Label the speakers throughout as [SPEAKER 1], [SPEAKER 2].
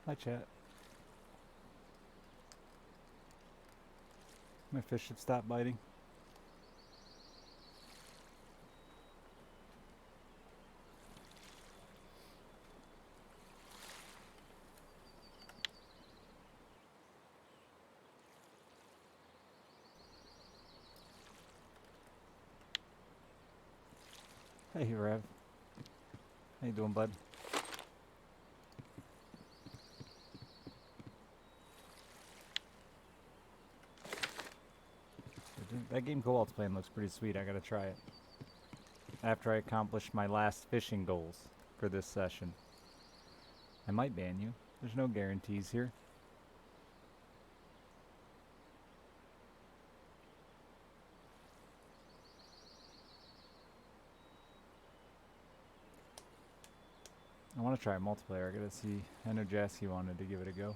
[SPEAKER 1] Hi, chat. My fish have stopped biting. Hey, Rev. How you doing, bud? That game Co-op's playing looks pretty sweet. I gotta try it. After I accomplish my last fishing goals for this session. I might ban you. There's no guarantees here. I want to try multiplayer. I gotta see. I know Jasky wanted to give it a go.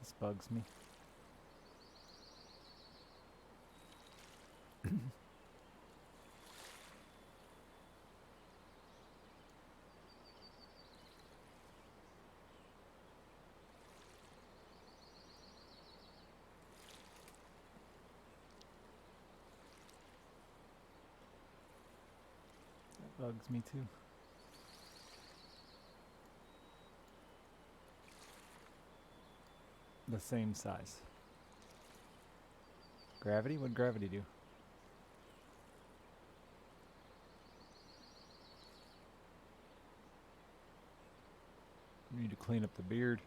[SPEAKER 1] This bugs me. That bugs me too. The same size. Gravity? What'd gravity do? We need to clean up the beard.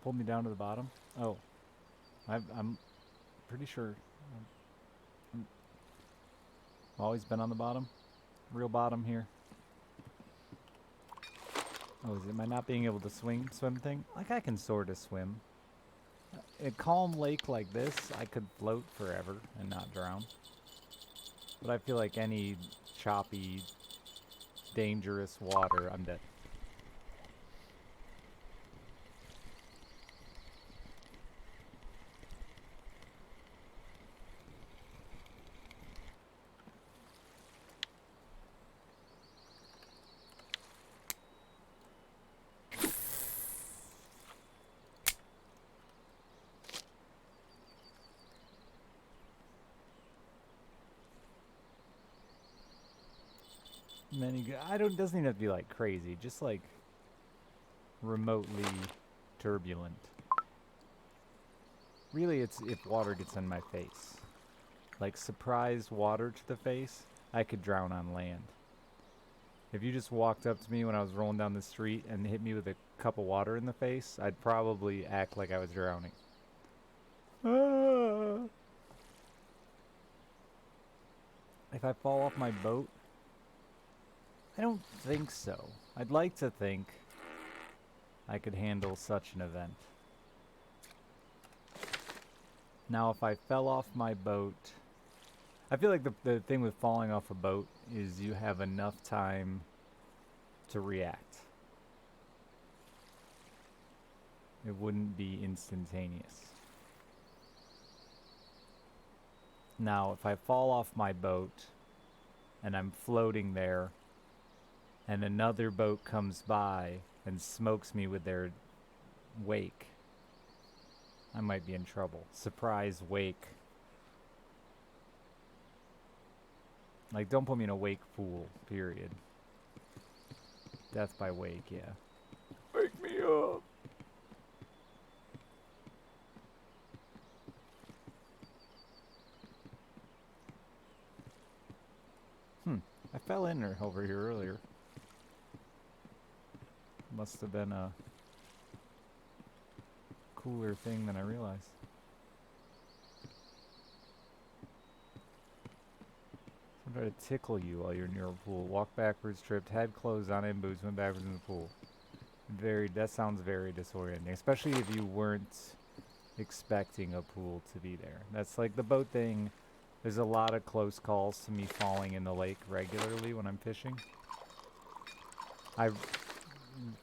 [SPEAKER 1] Pulled me down to the bottom? Oh. I'm pretty sure. I've always been on the bottom. Real bottom here. Oh, is it my not being able to swim thing? Like, I can sort of swim. A calm lake like this, I could float forever and not drown. But I feel like any choppy, dangerous water, I'm dead. Doesn't even have to be like crazy, just like remotely turbulent. Really, it's if water gets in my face. Like surprise water to the face, I could drown on land. If you just walked up to me when I was rolling down the street and hit me with a cup of water in the face, I'd probably act like I was drowning. Ah! If I fall off my boat, I don't think so. I'd like to think I could handle such an event. Now, if I fell off my boat, I feel like the thing with falling off a boat is you have enough time to react. It wouldn't be instantaneous. Now, if I fall off my boat and I'm floating there and another boat comes by and smokes me with their wake, I might be in trouble. Surprise wake. Like, don't put me in a wake pool, period. Death by wake, yeah. Wake me up! I fell in there over here earlier. Must have been a cooler thing than I realized. I'm trying to tickle you while you're near a pool. Walk backwards, tripped, head closed on in boots, went backwards in the pool. That sounds very disorienting, especially if you weren't expecting a pool to be there. That's like the boat thing. There's a lot of close calls to me falling in the lake regularly when I'm fishing. I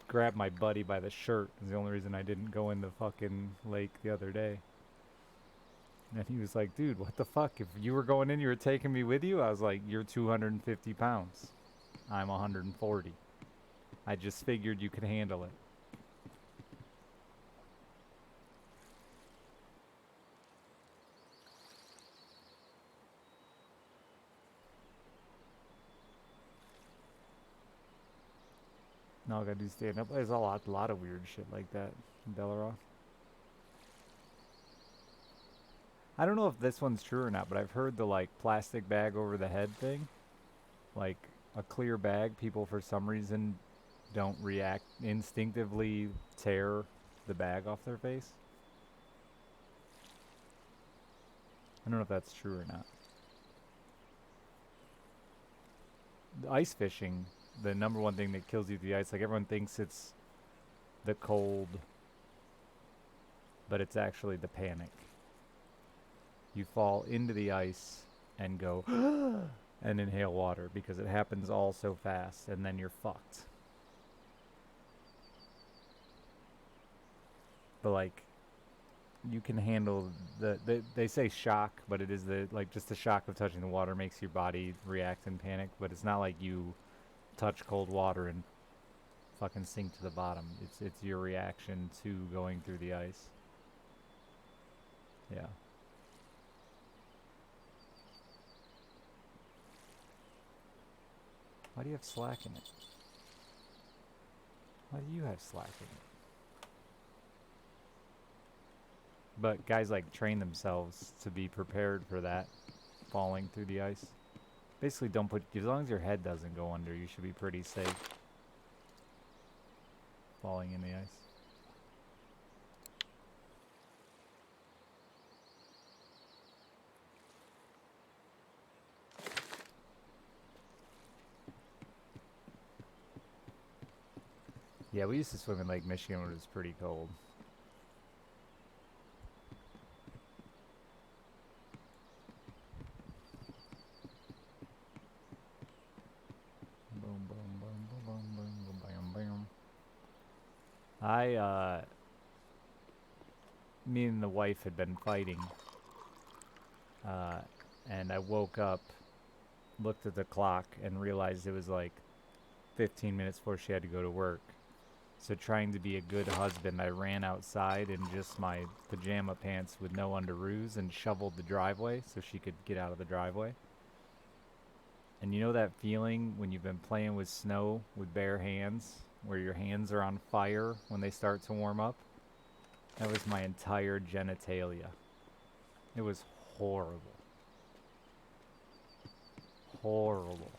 [SPEAKER 1] grabbed my buddy by the shirt. It's the only reason I didn't go in the fucking lake the other day. And he was like, dude, what the fuck? If you were going in, you were taking me with you? I was like, you're 250 pounds. I'm 140. I just figured you could handle it. Now I gotta do stand up. There's a lot of weird shit like that in Delaroth. I don't know if this one's true or not, but I've heard the like plastic bag over the head thing. Like a clear bag, people for some reason don't react, instinctively tear the bag off their face. I don't know if that's true or not. The ice fishing, the number one thing that kills you through the ice, like everyone thinks it's the cold, but it's actually the panic. You fall into the ice and go and inhale water because it happens all so fast, and then you're fucked. But like, you can handle they say shock, but it is just the shock of touching the water makes your body react and panic, but it's not like you touch cold water and fucking sink to the bottom. It's your reaction to going through the ice. Yeah. Why do you have slack in it? Why do you have slack in it? But guys like train themselves to be prepared for that, falling through the ice. Basically don't put, as long as your head doesn't go under, you should be pretty safe falling in the ice. Yeah, we used to swim in Lake Michigan when it was pretty cold. Boom, boom, boom, boom, boom, boom, boom, boom, boom. Me and the wife had been fighting, and I woke up, looked at the clock, and realized it was like 15 minutes before she had to go to work. So trying to be a good husband, I ran outside in just my pajama pants with no underoos and shoveled the driveway so she could get out of the driveway. And you know that feeling when you've been playing with snow with bare hands, where your hands are on fire when they start to warm up? That was my entire genitalia. It was horrible. Horrible.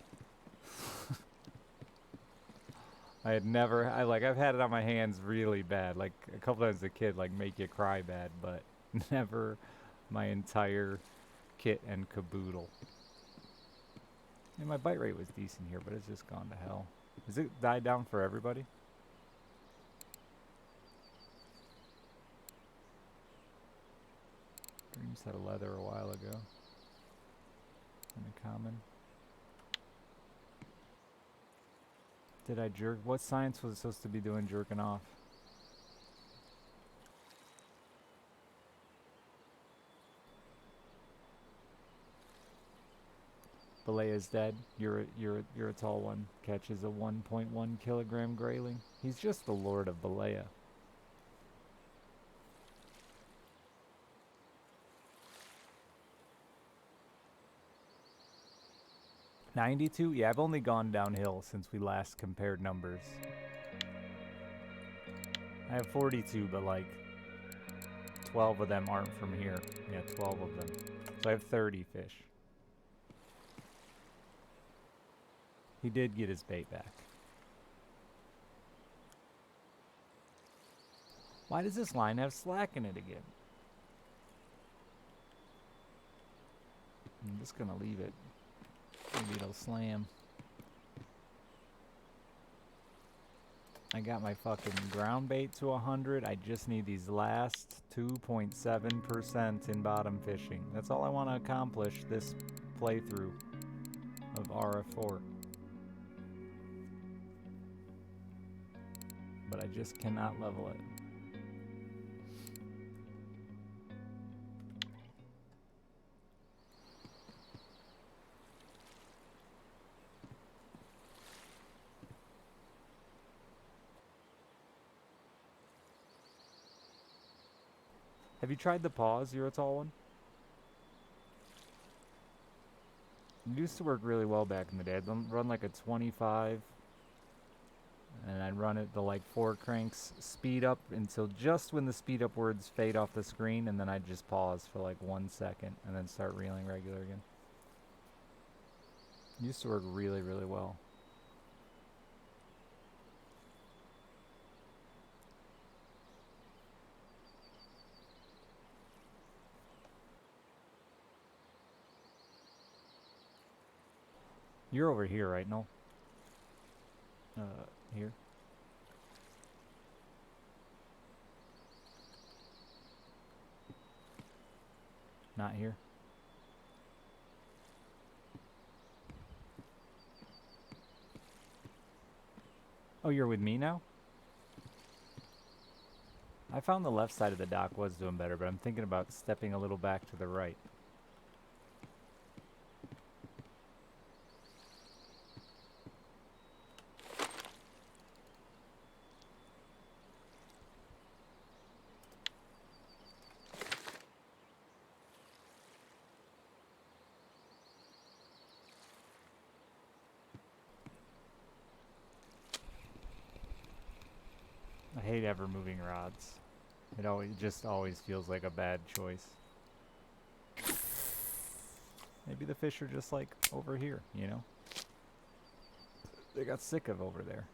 [SPEAKER 1] I've had it on my hands really bad, like a couple times as a kid, like make you cry bad, but never my entire kit and caboodle. And my bite rate was decent here, but it's just gone to hell. Has it died down for everybody? Dreams had a leather a while ago. In a common. Did I jerk? What science was it supposed to be doing jerking off? Balea's dead. You're a tall one. Catches a 1.1 kilogram grayling. He's just the lord of Balea. $92? Yeah, I've only gone downhill since we last compared numbers. I have 42, but like 12 of them aren't from here. Yeah, 12 of them. So I have 30 fish. He did get his bait back. Why does this line have slack in it again? I'm just gonna leave it. Maybe it'll slam. I got my fucking ground bait to 100. I just need these last 2.7% in bottom fishing. That's all I want to accomplish this playthrough of RF4. But I just cannot level it. Have you tried the pause, Uratol one? It used to work really well back in the day. I'd run like a 25, and I'd run it to like 4 cranks, speed up until just when the speed up words fade off the screen, and then I'd just pause for like 1 second, and then start reeling regular again. It used to work really, really well. You're over here, right, Noel? Here. Not here. Oh, you're with me now? I found the left side of the dock was doing better, but I'm thinking about stepping a little back to the right. I hate ever moving rods. It just always feels like a bad choice. Maybe the fish are just like over here, you know? They got sick of over there.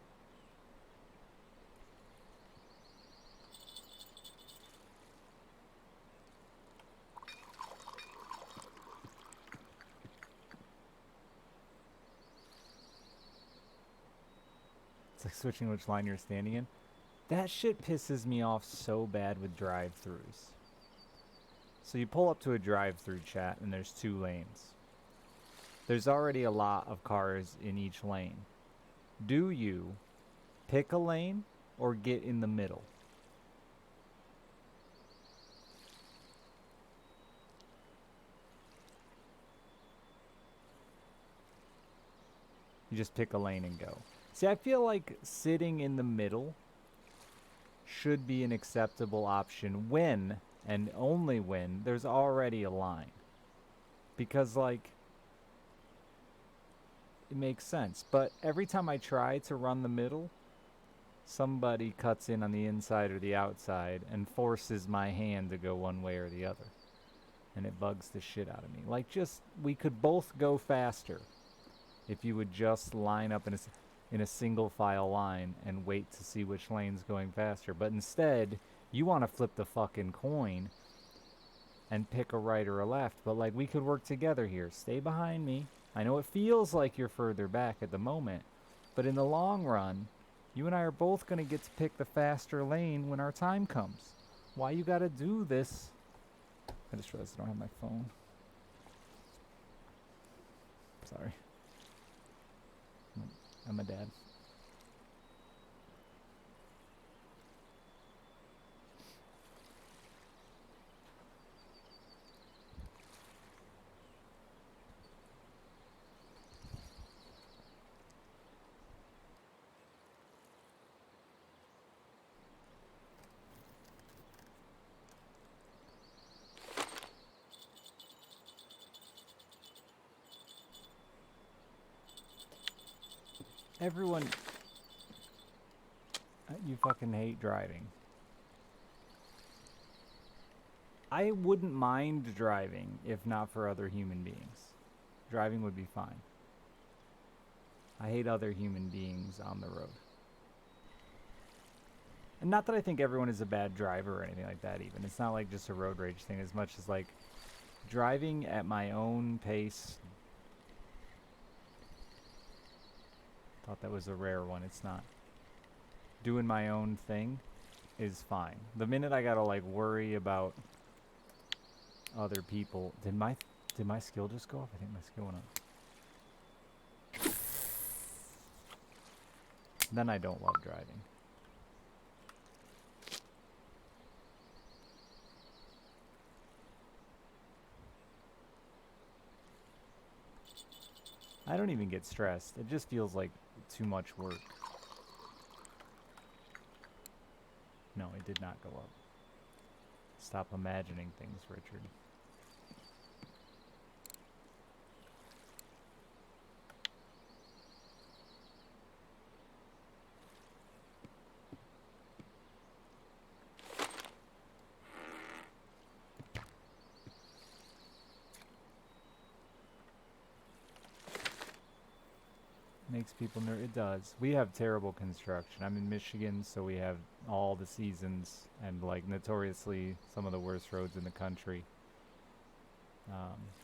[SPEAKER 1] It's like switching which line you're standing in. That shit pisses me off so bad with drive-thrus. So you pull up to a drive-thru, chat, and there's 2 lanes. There's already a lot of cars in each lane. Do you pick a lane or get in the middle? You just pick a lane and go. See, I feel like sitting in the middle should be an acceptable option when, and only when, there's already a line. Because, like, it makes sense. But every time I try to run the middle, somebody cuts in on the inside or the outside and forces my hand to go one way or the other. And it bugs the shit out of me. Like, just, we could both go faster if you would just line up in a single file line and wait to see which lane's going faster. But instead, you want to flip the fucking coin and pick a right or a left. But like, we could work together here. Stay behind me. I know it feels like you're further back at the moment, but in the long run, you and I are both going to get to pick the faster lane when our time comes. Why you got to do this? I just realized I don't have my phone. Sorry. I'm a dad. Everyone, you fucking hate driving. I wouldn't mind driving if not for other human beings. Driving would be fine. I hate other human beings on the road. And not that I think everyone is a bad driver or anything like that even. It's not like just a road rage thing as much as like driving at my own pace. Thought that was a rare one. It's not. doing my own thing is fine. The minute I gotta like worry about other people, did my skill just go up? I think my skill went up. Then I don't love driving. I don't even get stressed. It just feels like too much work. No, it did not go up. Stop imagining things, Richard. Makes people nervous. It does. We have terrible construction. I'm in Michigan, so we have all the seasons and like notoriously some of the worst roads in the country.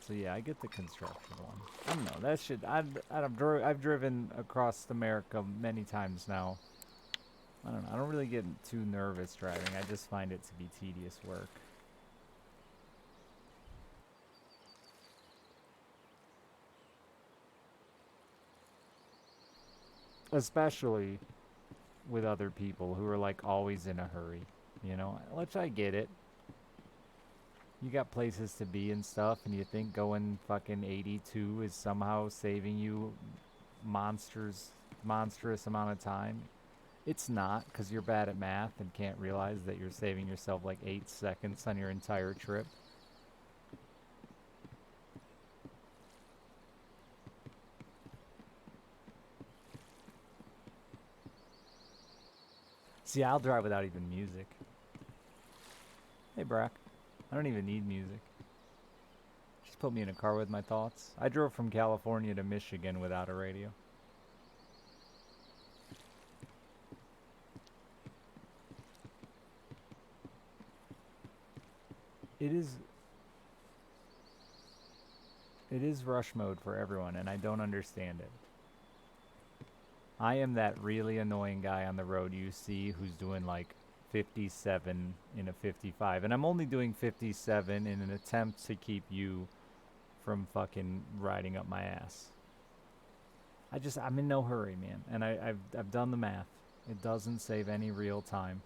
[SPEAKER 1] So yeah, I get the construction one. I don't know. That shit. I've driven across America many times now. I don't know. I don't really get too nervous driving. I just find it to be tedious work. Especially with other people who are like always in a hurry, you know, which I get it. You got places to be and stuff, and you think going fucking 82 is somehow saving you monstrous amount of time. It's not, because you're bad at math and can't realize that you're saving yourself like 8 seconds on your entire trip. See, I'll drive without even music. Hey, Brock. I don't even need music. Just put me in a car with my thoughts. I drove from California to Michigan without a radio. It is rush mode for everyone, and I don't understand it. I am that really annoying guy on the road you see who's doing like 57 in a 55, and I'm only doing 57 in an attempt to keep you from fucking riding up my ass. I'm in no hurry, man, and I've done the math. It doesn't save any real time.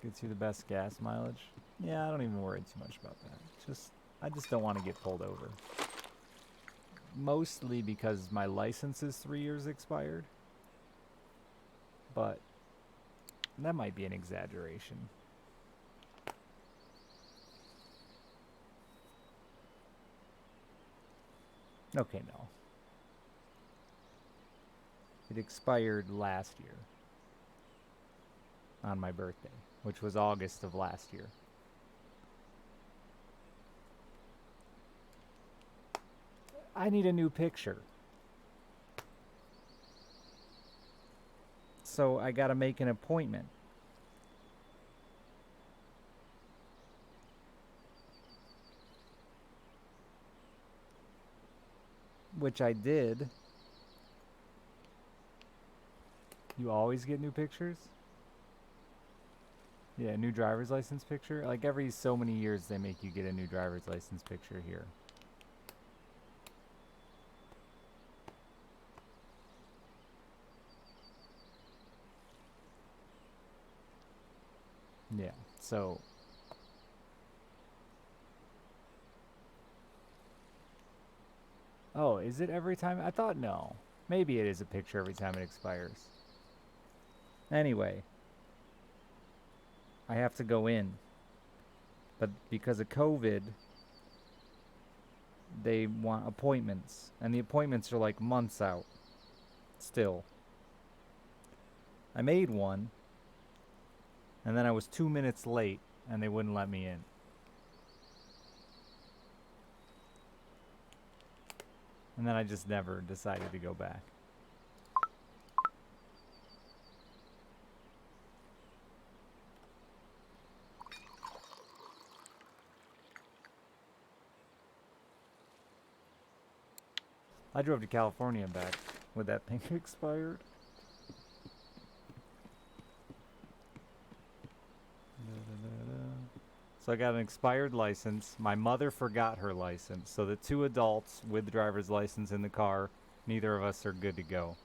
[SPEAKER 1] Gets you the best gas mileage. Yeah, I don't even worry too much about that. I just don't want to get pulled over. Mostly because my license is 3 years expired. But that might be an exaggeration. Okay, no. It expired last year. On my birthday, which was August of last year. I need a new picture. So I gotta make an appointment. Which I did. You always get new pictures? Yeah, new driver's license picture. Like every so many years they make you get a new driver's license picture here. Yeah, so oh, is it every time? I thought no. Maybe it is a picture every time it expires. Anyway, I have to go in. But because of COVID, they want appointments. And the appointments are like months out. Still. I made one. And then I was 2 minutes late. and they wouldn't let me in. And then I just never decided to go back. I drove to California and back with that thing expired. So I got an expired license. My mother forgot her license. So the two adults with driver's license in the car, neither of us are good to go.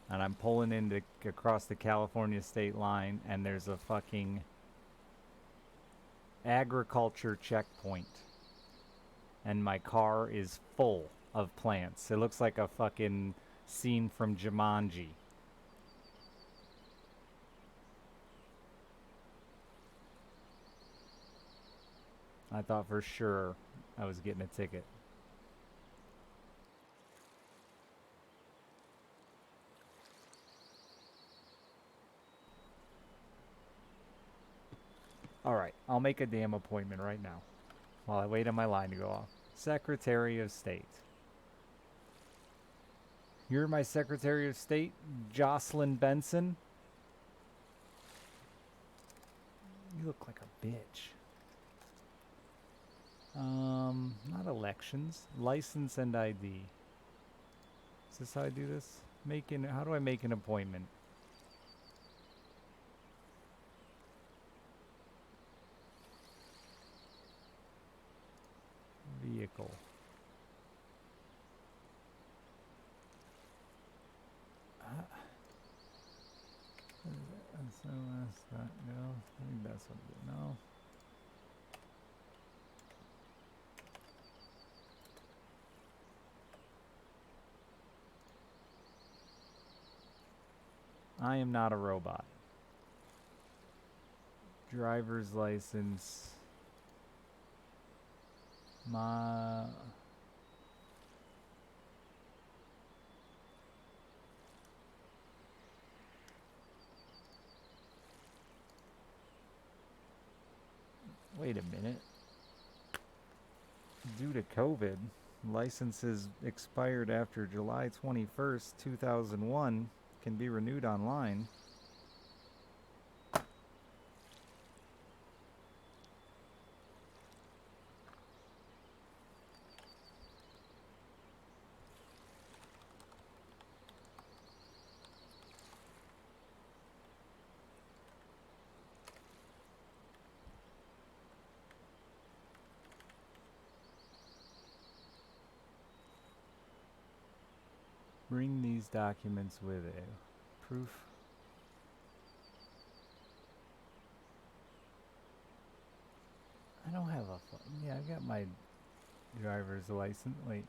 [SPEAKER 1] And I'm pulling into across the California state line, and there's a fucking agriculture checkpoint. And my car is full of plants. It looks like a fucking scene from Jumanji. I thought for sure I was getting a ticket. Alright, I'll make a damn appointment right now while I wait on my line to go off. Secretary of State. You're my Secretary of State, Jocelyn Benson? You look like a bitch. Not elections. License and ID. Is this how I do this? How do I make an appointment? Vehicle. SOS.gov. I think that's what it is. No. I am not a robot. Driver's license. Wait a minute. Due to COVID, licenses expired after July 21st, 2001 can be renewed online. Bring these documents with you. Proof. I don't have a phone. Yeah, I got my driver's license. Wait.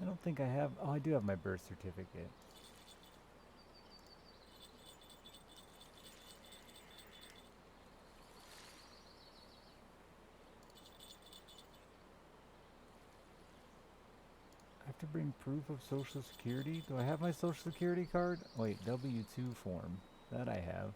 [SPEAKER 1] I don't think I have. Oh, I do have my birth certificate. To bring proof of Social Security? Do I have my Social Security card? Wait, W-2 form. That I have.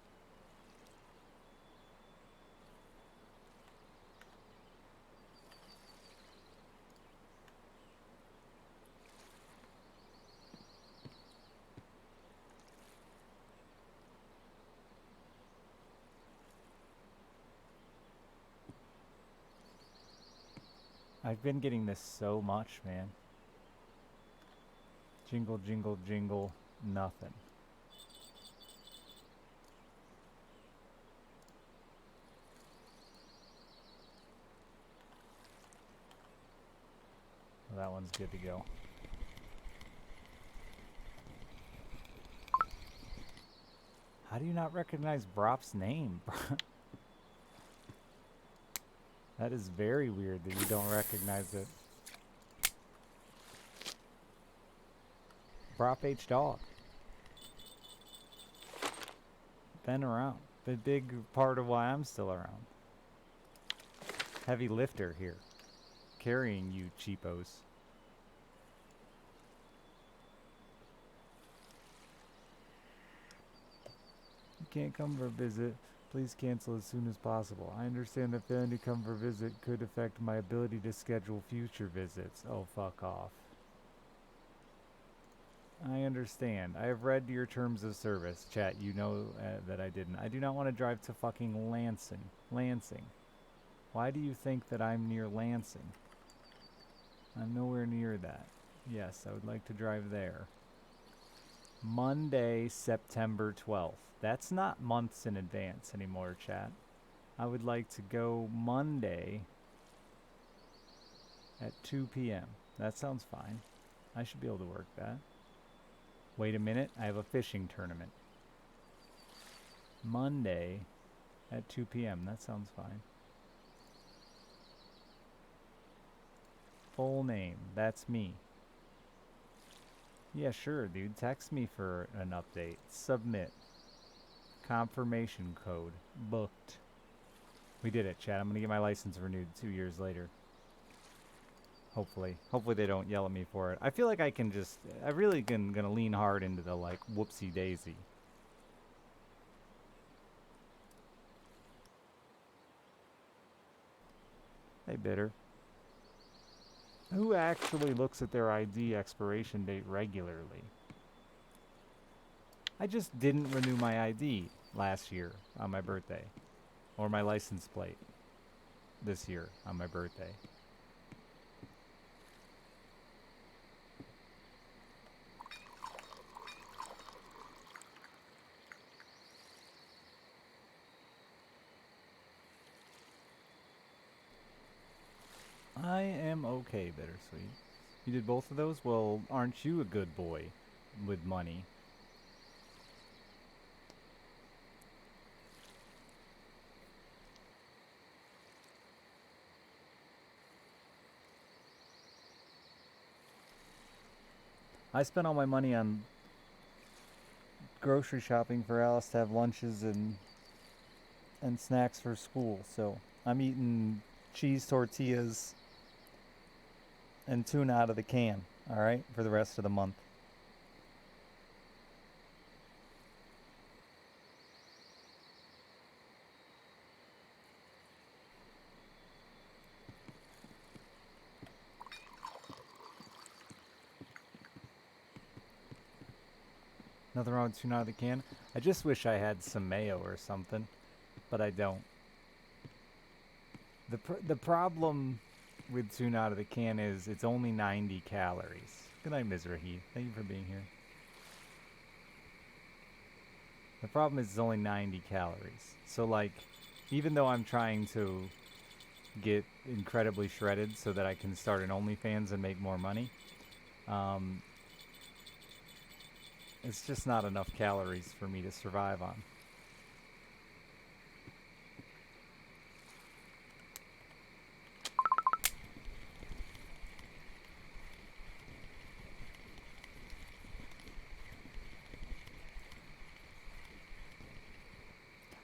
[SPEAKER 1] I've been getting this so much, man. Jingle, jingle, jingle, nothing. Well, that one's good to go. How do you not recognize Brop's name? That is very weird that you don't recognize it. Brop H Dog. Been around. The big part of why I'm still around. Heavy lifter here. Carrying you cheapos. can't come for a visit, please cancel as soon as possible. I understand that failing to come for a visit could affect my ability to schedule future visits. Oh, fuck off. I understand. I have read your terms of service. Chat, you know that I didn't. I do not want to drive to fucking Lansing. Why do you think that I'm near Lansing? I'm nowhere near that. Yes, I would like to drive there. Monday, September 12th. That's not months in advance anymore, chat. I would like to go Monday at 2 p.m. That sounds fine. I should be able to work that. Wait a minute, I have a fishing tournament. Monday at 2 p.m. That sounds fine. Full name, that's me. Yeah, sure, dude. Text me for an update. Submit. Confirmation code. Booked. We did it, chat. I'm gonna get my license renewed 2 years later. Hopefully. Hopefully they don't yell at me for it. I feel like I can just... I really gonna lean hard into the, like, whoopsie daisy. Hey, Bitter. Who actually looks at their ID expiration date regularly? I just didn't renew my ID last year on my birthday. Or my license plate this year on my birthday. I am okay, Bittersweet. You did both of those? Well, aren't you a good boy with money? I spent all my money on grocery shopping for Alice to have lunches and snacks for school, so I'm eating cheese tortillas and tuna out of the can, alright, for the rest of the month. Nothing wrong with tuna out of the can. I just wish I had some mayo or something, but I don't. The problem with tuna out of the can is it's only 90 calories. Good night, Mizrahi. Thank you for being here. The problem is it's only 90 calories. So, like, even though I'm trying to get incredibly shredded so that I can start an OnlyFans and make more money, it's just not enough calories for me to survive on.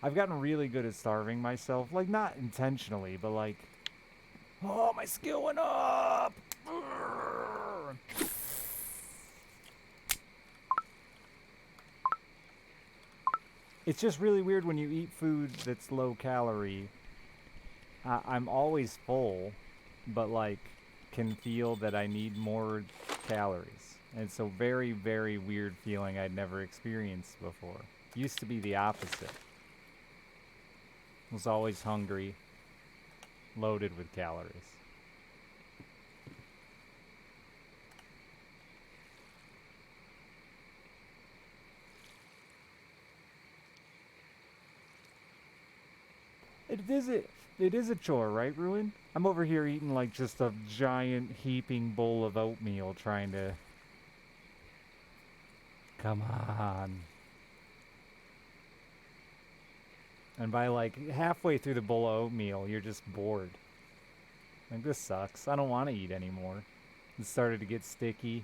[SPEAKER 1] I've gotten really good at starving myself. Like, not intentionally, but like... Oh, my skill went up! It's just really weird when you eat food that's low calorie. I'm always full, but like can feel that I need more calories. And it's a very, very weird feeling I'd never experienced before. Used to be the opposite. Was always hungry, loaded with calories. It is a chore, right, Ruin? I'm over here eating like just a giant heaping bowl of oatmeal trying to... Come on. And by like halfway through the bowl of oatmeal, you're just bored. Like, this sucks. I don't want to eat anymore. It started to get sticky.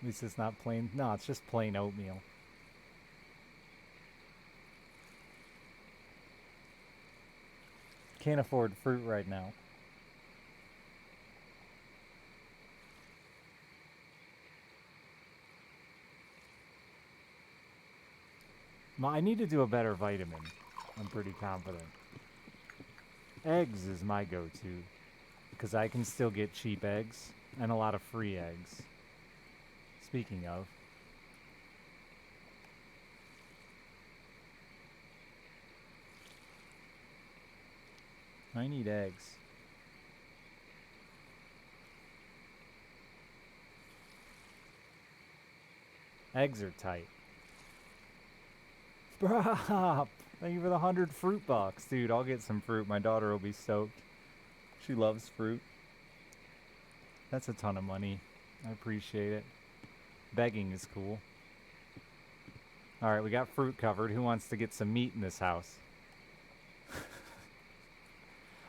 [SPEAKER 1] At least it's not plain... No, it's just plain oatmeal. Can't afford fruit right now. I need to do a better vitamin. I'm pretty confident. Eggs is my go-to. Because I can still get cheap eggs. And a lot of free eggs. Speaking of. I need eggs. Eggs are tight. Brop! Thank you for the 100 fruit box. Dude, I'll get some fruit. My daughter will be stoked. She loves fruit. That's a ton of money. I appreciate it. Begging is cool. Alright, we got fruit covered. Who wants to get some meat in this house?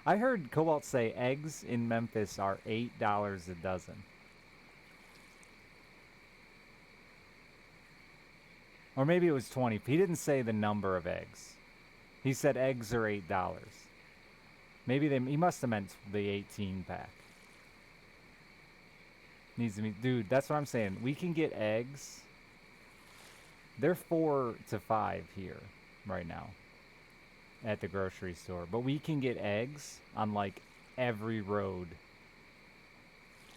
[SPEAKER 1] I heard Cobalt say eggs in Memphis are $8 a dozen. Or maybe it was 20. He didn't say the number of eggs. He said eggs are $8. Maybe he must have meant the 18 pack. Needs to be, dude, that's what I'm saying. We can get eggs. They're 4 to 5 here right now at the grocery store. But we can get eggs on like every road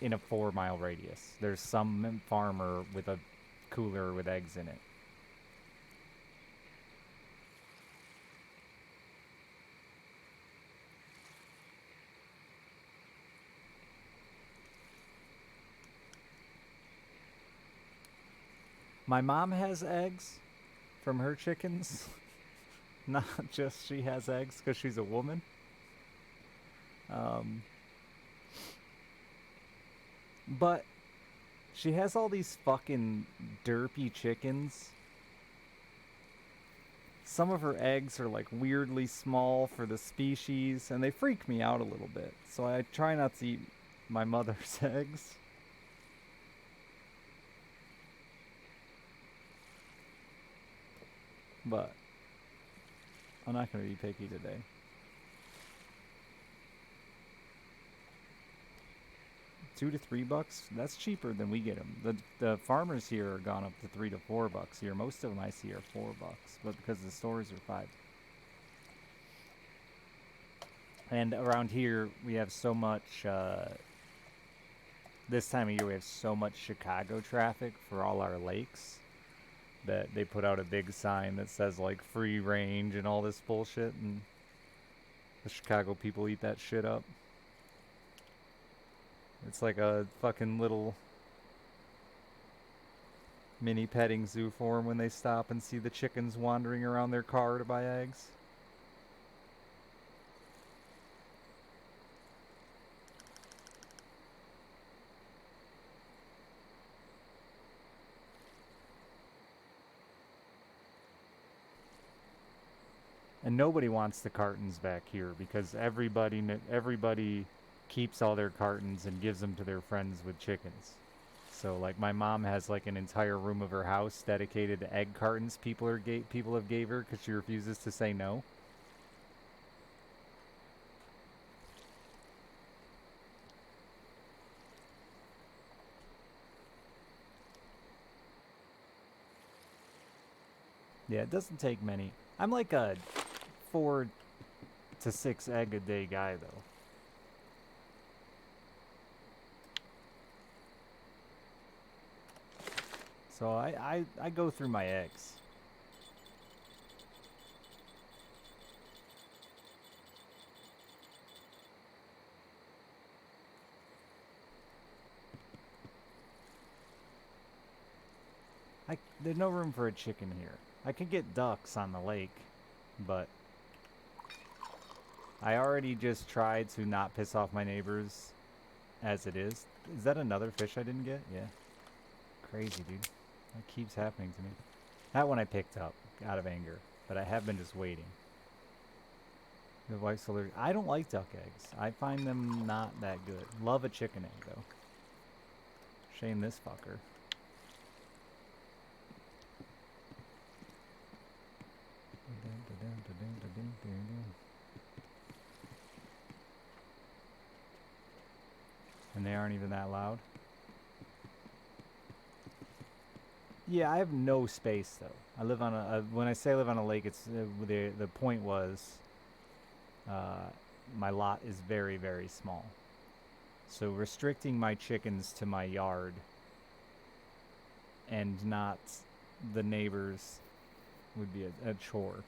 [SPEAKER 1] in a 4-mile radius. There's some farmer with a cooler with eggs in it. My mom has eggs from her chickens. Not just she has eggs because she's a woman. But she has all these fucking derpy chickens. Some of her eggs are like weirdly small for the species, and they freak me out a little bit. So I try not to eat my mother's eggs. But I'm not going to be picky today. $2 to $3. That's cheaper than we get them. The farmers here are gone up to $3 to $4 here. Most of them I see are $4, but because the stores are 5. And around here we have so much. This time of year we have so much Chicago traffic for all our lakes that they put out a big sign that says like free range and all this bullshit, and the Chicago people eat that shit up. It's like a fucking little mini petting zoo for them when they stop and see the chickens wandering around their car to buy eggs. And nobody wants the cartons back here because everybody keeps all their cartons and gives them to their friends with chickens. So like my mom has like an entire room of her house dedicated to egg cartons people have gave her because she refuses to say no. Yeah, it doesn't take many. I'm like a 4 to 6 egg a day guy though. So I go through my eggs. There's no room for a chicken here. I could get ducks on the lake, but I already just tried to not piss off my neighbors as it is. Is that another fish I didn't get? Yeah. Crazy, dude. That keeps happening to me. That one I picked up out of anger, but I have been just waiting. The wife's allergic. I don't like duck eggs. I find them not that good. Love a chicken egg, though. Shame this fucker. And they aren't even that loud. Yeah, I have no space though. I live on when I say I live on a lake, it's the point was uh, my lot is very very small. So restricting my chickens to my yard and not the neighbors would be a chore.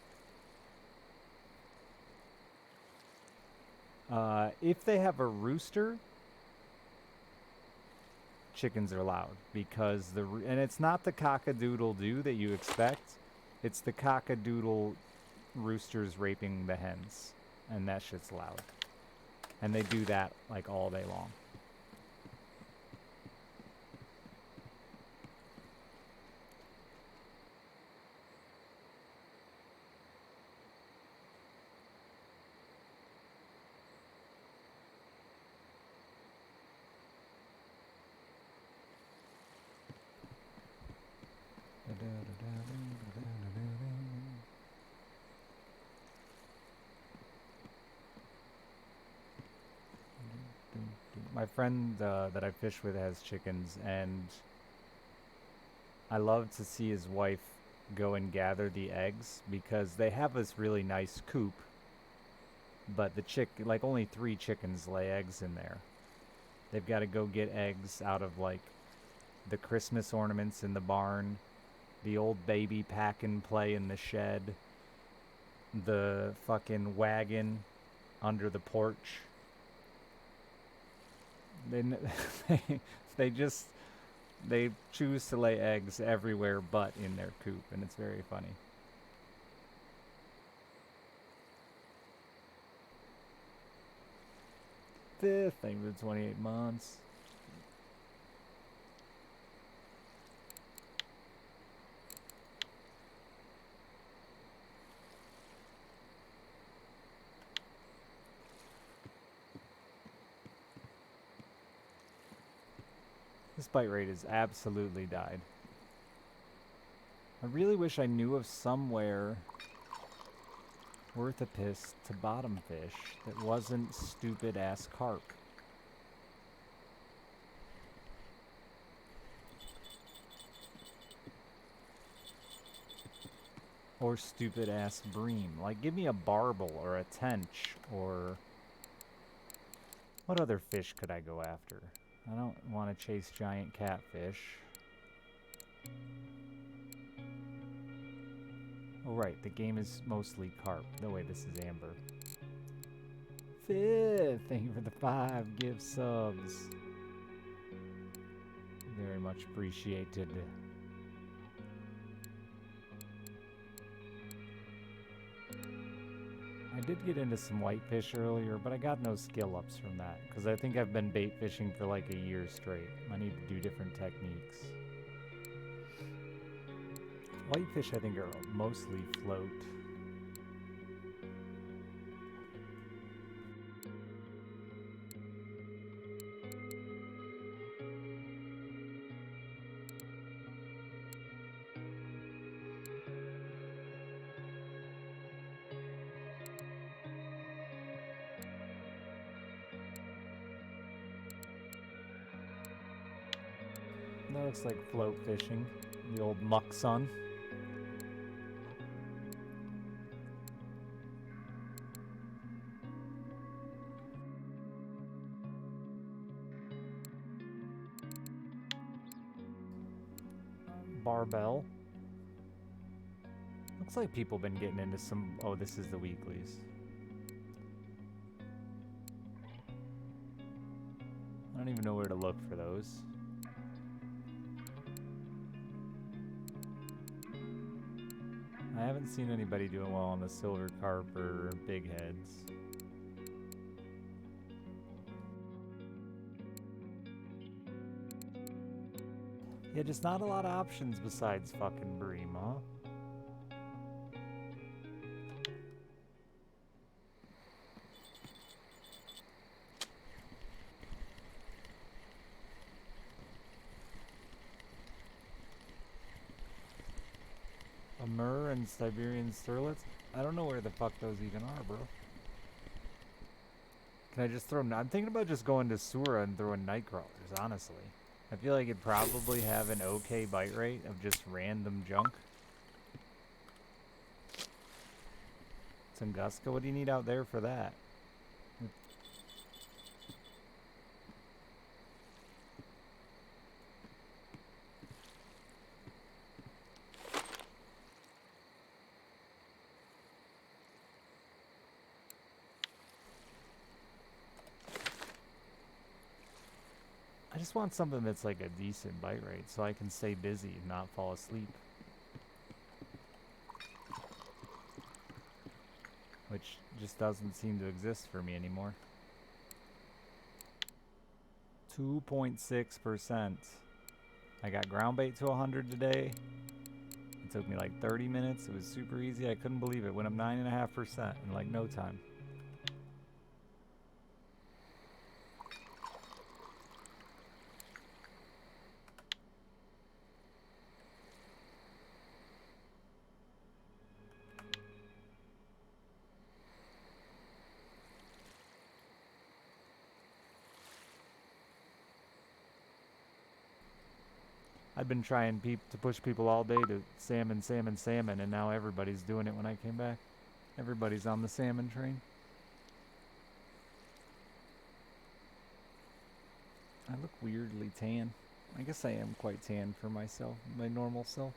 [SPEAKER 1] If they have a rooster, chickens are loud because and it's not the cock-a-doodle-doo that you expect. It's the cock-a-doodle roosters raping the hens, and that shit's loud. And they do that like all day long. My friend that I fish with has chickens, and I love to see his wife go and gather the eggs because they have this really nice coop, but like only 3 chickens lay eggs in there. They've got to go get eggs out of like the Christmas ornaments in the barn, the old baby pack and play in the shed, the fucking wagon under the porch. They they, they just they choose to lay eggs everywhere but in their coop, and it's very funny. Fifth thing for 28 months. This bite rate has absolutely died. I really wish I knew of somewhere worth a piss to bottom fish that wasn't stupid ass carp. Or stupid ass bream. Like, give me a barbel or a tench or... What other fish could I go after? I don't want to chase giant catfish. Oh right, the game is mostly carp. No way, this is amber. Fifth, thank you for the 5 gift subs. Very much appreciated. I did get into some whitefish earlier, but I got no skill ups from that, because I think I've been bait fishing for like a year straight. I need to do different techniques. Whitefish, I think, are mostly float. That looks like float fishing. The old muck sun. Barbell. Looks like people been getting into some... Oh, this is the weeklies. I don't even know where to look for those. I haven't seen anybody doing well on the silver carp or big heads. Yeah, just not a lot of options besides fucking bream, huh? A murre and Siberian sterlets? I don't know where the fuck those even are, bro. Can I just throw... I'm thinking about just going to Sura and throwing night crawlers, honestly. I feel like it'd probably have an okay bite rate of just random junk. Tunguska, what do you need out there for that? I just want something that's like a decent bite rate so I can stay busy and not fall asleep. Which just doesn't seem to exist for me anymore. 2.6%. I got ground bait to 100 today. It took me like 30 minutes. It was super easy. I couldn't believe it. Went up 9.5% in like no time. I'd been trying to push people all day to salmon, salmon, salmon, and now everybody's doing it when I came back. Everybody's on the salmon train. I look weirdly tan. I guess I am quite tan for myself, my normal self.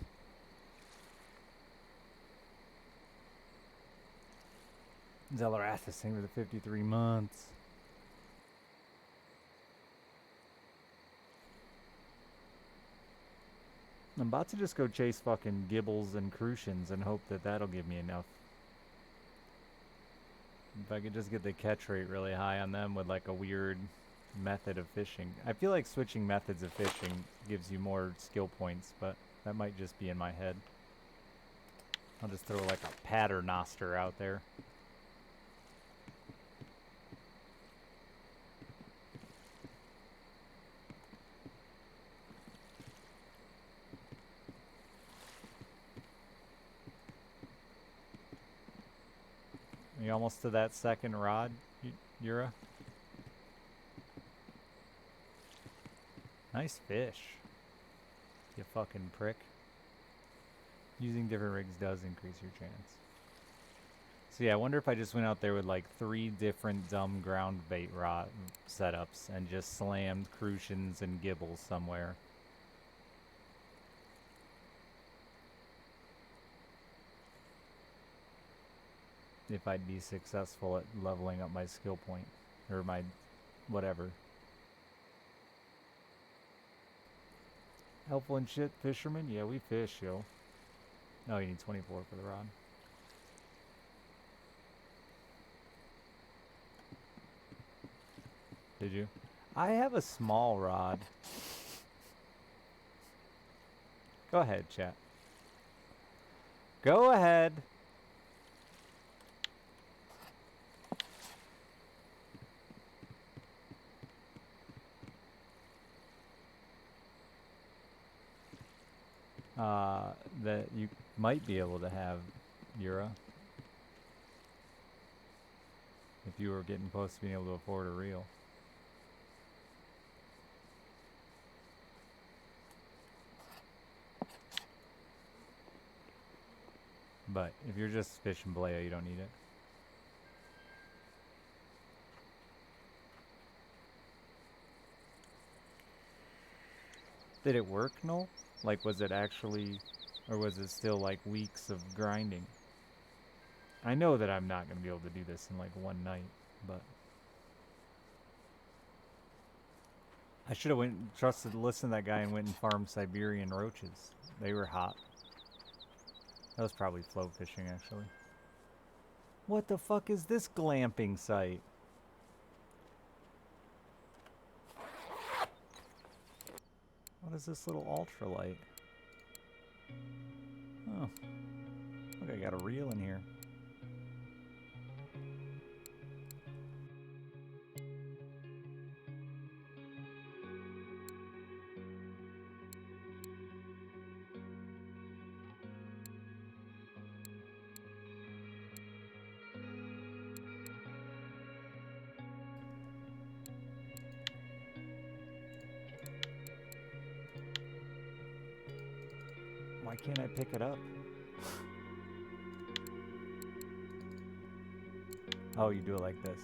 [SPEAKER 1] Zelarathis thing for the 53 months. I'm about to just go chase fucking gibbles and crucians and hope that that'll give me enough. If I could just get the catch rate really high on them with like a weird method of fishing. I feel like switching methods of fishing gives you more skill points, but that might just be in my head. I'll just throw like a paternoster out there. Are you almost to that second rod, Yura? Nice fish. You fucking prick. Using different rigs does increase your chance. So yeah, I wonder if I just went out there with like 3 different dumb ground bait rod setups and just slammed crucians and gibbles somewhere. If I'd be successful at leveling up my skill point. Or my whatever. Helpful and shit, fisherman? Yeah, we fish, yo. No, you need 24 for the rod. Did you? I have a small rod. Go ahead, chat. Go ahead. That you might be able to have, Yura. If you were getting close to being able to afford a reel. But if you're just fishing Balea, you don't need it. Did it work, Noel? Like, was it actually, or was it still like weeks of grinding? I know that I'm not going to be able to do this in like one night, but I should have listened to that guy and went and farmed Siberian roaches. They were hot. That was probably float fishing, actually. What the fuck is this glamping site? What is this little ultralight? Oh. Look, I got a reel in here. Why can't I pick it up? Oh, you do it like this.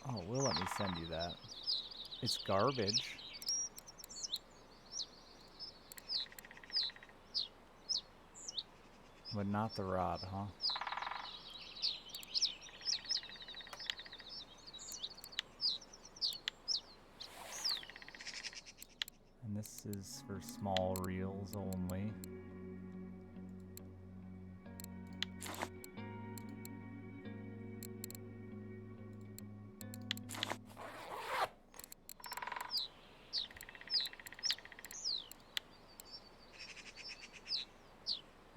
[SPEAKER 1] Oh, we'll let me send you that. It's garbage. But not the rod, huh? And this is for small reels only.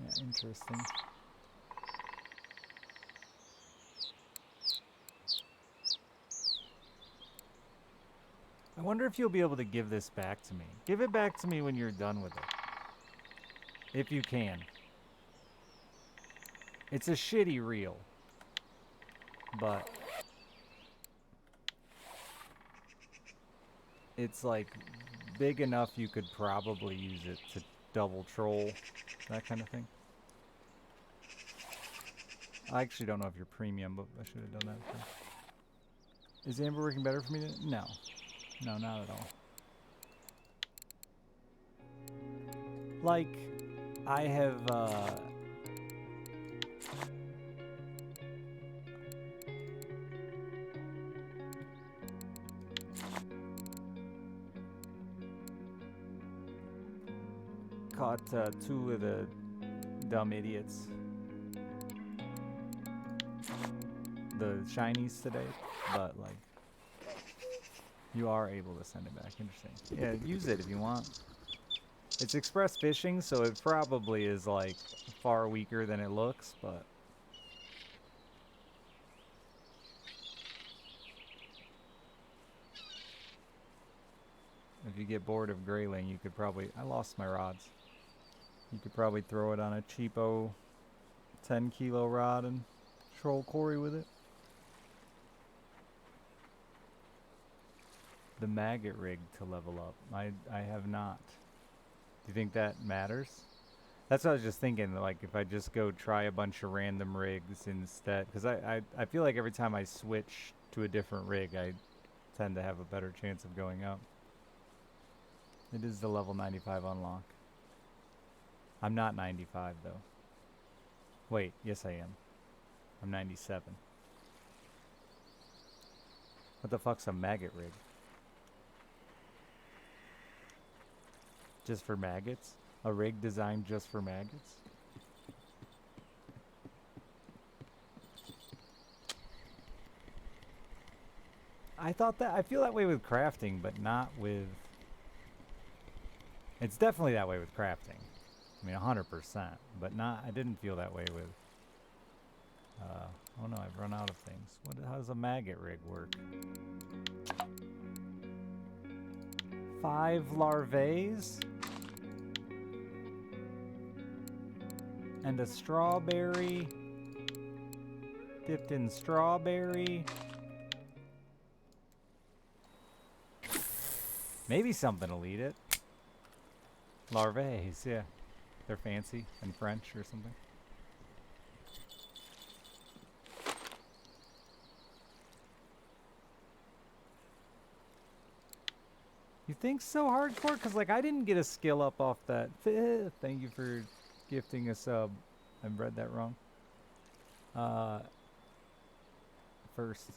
[SPEAKER 1] Yeah, interesting. I wonder if you'll be able to give this back to me. Give it back to me when you're done with it. If you can. It's a shitty reel. But it's like big enough you could probably use it to double troll, that kind of thing. I actually don't know if you're premium, but I should have done that first. Is Amber working better for me? No. No, not at all. Like, I have, caught 2 of the dumb idiots. The shinies today, but like, you are able to send it back. Interesting. Yeah, use it if you want. It's express fishing, so it probably is like far weaker than it looks, but if you get bored of grayling, you could probably... I lost my rods. You could probably throw it on a cheapo 10 kilo rod and troll Cory with it. The Maggot Rig to level up. I have not. Do you think that matters? That's what I was just thinking, like if I just go try a bunch of random rigs instead, because I feel like every time I switch to a different rig, I tend to have a better chance of going up. It is the level 95 unlock. I'm not 95 though. Wait, yes I am. I'm 97. What the fuck's a Maggot Rig? Just for maggots? A rig designed just for maggots? I thought that... I feel that way with crafting, but not with... It's definitely that way with crafting. I mean, 100%. But not... I didn't feel that way with... oh no, I've run out of things. How does a maggot rig work? 5 larvaes? And a strawberry... dipped in strawberry... Maybe something will eat it. Larvaes, yeah. They're fancy in French or something. You think so hardcore? Because, like, I didn't get a skill up off that. Thank you for gifting a sub. I read that wrong. First.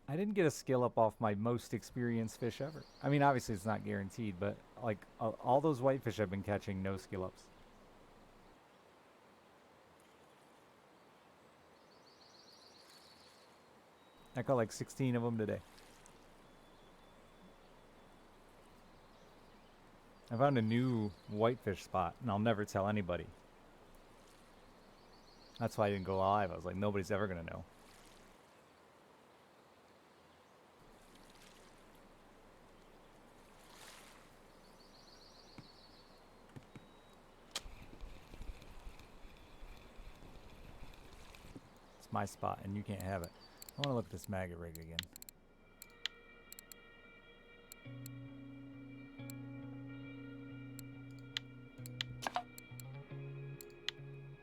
[SPEAKER 1] I didn't get a skill up off my most experienced fish ever. I mean, obviously it's not guaranteed, but like all those whitefish I've been catching, no skill ups. I caught like 16 of them today. I found a new whitefish spot, and I'll never tell anybody. That's why I didn't go live. I was like, nobody's ever gonna know. It's my spot, and you can't have it. I want to look at this Maggot Rig again.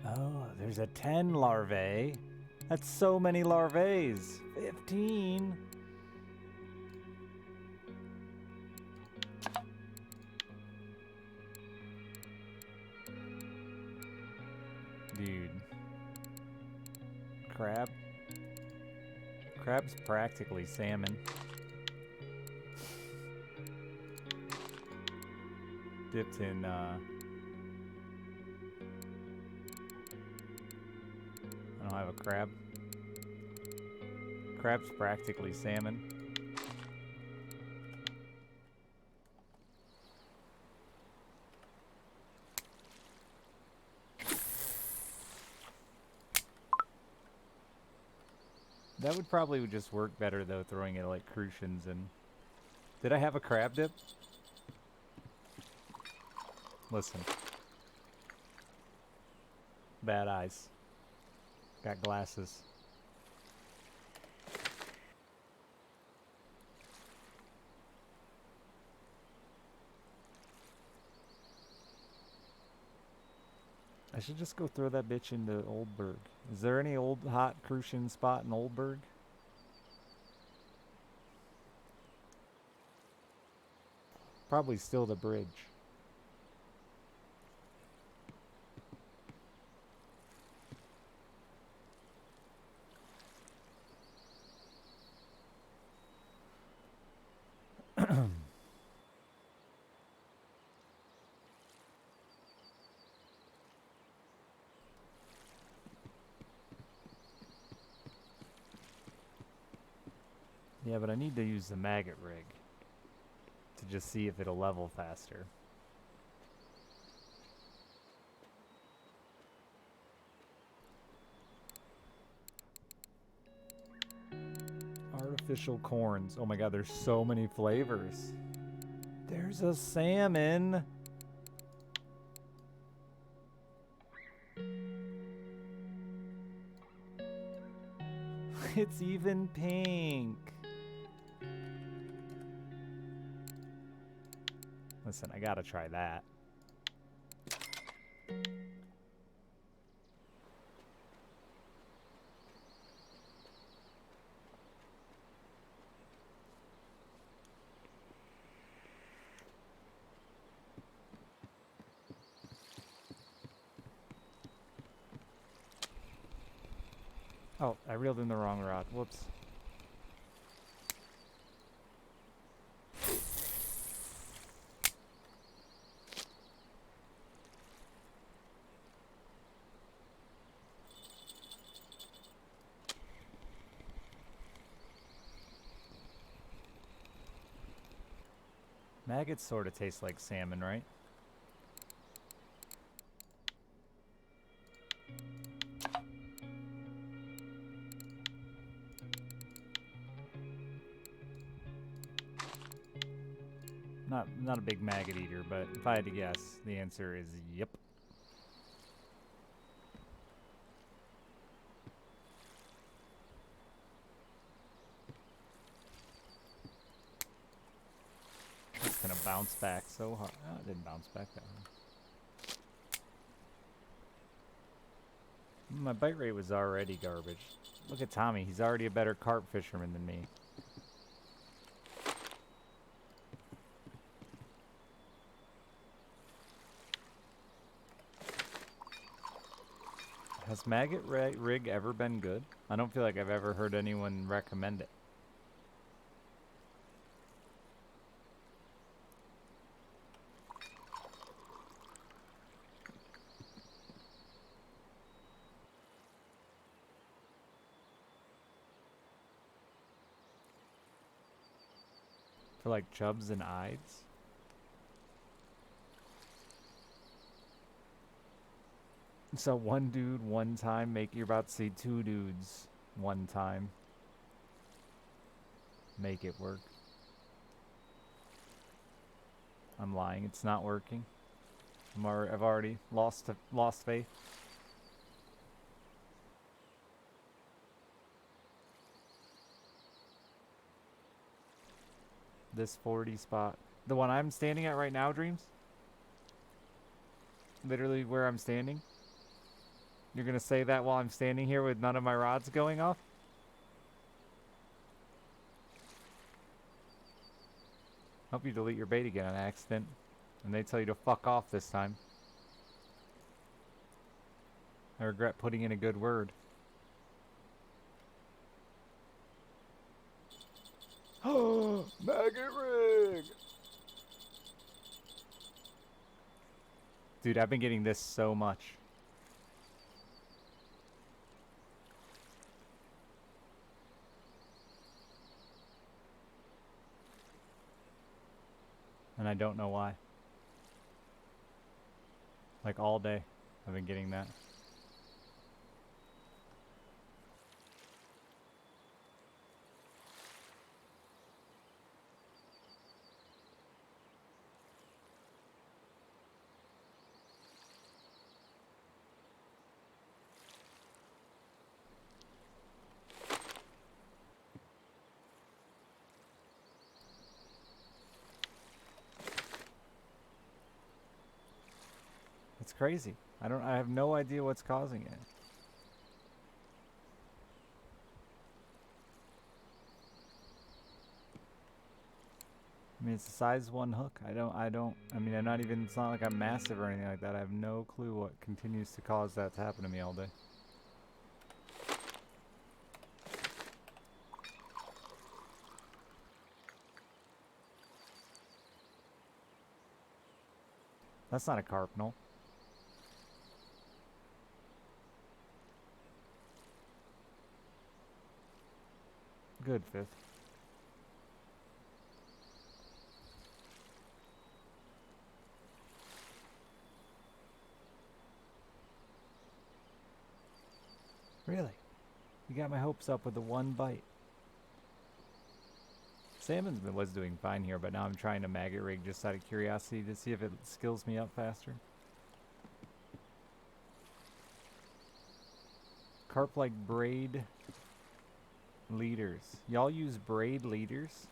[SPEAKER 1] Oh, there's a 10 larvae. That's so many larvaes. 15. Dude. Crab. Crab's practically salmon. Dipped in, I don't have a crab. Crab's practically salmon. That would probably just work better though, throwing it like crucians and... Did I have a crab dip? Listen. Bad eyes. Got glasses. I should just go throw that bitch into Oldburg. Is there any old hot crucian spot in Oldburg? Probably still the bridge. Yeah, but I need to use the Maggot Rig to just see if it'll level faster. Artificial corns. Oh my god, there's so many flavors. There's a salmon. It's even pink. Listen, I gotta try that. Oh, I reeled in the wrong rod. Whoops. Maggots sort of taste like salmon, right? Not a big maggot eater, but if I had to guess, the answer is yep. It's gonna bounce back so hard. Oh, it didn't bounce back that hard. My bite rate was already garbage. Look at Tommy, he's already a better carp fisherman than me. Has Maggot Rig ever been good? I don't feel like I've ever heard anyone recommend it. For like chubs and ides? So one dude, one time, you're about to see two dudes, one time. Make it work. I'm lying, it's not working. I've already lost faith. This 40 spot. The one I'm standing at right now, Dreams? Literally where I'm standing? You're gonna say that while I'm standing here with none of my rods going off? Hope you delete your bait again on accident. And they tell you to fuck off this time. I regret putting in a good word. Oh, Maggot Rig! Dude, I've been getting this so much. And I don't know why. Like all day, I've been getting that. It's crazy. I have no idea what's causing it. I mean, it's a size 1 hook. I mean, I'm not even, it's not like I'm massive or anything like that. I have no clue what continues to cause that to happen to me all day. That's not a carpinal. Good, fifth. Really? You got my hopes up with the 1 bite. Salmon was doing fine here, but now I'm trying to maggot rig just out of curiosity to see if it skills me up faster. Carp like braid leaders. Y'all use braid leaders?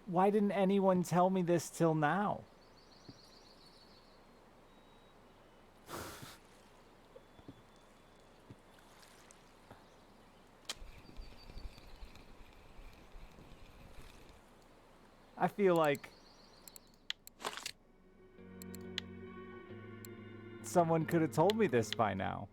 [SPEAKER 1] Why didn't anyone tell me this till now? I feel like someone could have told me this by now.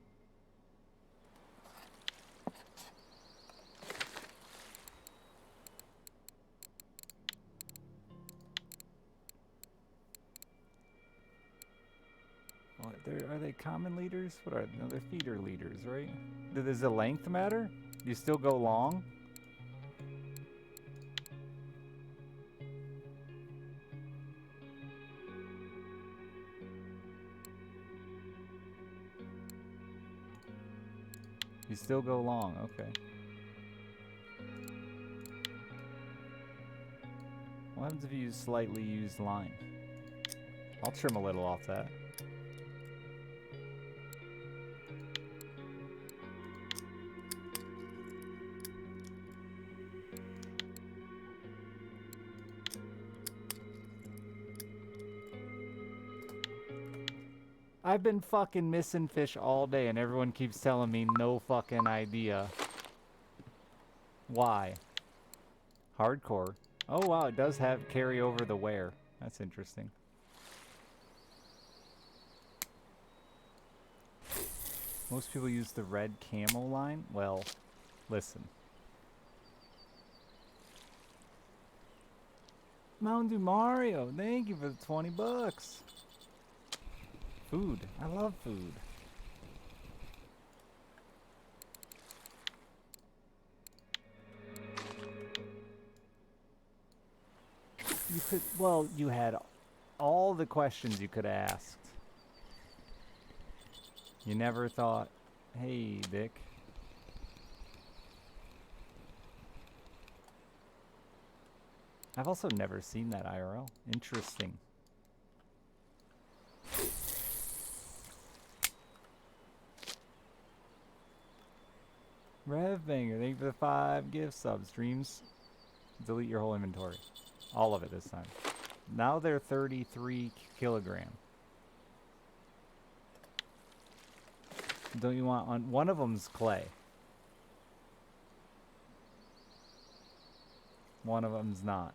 [SPEAKER 1] Are they common leaders? What are they? No, they're feeder leaders, right? Does the length matter? Do you still go long? You still go long, okay. What happens if you use slightly used line? I'll trim a little off that. I've been fucking missing fish all day and everyone keeps telling me no fucking idea. Why? Hardcore. Oh wow, it does have carry over the wear. That's interesting. Most people use the red camo line. Well, listen. Mountain Dew Mario, thank you for the 20 bucks. Food. I love food. You could, well, you had all the questions you could have asked. You never thought, hey, Dick. I've also never seen that IRL. Interesting. Revbanger, thank you for the 5 gift subs. Dreams, delete your whole inventory. All of it this time. Now they're 33 kilogram. Don't you want on one of them's clay? One of them's not.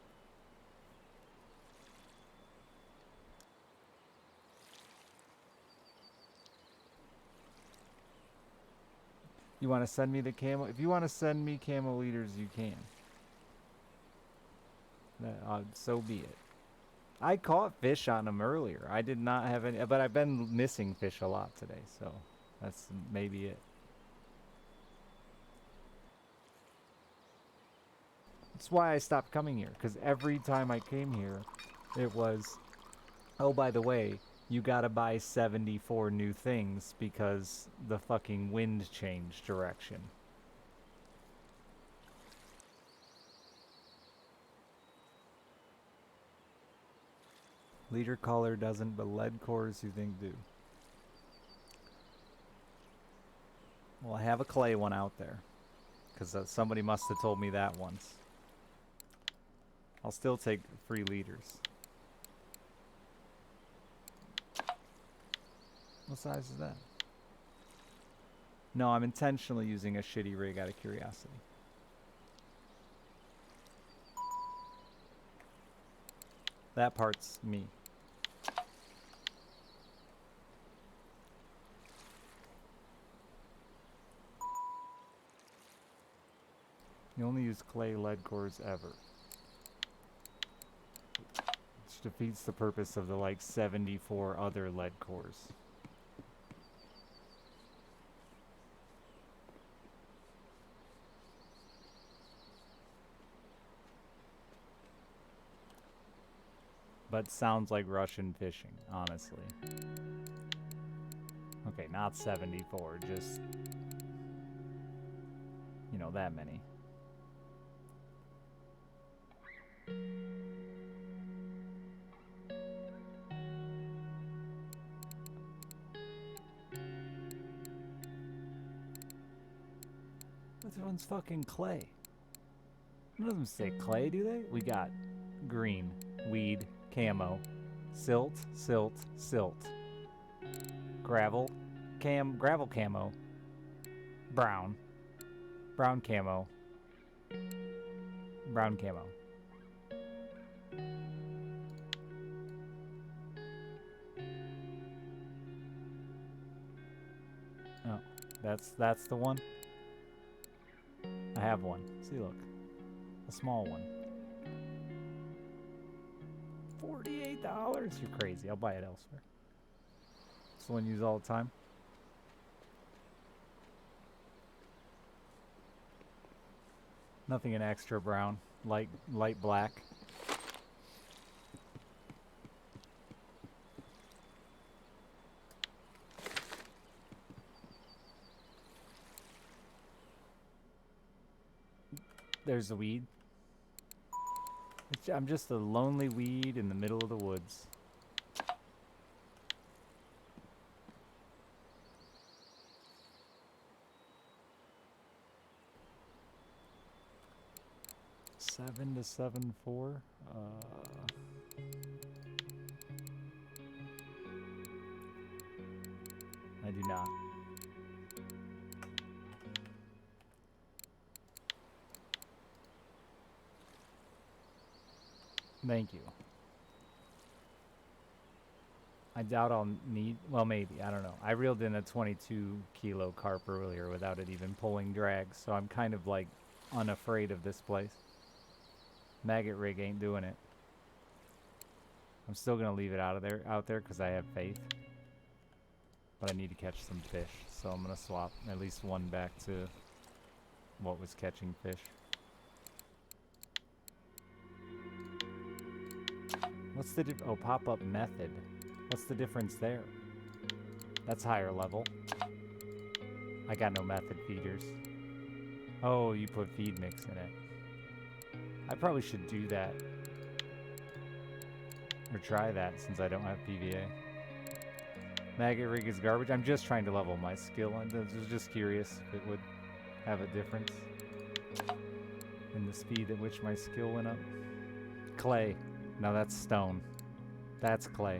[SPEAKER 1] You want to send me the camo? If you want to send me camo leaders, you can. So be it. I caught fish on them earlier. I did not have any, but I've been missing fish a lot today, so that's maybe it. That's why I stopped coming here, because every time I came here, it was, oh, by the way, you gotta buy 74 new things because the fucking wind changed direction. Leader color doesn't, but lead cores you think do. Well, I have a clay one out there, because somebody must have told me that once. I'll still take free leaders. What size is that? No, I'm intentionally using a shitty rig out of curiosity. That part's me. You only use clay lead cores ever. Which defeats the purpose of the like 74 other lead cores. But sounds like Russian fishing, honestly. Okay, not 74, just, you know, that many. This one's fucking clay. None of them say clay, do they? We got green, weed, camo, silt, silt, silt, gravel, gravel camo, brown, brown camo, brown camo. Oh, that's the one. I have one. See, look, a small one. $48? You're crazy. I'll buy it elsewhere. It's the one you use all the time. Nothing in extra brown. Light black. There's the weed. I'm just a lonely weed in the middle of the woods. $7 to $7.4. I do not. Thank you. I doubt I'll need, well, maybe, I don't know. I reeled in a 22 kilo carp earlier without it even pulling drag, so I'm kind of like unafraid of this place. Maggot Rig ain't doing it. I'm still gonna leave it out there because I have faith. But I need to catch some fish, so I'm gonna swap at least one back to what was catching fish. What's the pop-up method? What's the difference there? That's higher level. I got no method feeders. Oh, you put feed mix in it. I probably should do that. Or try that since I don't have PVA. Maggot Rig is garbage. I'm just trying to level my skill. I was just curious if it would. have a difference in the speed at which my skill went up. Clay. No, that's stone. That's clay.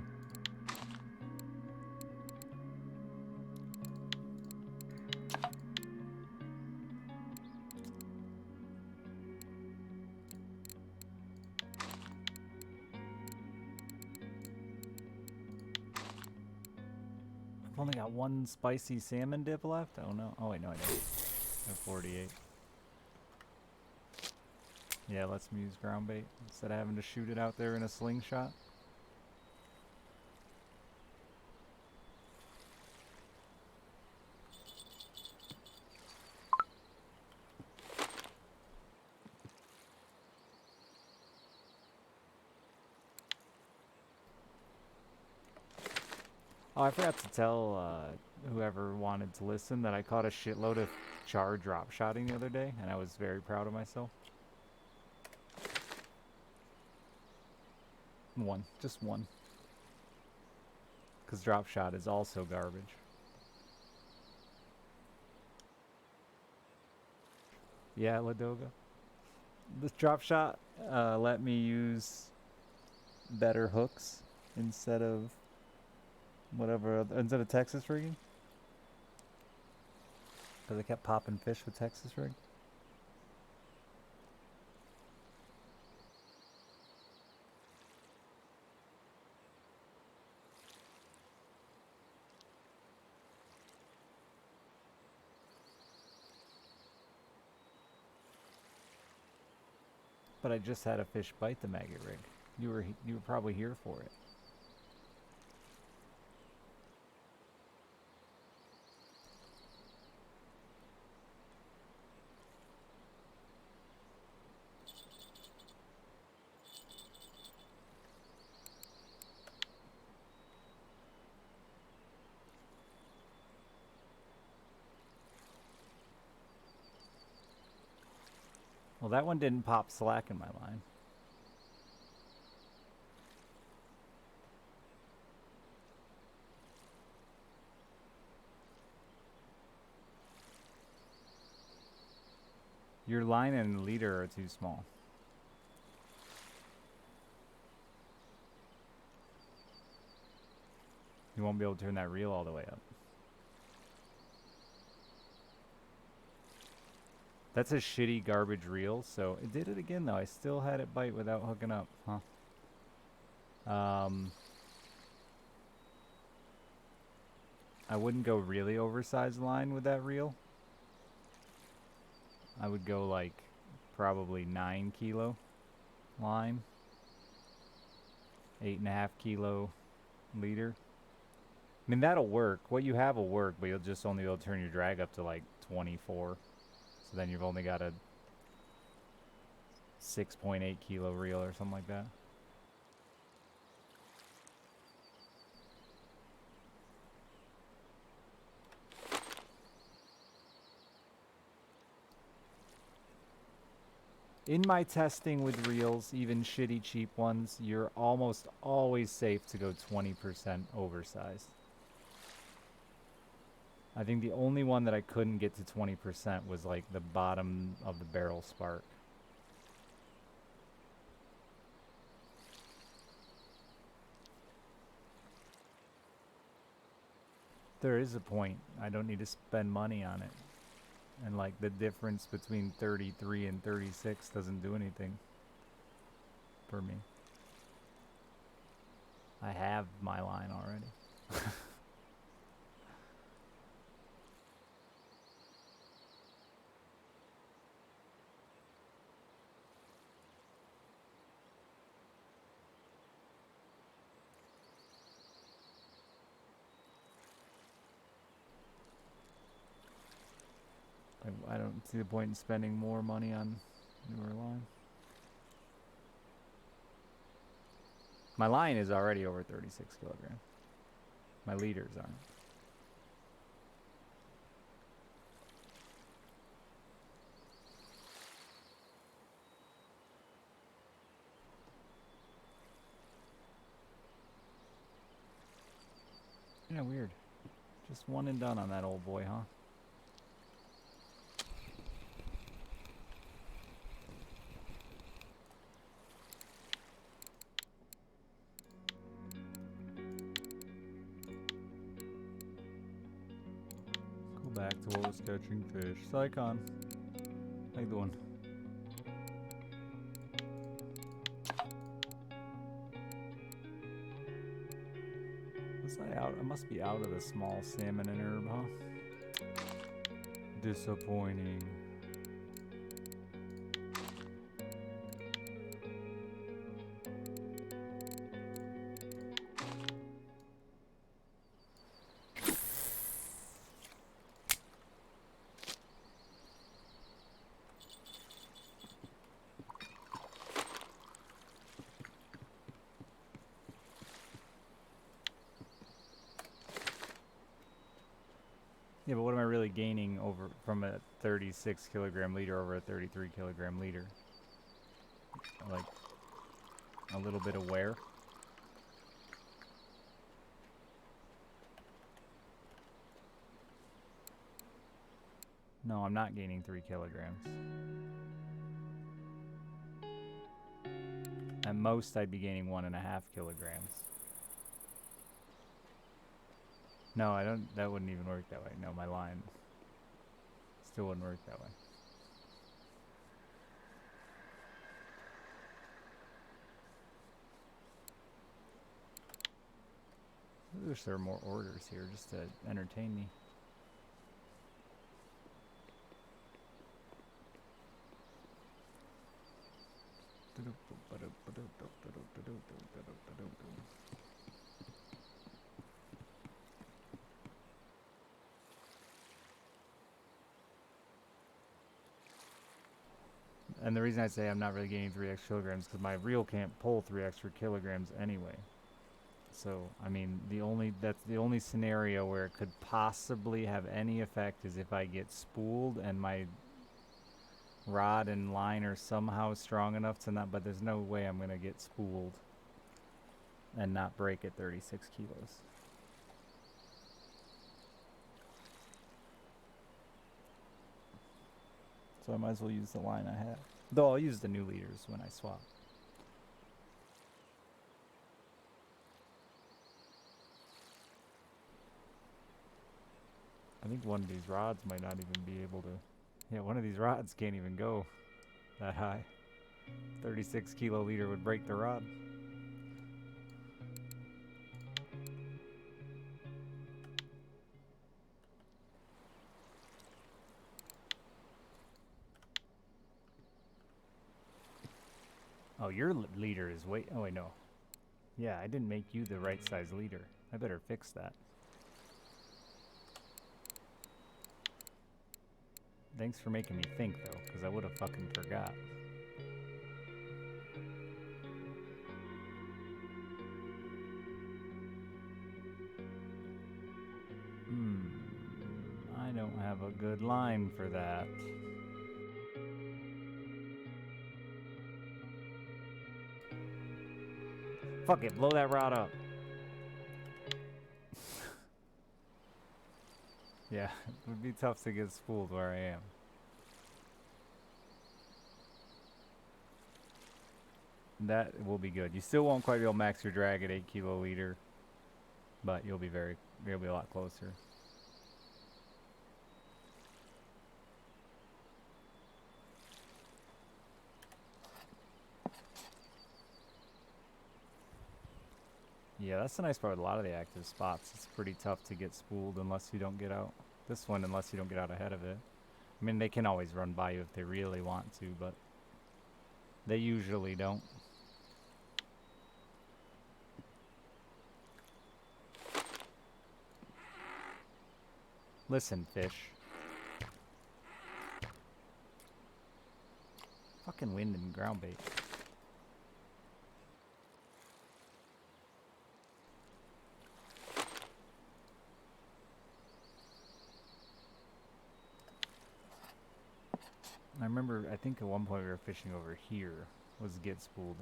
[SPEAKER 1] I've only got one spicy salmon dip left. Oh no. Oh wait, no I don't. I have 48. Yeah, let's use ground bait instead of having to shoot it out there in a slingshot. Oh, I forgot to tell whoever wanted to listen that I caught a shitload of char drop shotting the other day, and I was very proud of myself. One. Just one. Because drop shot is also garbage. Yeah, Ladoga. This drop shot let me use better hooks instead of whatever, instead of Texas rigging. Because I kept popping fish with Texas rig. But I just had a fish bite the Maggot Rig. You were probably here for it. Well, that one didn't pop slack in my line. Your line and leader are too small. You won't be able to turn that reel all the way up. That's a shitty garbage reel, so it did it again though. I still had it bite without hooking up, huh? I wouldn't go really oversized line with that reel. I would go like probably 9 kilo line, 8.5 kilo leader. I mean, that'll work. What you have will work, but you'll just only be able to turn your drag up to like 24. So then you've only got a 6.8 kilo reel or something like that. In my testing with reels, even shitty cheap ones, you're almost always safe to go 20% oversized. I think the only one that I couldn't get to 20% was like the bottom of the barrel spark. There is a point. I don't need to spend money on it. And like the difference between 33 and 36 doesn't do anything for me. I have my line already. I don't see the point in spending more money on newer line. My line is already over 36 kilograms. My leaders aren't. Yeah, weird. Just one and done on that old boy, huh? back to what was catching fish. Psychon. How you doing? Was I out? I must be out of the small salmon and herb, huh? Disappointing. Yeah, but what am I really gaining over from a 36 kilogram leader over a 33 kilogram leader? Like a little bit of wear. No, I'm not gaining 3 kilograms. At most, I'd be gaining 1.5 kilograms. No, I don't. That wouldn't even work that way. No, my line still wouldn't work that way. I wish there were more orders here just to entertain me. And the reason I say I'm not really gaining 3 extra kilograms is because my reel can't pull 3 extra kilograms anyway. So, I mean, that's the only scenario where it could possibly have any effect is if I get spooled and my rod and line are somehow strong enough to not, but there's no way I'm going to get spooled and not break at 36 kilos. So I might as well use the line I have. Though I'll use the new leaders when I swap. I think one of these rods might not even be able to... Yeah, one of these rods can't even go that high. 36 kilo leader would break the rod. Oh, your leader is way... Oh, wait, no. Yeah, I didn't make you the right size leader. I better fix that. Thanks for making me think, though, because I would have fucking forgot. I don't have a good line for that. Fuck it, blow that rod up. Yeah, it would be tough to get spooled where I am. That will be good. You still won't quite be able to max your drag at 8 kilo leader, but you'll be a lot closer. Yeah, that's the nice part with a lot of the active spots. It's pretty tough to get spooled unless you don't get out. This one, unless you don't get out ahead of it. I mean, they can always run by you if they really want to, but they usually don't. Listen, fish. Fucking wind and ground bait. I remember, I think at one point we were fishing over here, was get spooled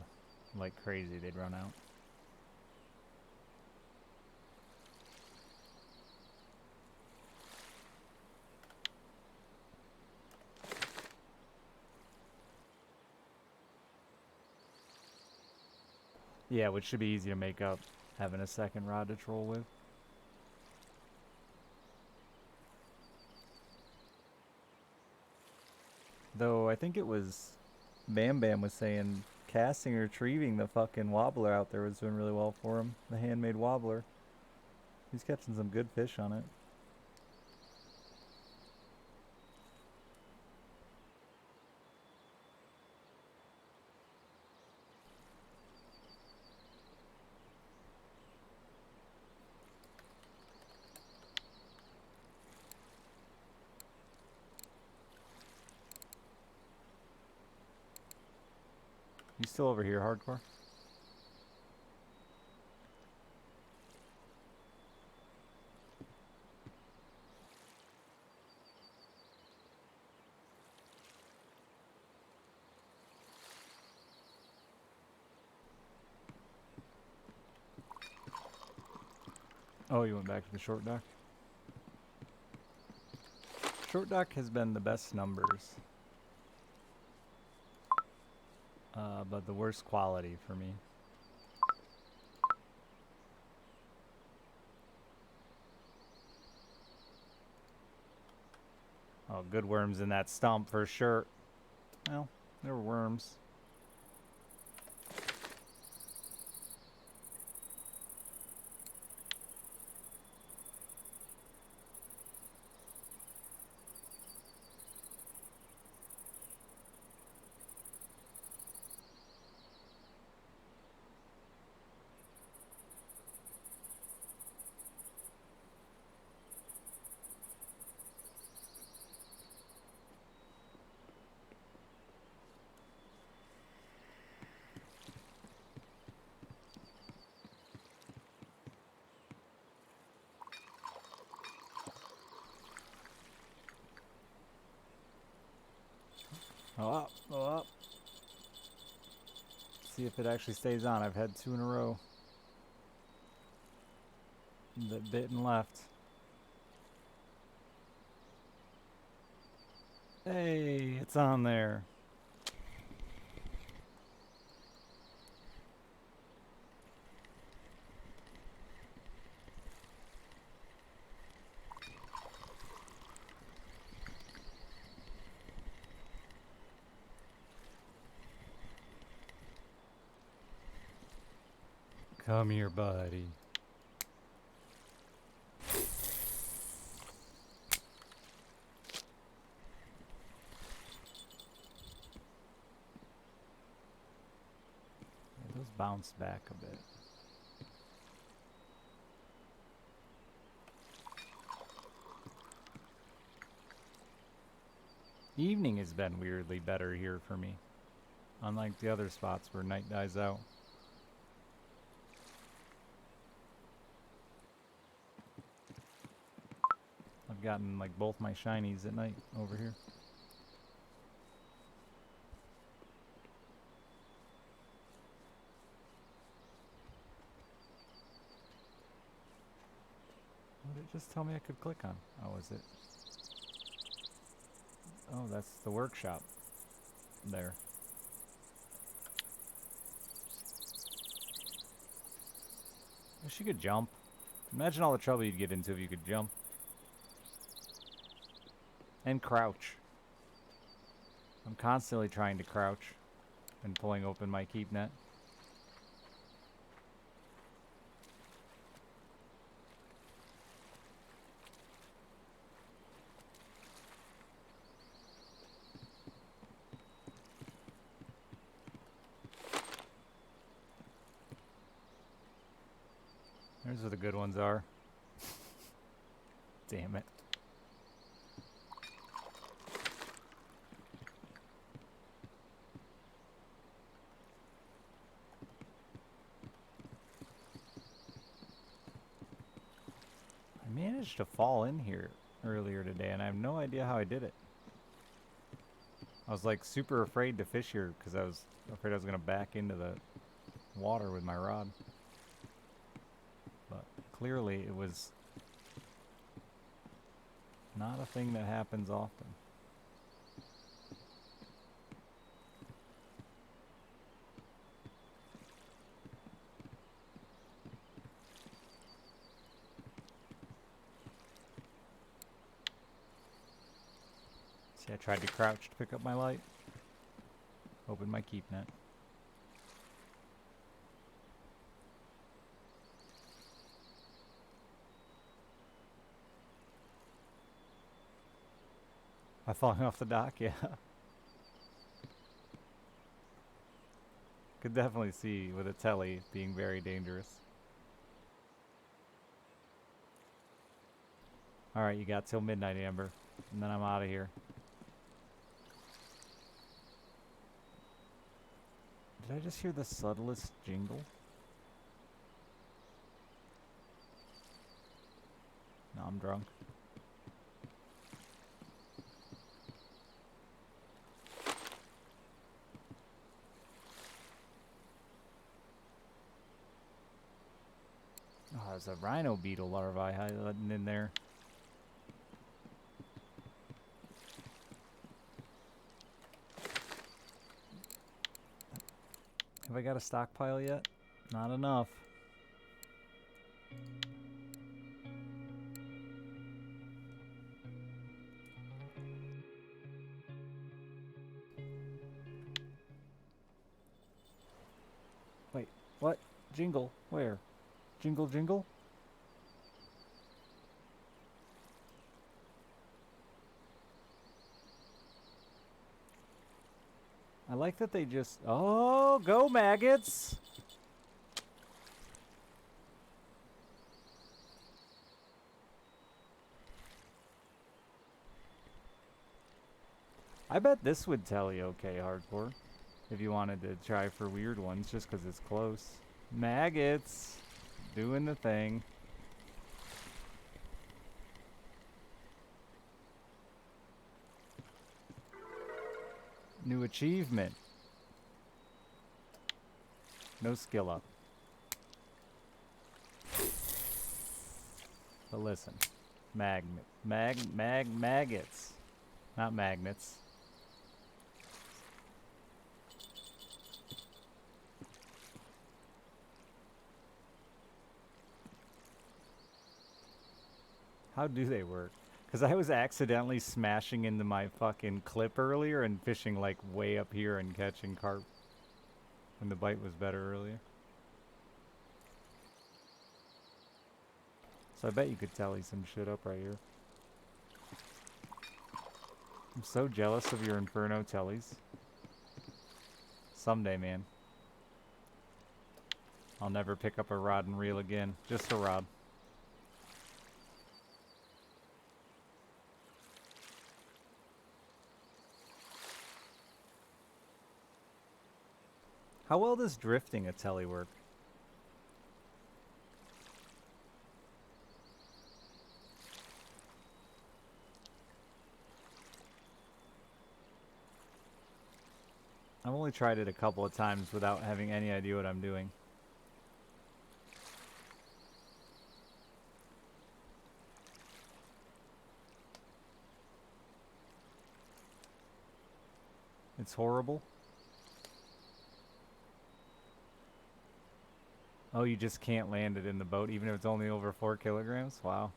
[SPEAKER 1] like crazy, they'd run out. Yeah, which should be easy to make up, having a second rod to troll with. Though I think it was Bam Bam was saying casting or retrieving the fucking wobbler out there was doing really well for him. The handmade wobbler. He's catching some good fish on it. You still over here, hardcore? Oh, you went back to the short dock? Short dock has been the best numbers. But the worst quality for me. Oh, good worms in that stump for sure. Well, there were worms. Oh up, oh up. See if it actually stays on. I've had 2 in a row that bit and left. Hey, it's on there. Come here, buddy. Yeah, those bounce back a bit. Evening has been weirdly better here for me. Unlike the other spots where night dies out. I've gotten like both my shinies at night over here. What did it just tell me I could click on? Oh, is it? Oh, that's the workshop. There. Wish you could jump. Imagine all the trouble you'd get into if you could jump. And crouch. I'm constantly trying to crouch and pulling open my keep net. There's where the good ones are. Damn it. I managed to fall in here earlier today, and I have no idea how I did it. I was like super afraid to fish here because I was afraid I was going to back into the water with my rod. But clearly it was not a thing that happens often. See, I tried to crouch to pick up my light. Open my keep net. I falling off the dock? Yeah. Could definitely see with a telly being very dangerous. Alright, you got till midnight, Amber. And then I'm out of here. Did I just hear the subtlest jingle? No, I'm drunk. Oh, there's a rhino beetle larvae hiding in there. Have I got a stockpile yet? Not enough. Wait, what? Jingle? Where? Jingle, jingle? I like that they just... Oh, go maggots! I bet this would tell you okay, hardcore. If you wanted to try for weird ones, just because it's close. Maggots! Doing the thing. New achievement. No skill up. But listen. Maggots. Not magnets. How do they work? Because I was accidentally smashing into my fucking clip earlier and fishing like way up here and catching carp when the bite was better earlier. So I bet you could telly some shit up right here. I'm so jealous of your Inferno tellies. Someday, man. I'll never pick up a rod and reel again. Just a rod. How well does drifting a telly work? I've only tried it a couple of times without having any idea what I'm doing. It's horrible. Oh, you just can't land it in the boat, even if it's only over 4 kilograms? Wow.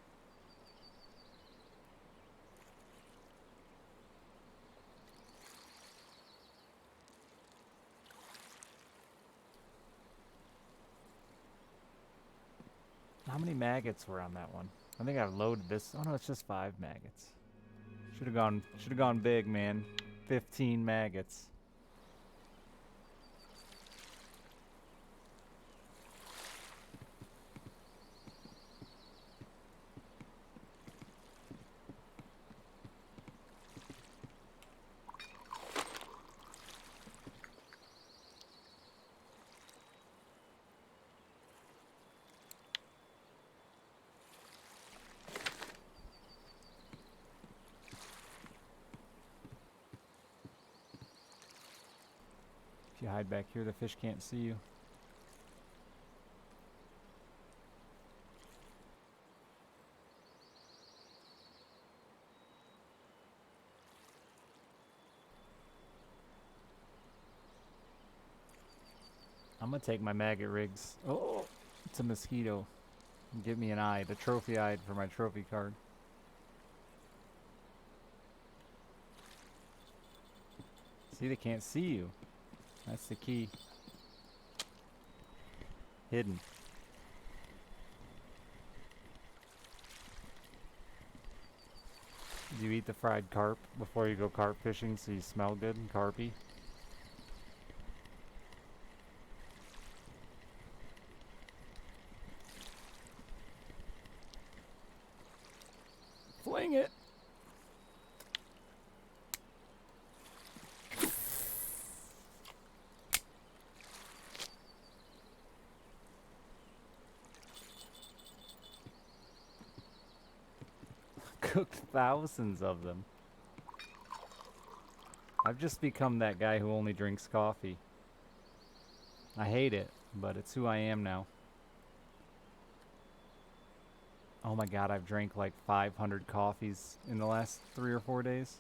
[SPEAKER 1] How many maggots were on that one? I think I've loaded this. Oh no, it's just 5 maggots. Should have gone big, man. 15 maggots. If you hide back here, the fish can't see you. I'm gonna take my maggot rigs. Oh, it's a mosquito. Give me an eye, the trophy eyed for my trophy card. See, they can't see you. That's the key. Hidden. Do you eat the fried carp before you go carp fishing so you smell good and carpy? Fling it! Cooked thousands of them. I've just become that guy who only drinks coffee. I hate it, but it's who I am now. Oh my god, I've drank like 500 coffees in the last 3 or 4 days.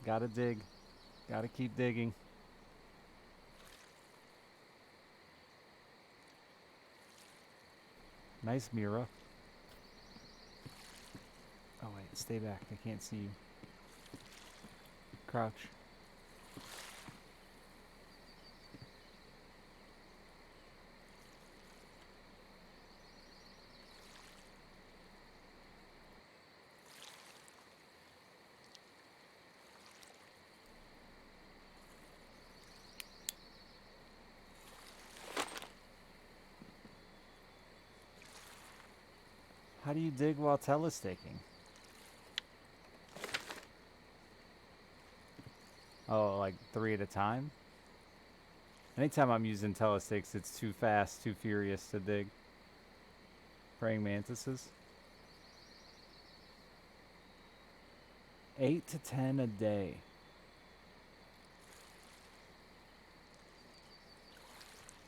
[SPEAKER 1] Gotta dig. Gotta keep digging. Nice mirror. Oh wait, stay back. I can't see you. Crouch. How do you dig while telesticking? Oh, like 3 at a time? Anytime I'm using telesticks, it's too fast, too furious to dig. Praying mantises. 8 to 10 a day.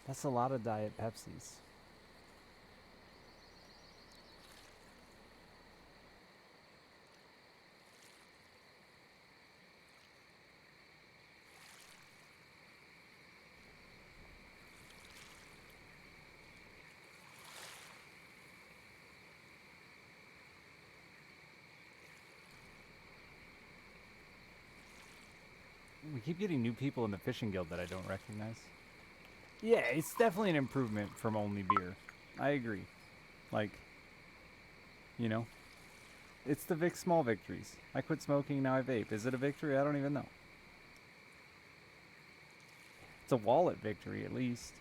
[SPEAKER 1] That's a lot of Diet Pepsis. We keep getting new people in the fishing guild that I don't recognize. Yeah, it's definitely an improvement from only beer. I agree. Like, you know, it's the small victories. I quit smoking, now I vape. Is it a victory? I don't even know. It's a wallet victory, at least.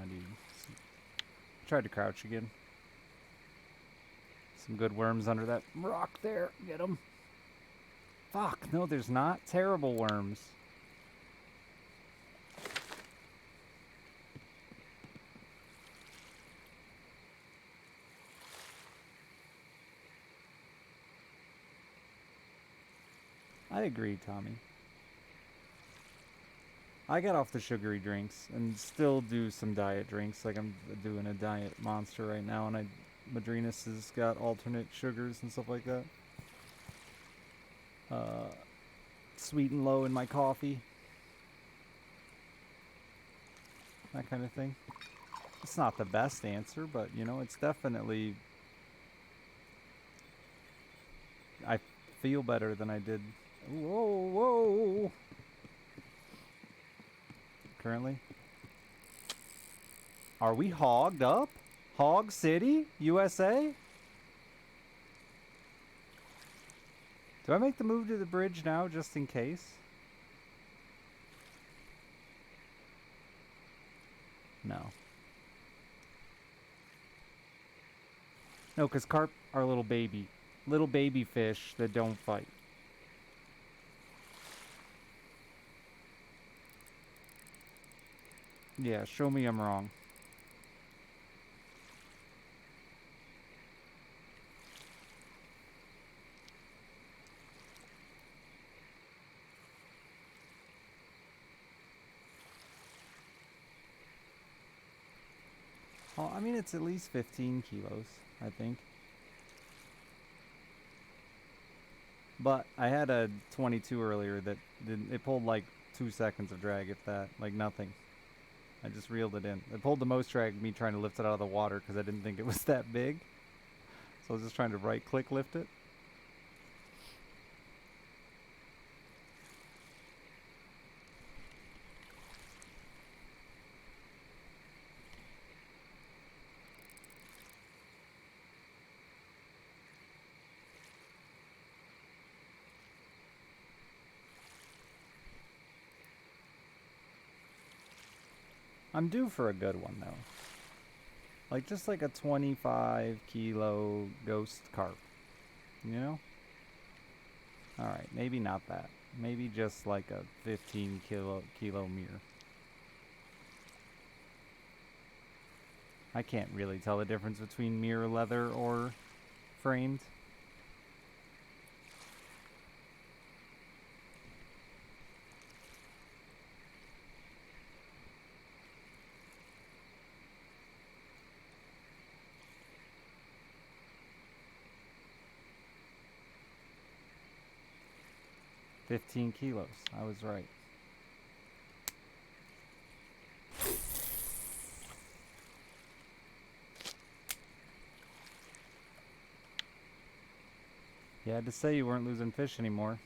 [SPEAKER 1] Dude. Tried to crouch again. Some good worms under that rock there. Get them. Fuck, no, there's not. Terrible worms. I agree, Tommy. I got off the sugary drinks and still do some diet drinks. Like I'm doing a diet monster right now, and Madrinas has got alternate sugars and stuff like that. Sweet and low in my coffee. That kind of thing. It's not the best answer, but you know, it's definitely... I feel better than I did. Whoa, whoa! Currently. Are we hogged up? Hog City, USA? Do I make the move to the bridge now, just in case? No. No, because carp are little baby fish that don't fight. Yeah, show me I'm wrong. Well, I mean, it's at least 15 kilos, I think. But I had a 22 earlier that it pulled like 2 seconds of drag, if that, like nothing. I just reeled it in. It pulled the most drag me trying to lift it out of the water because I didn't think it was that big. So I was just trying to right click lift it. I'm due for a good one though. Like just like a 25 kilo ghost carp. You know? Alright, maybe not that. Maybe just like a 15 kilo mirror. I can't really tell the difference between mirror leather or framed. $15 kilos. I was right. You had to say you weren't losing fish anymore.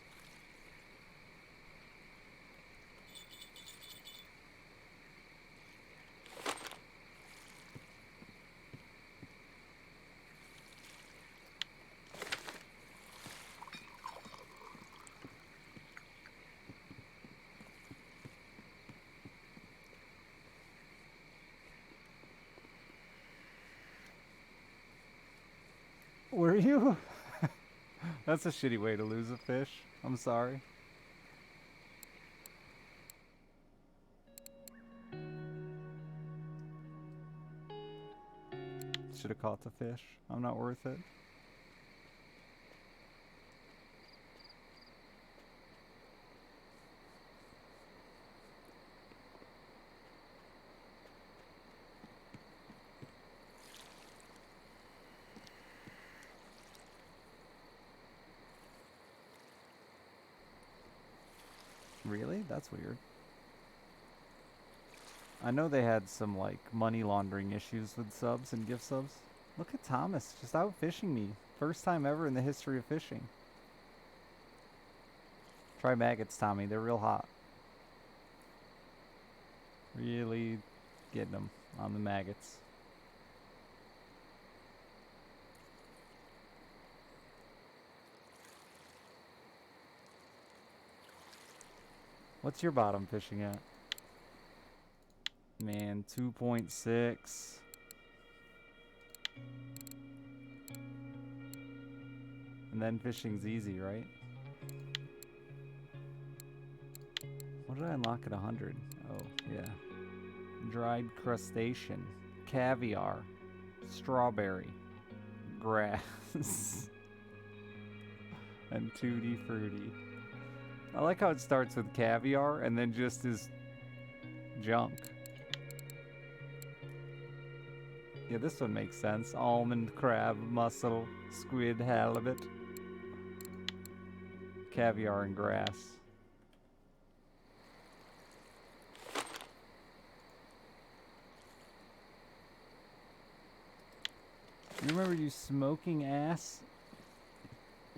[SPEAKER 1] Were you? That's a shitty way to lose a fish. I'm sorry. Should have caught the fish. I'm not worth it. Really? That's weird. I know they had some like money laundering issues with subs and gift subs. Look at Thomas just out fishing me. First time ever in the history of fishing. Try maggots, Tommy. They're real hot. Really getting them on the maggots. What's your bottom fishing at? Man, 2.6. And then fishing's easy, right? What did I unlock at 100? Oh, yeah. Dried crustacean, caviar, strawberry, grass, and tutti frutti. I like how it starts with caviar and then just is junk. Yeah, this one makes sense. Almond, crab, mussel, squid, halibut, caviar, and grass. You remember you smoking ass?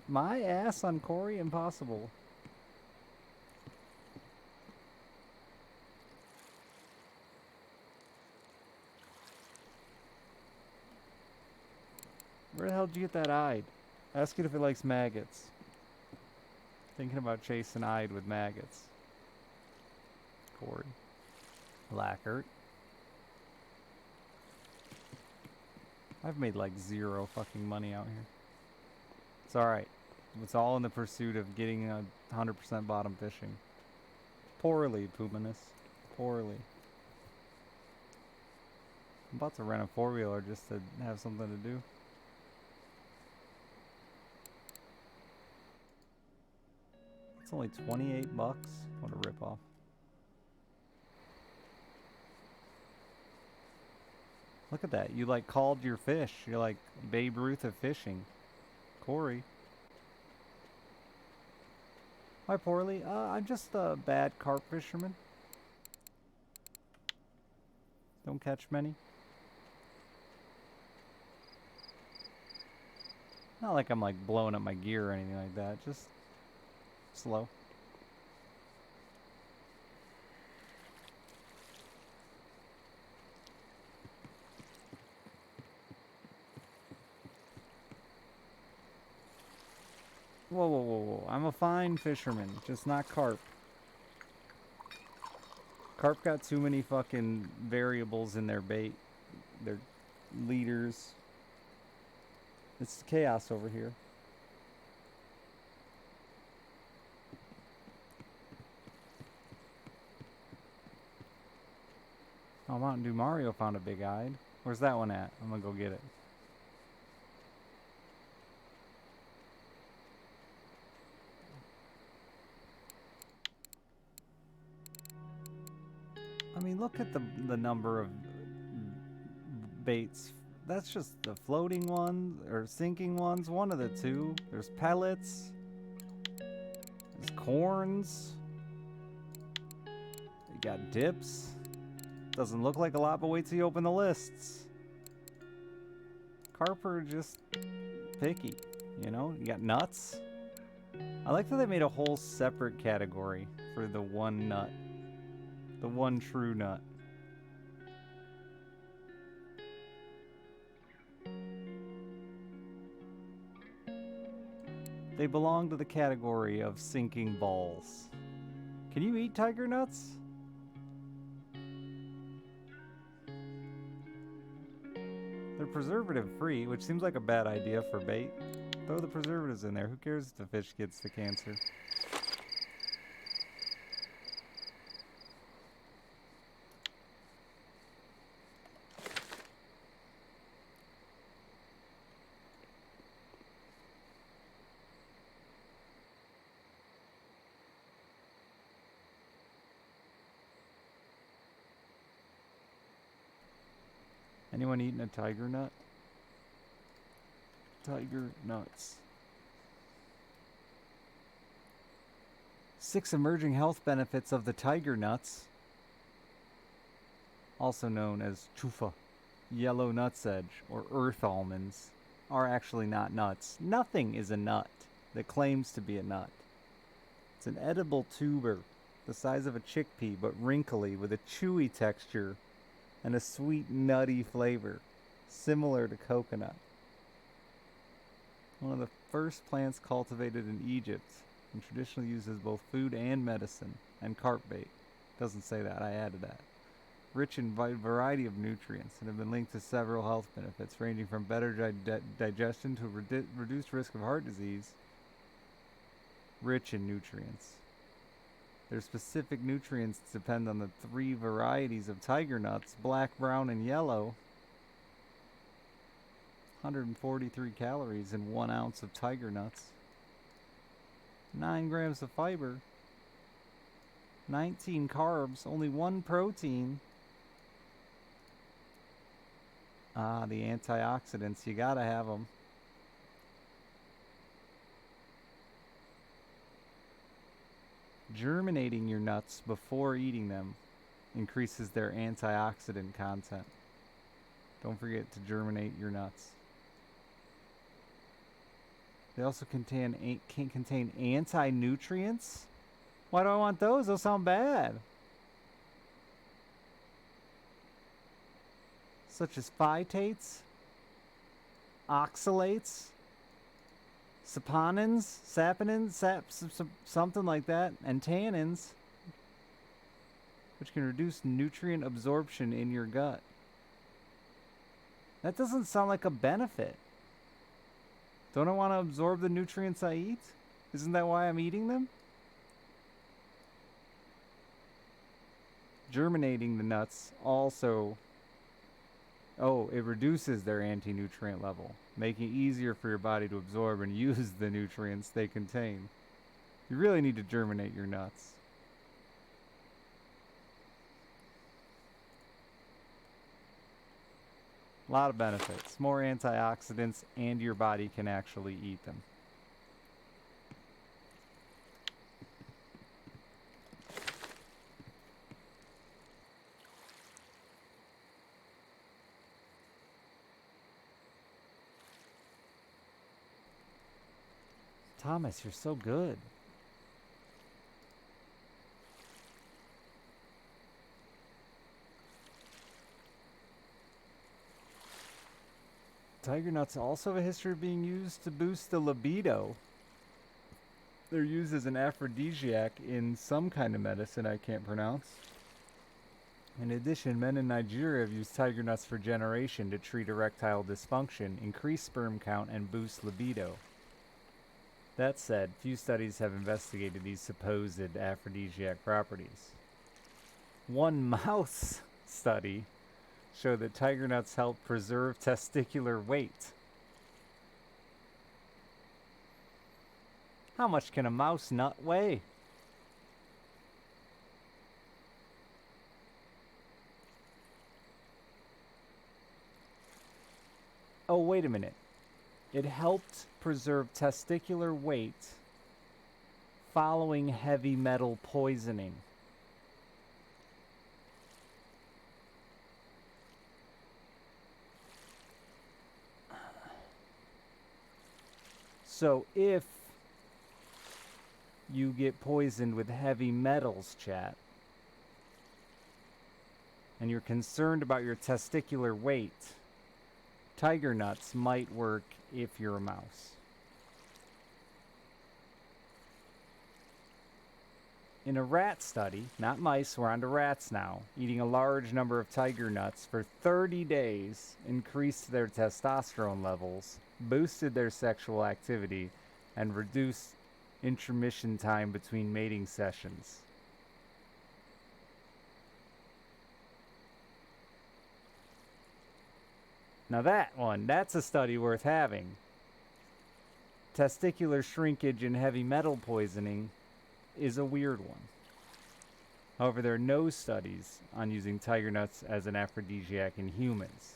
[SPEAKER 1] My ass on Corey? Impossible. Where the hell did you get that eyed? Ask it if it likes maggots. Thinking about chasing eyed with maggots. Corey. Lackert. I've made like zero fucking money out here. It's alright. It's all in the pursuit of getting a 100% bottom fishing. Poorly, Puminus. Poorly. I'm about to rent a 4-wheeler just to have something to do. It's only 28 bucks. What a ripoff. Look at that. You like called your fish. You're like Babe Ruth of fishing. Corey. Why poorly? I'm just a bad carp fisherman. Don't catch many. Not like I'm like blowing up my gear or anything like that. Just slow. Whoa, whoa, whoa, whoa. I'm a fine fisherman, just not carp. Carp got too many fucking variables in their bait. Their leaders. It's chaos over here. Oh, Mountain Dew Mario found a big eyed. Where's that one at? I'm gonna go get it. I mean, look at the number of baits. That's just the floating ones or sinking ones. One of the two. There's pellets. There's corns. You got dips. Doesn't look like a lot, but wait till you open the lists. Carp are just picky, you know? You got nuts. I like that they made a whole separate category for the one nut. The one true nut. They belong to the category of sinking balls. Can you eat tiger nuts? They're preservative free, which seems like a bad idea for bait. Throw the preservatives in there. Who cares if the fish gets the cancer? Anyone eating a tiger nut? Tiger nuts. 6 emerging health benefits of the tiger nuts, also known as chufa, yellow nutsedge, or earth almonds, are actually not nuts. Nothing is a nut that claims to be a nut. It's an edible tuber, the size of a chickpea but wrinkly with a chewy texture and a sweet nutty flavor, similar to coconut. One of the first plants cultivated in Egypt and traditionally used as both food and medicine, and carp bait. Doesn't say that, I added that. Rich in a variety of nutrients and have been linked to several health benefits ranging from better digestion to reduced risk of heart disease. Rich in nutrients. Their specific nutrients depend on the 3 varieties of tiger nuts, black, brown, and yellow. 143 calories in 1 ounce of tiger nuts. 9 grams of fiber. 19 carbs, only 1 protein. Ah, the antioxidants, you gotta have them. Germinating your nuts before eating them increases their antioxidant content. Don't forget to germinate your nuts. They also can contain anti-nutrients. Why do I want those? Those sound bad. Such as phytates, oxalates, saponins, something like that, and tannins, which can reduce nutrient absorption in your gut. That doesn't sound like a benefit. Don't I want to absorb the nutrients I eat? Isn't that why I'm eating them? Germinating the nuts also... Oh, it reduces their anti-nutrient level, making it easier for your body to absorb and use the nutrients they contain. You really need to germinate your nuts. A lot of benefits. More antioxidants, and your body can actually eat them. Thomas, you're so good. Tiger nuts also have a history of being used to boost the libido. They're used as an aphrodisiac in some kind of medicine I can't pronounce. In addition, men in Nigeria have used tiger nuts for generation to treat erectile dysfunction, increase sperm count, and boost libido. That said, few studies have investigated these supposed aphrodisiac properties. One mouse study showed that tiger nuts help preserve testicular weight. How much can a mouse nut weigh? Oh, wait a minute. It helped preserve testicular weight following heavy metal poisoning. So if you get poisoned with heavy metals, chat, and you're concerned about your testicular weight, tiger nuts might work if you're a mouse. In a rat study, not mice, we're on to rats now, eating a large number of tiger nuts for 30 days increased their testosterone levels, boosted their sexual activity, and reduced intermission time between mating sessions. Now that's a study worth having. Testicular shrinkage in heavy metal poisoning is a weird one. However, there are no studies on using tiger nuts as an aphrodisiac in humans.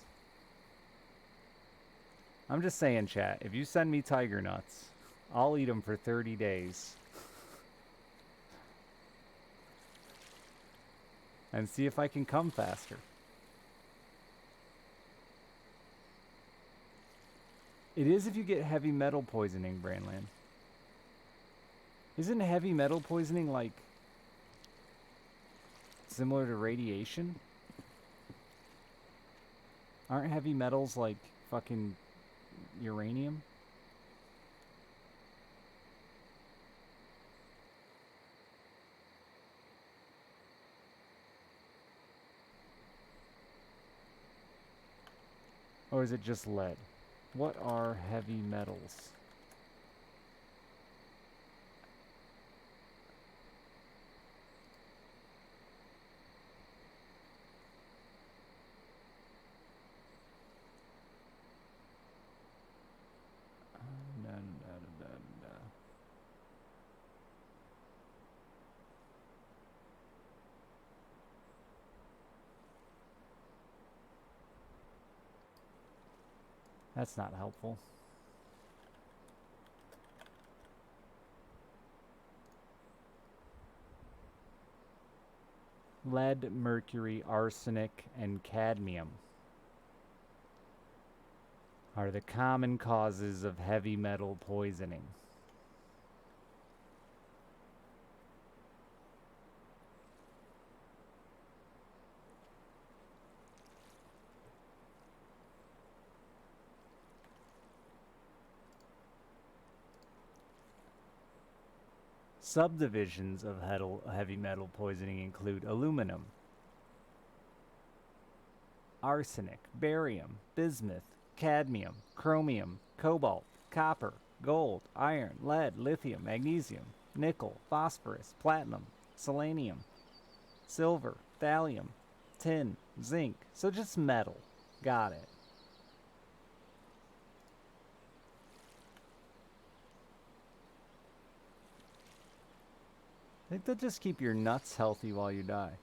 [SPEAKER 1] I'm just saying, chat, if you send me tiger nuts, I'll eat them for 30 days. And see if I can come faster. It is if you get heavy metal poisoning, Brandland. Isn't heavy metal poisoning like similar to radiation? Aren't heavy metals like fucking uranium? Or is it just lead? What are heavy metals? That's not helpful. Lead, mercury, arsenic, and cadmium are the common causes of heavy metal poisoning. Subdivisions of heavy metal poisoning include aluminum, arsenic, barium, bismuth, cadmium, chromium, cobalt, copper, gold, iron, lead, lithium, magnesium, nickel, phosphorus, platinum, selenium, silver, thallium, tin, zinc. So just metal. Got it. I think they'll just keep your nuts healthy while you die.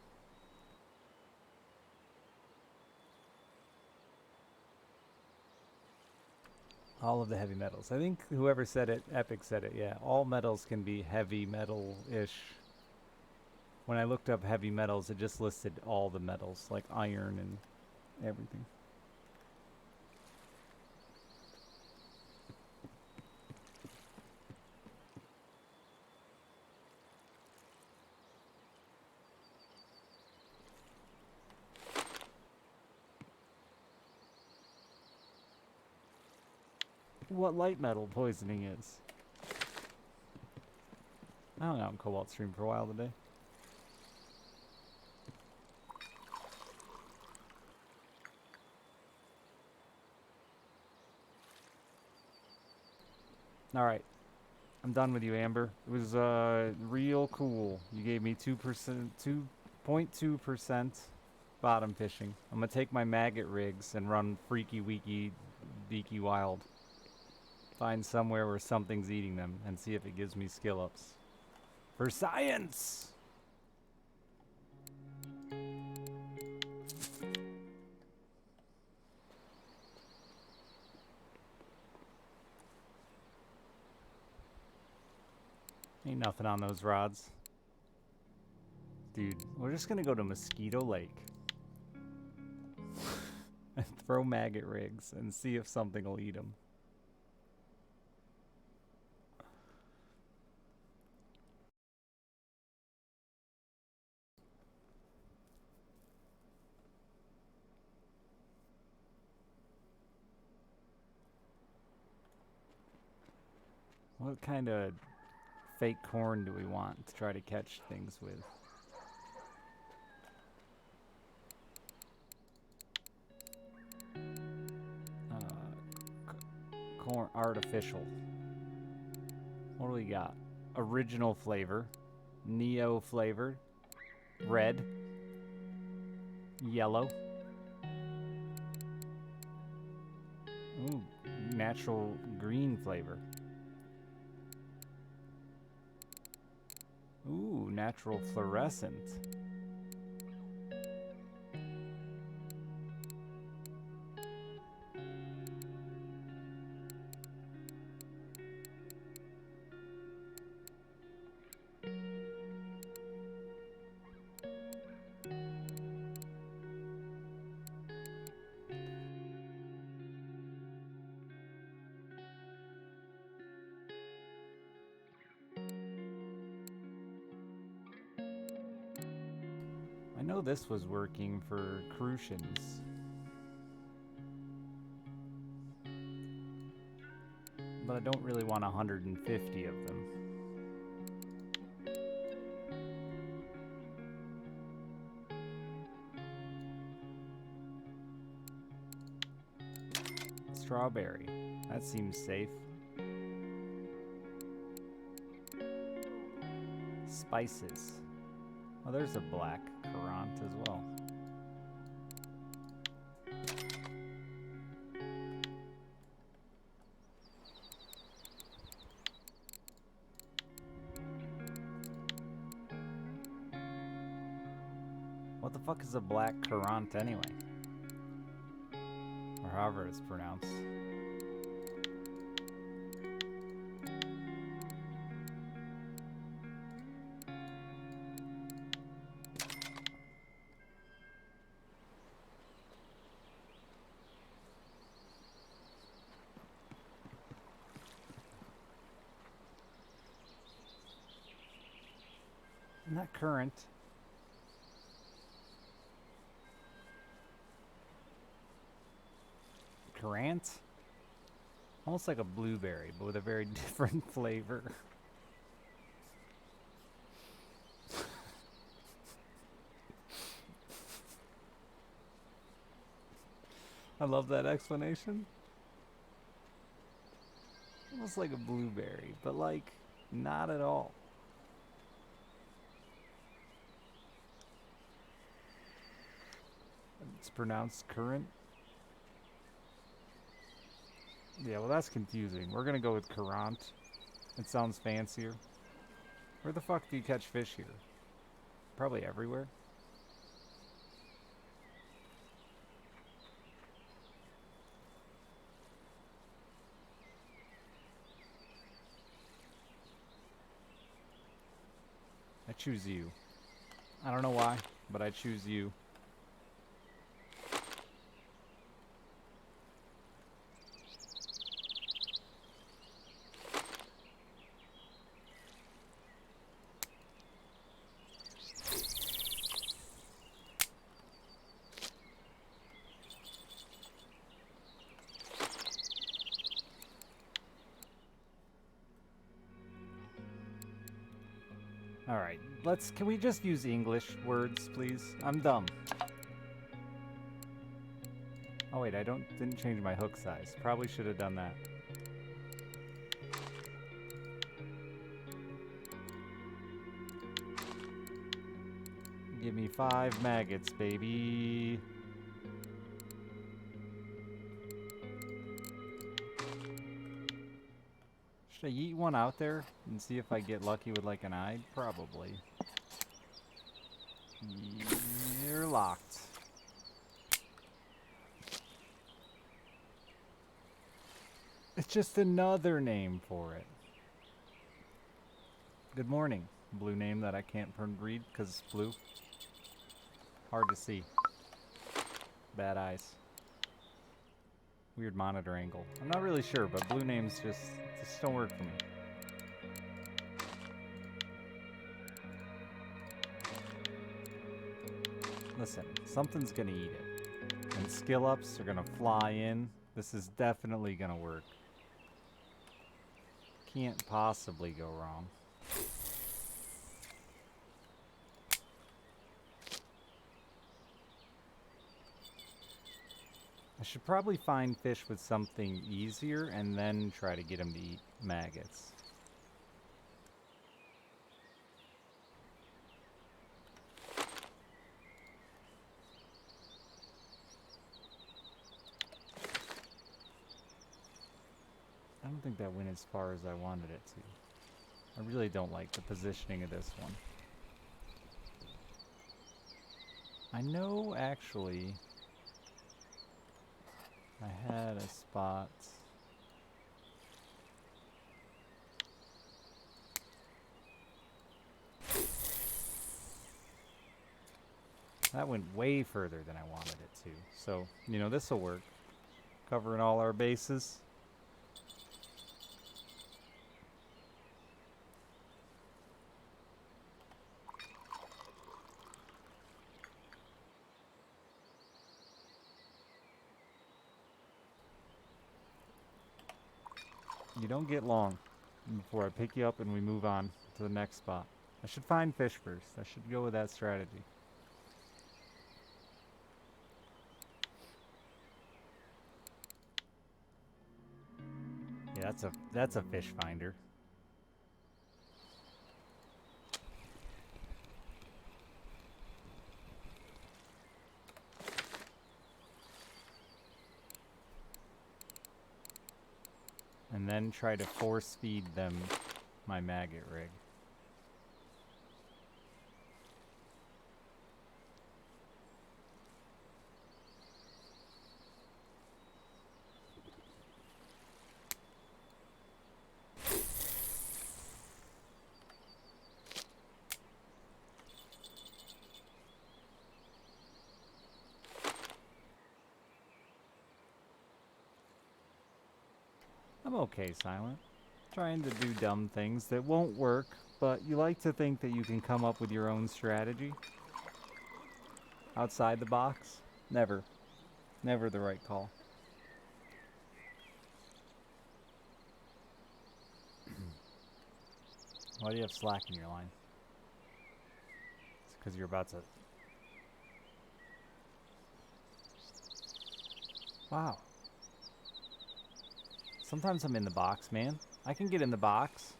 [SPEAKER 1] All of the heavy metals. I think whoever said it, Epic said it, yeah. All metals can be heavy metal-ish. When I looked up heavy metals, it just listed all the metals, like iron and everything. what light metal poisoning is. I hung out in Cobalt Stream for a while today. Alright. I'm done with you, Amber. It was real cool. You gave me 2.2% bottom fishing. I'm gonna take my maggot rigs and run freaky weaky deaky wild. Find somewhere where something's eating them and see if it gives me skill ups. For science! Ain't nothing on those rods. Dude, we're just gonna go to Mosquito Lake. And throw maggot rigs and see if something will eat them. What kind of fake corn do we want to try to catch things with? Corn artificial. What do we got? Original flavor, neo flavored, red, yellow. Ooh, natural green flavor. Ooh, natural fluorescent. I know this was working for Crucians. But I don't really want 150 of them. Strawberry. That seems safe. Spices. Oh, there's a black currant as well. What the fuck is a black currant anyway? Or however it's pronounced. Not currant. Currant? Almost like a blueberry, but with a very different flavor. I love that explanation. Almost like a blueberry, but like, not at all. It's pronounced currant. Yeah, well that's confusing. We're gonna go with currant. It sounds fancier. Where the fuck do you catch fish here? Probably everywhere. I choose you. I don't know why, but I choose you. Alright, can we just use English words, please? I'm dumb. Oh wait, didn't change my hook size. Probably should have done that. Give me 5 maggots, baby. Should I yeet one out there and see if I get lucky with like an eye? Probably. You're locked. It's just another name for it. Good morning. Blue name that I can't read because it's blue. Hard to see. Bad eyes. Weird monitor angle. I'm not really sure, but blue names just don't work for me. Listen, something's gonna eat it. And skill ups are gonna fly in. This is definitely gonna work. Can't possibly go wrong. I should probably find fish with something easier and then try to get them to eat maggots. I don't think that went as far as I wanted it to. I really don't like the positioning of this one. I know, actually, I had a spot. That went way further than I wanted it to. So, you know, this will work. Covering all our bases. You don't get long before I pick you up and we move on to the next spot. I should find fish first. I should go with that strategy. Yeah, that's a fish finder. And then try to force feed them my maggot rig. I'm okay, Silent. Trying to do dumb things that won't work, but you like to think that you can come up with your own strategy. Outside the box? Never. Never the right call. Why do you have slack in your line? It's because you're about to... Wow. Sometimes I'm in the box, man. I can get in the box.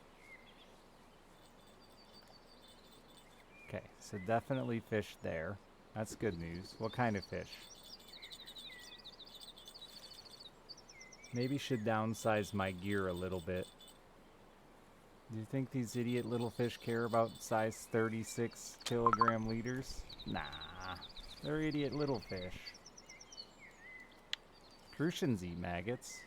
[SPEAKER 1] Okay, so definitely fish there. That's good news. What kind of fish? Maybe should downsize my gear a little bit. Do you think these idiot little fish care about size 36 kilogram leaders? Nah, they're idiot little fish. Crucians eat maggots.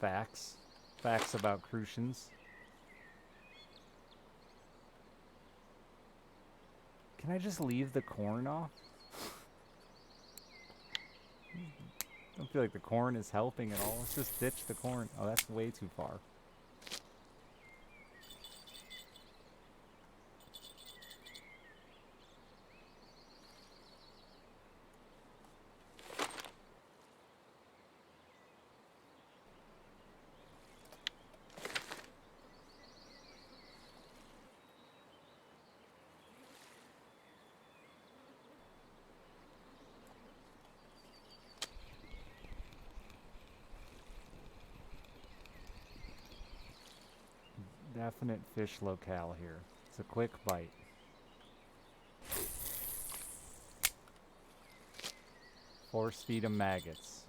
[SPEAKER 1] Facts. Facts about crucians. Can I just leave the corn off? I don't feel like the corn is helping at all. Let's just ditch the corn. Oh, that's way too far. Definite fish locale here. It's a quick bite. Force feed 'em maggots.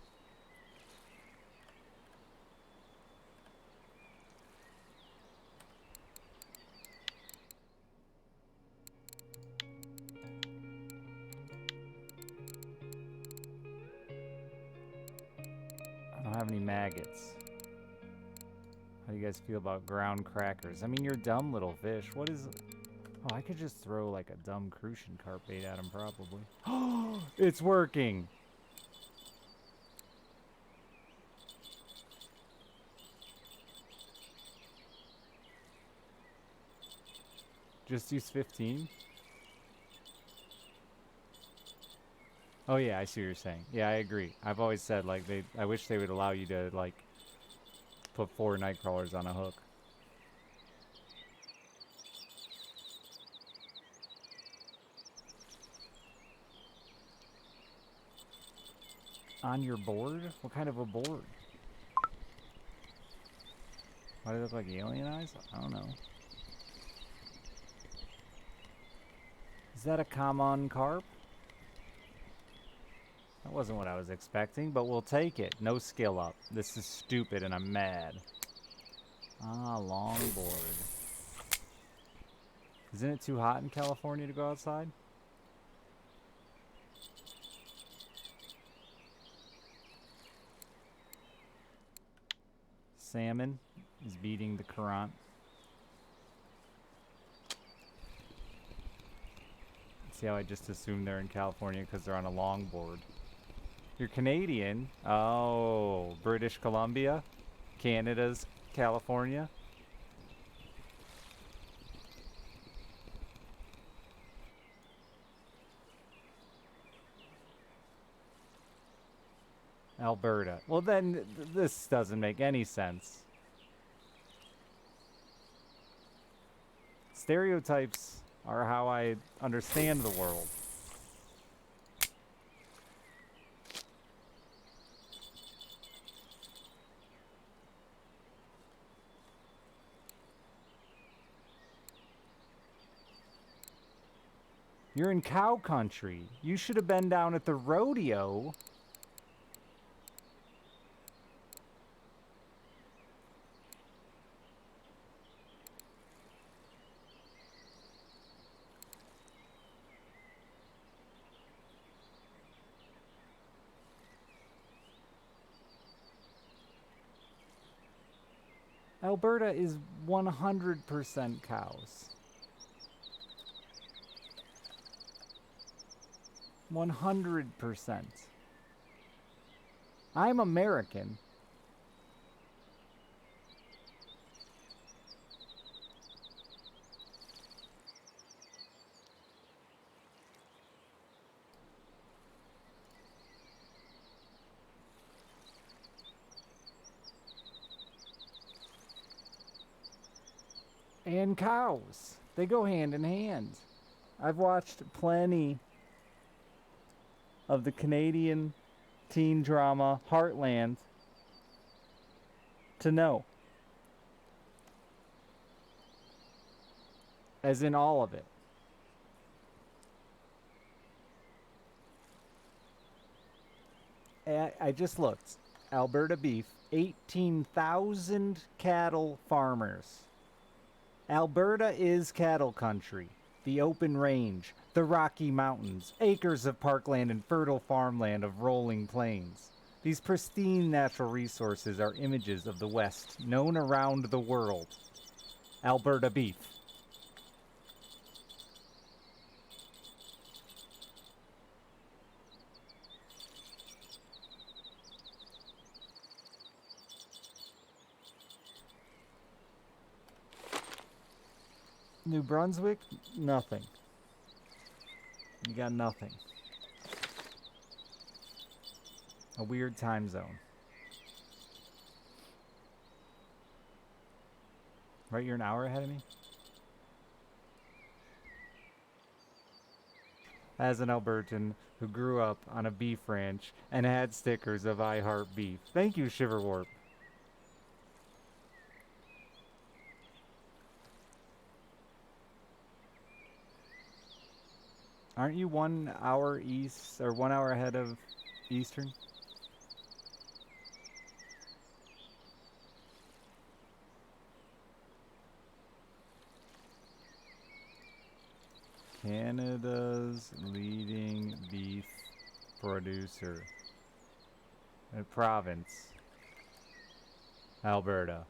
[SPEAKER 1] I don't have any maggots. How do you guys feel about ground crackers? I mean, you're dumb little fish. What is... Oh, I could just throw like a dumb crucian carp bait at him probably. Oh, it's working! Just use 15? Oh yeah, I see what you're saying. Yeah, I agree. I've always said, like, I wish they would allow you to, like, put 4 night crawlers on a hook. On your board? What kind of a board? Why do they look like alien eyes? I don't know. Is that a common carp? That wasn't what I was expecting, but we'll take it. No skill up. This is stupid and I'm mad. Ah, longboard. Isn't it too hot in California to go outside? Salmon is beating the current. See how I just assumed they're in California because they're on a longboard. You're Canadian? Oh, British Columbia? Canada's California? Alberta. Well, then this doesn't make any sense. Stereotypes are how I understand the world. You're in cow country. You should have been down at the rodeo. Alberta is 100% cows. 100%. I'm American. And cows. They go hand in hand. I've watched plenty of the Canadian teen drama Heartland to know. As in all of it. I just looked. Alberta beef, 18,000 cattle farmers. Alberta is cattle country. The open range, the Rocky Mountains, acres of parkland and fertile farmland of rolling plains. These pristine natural resources are images of the West, known around the world. Alberta beef. New Brunswick, nothing. You got nothing. A weird time zone. Right, you're an hour ahead of me? As an Albertan who grew up on a beef ranch and had stickers of I Heart Beef. Thank you, Shiverwarp. Aren't you 1 hour east or 1 hour ahead of Eastern? Canada's leading beef producer. Province. Alberta.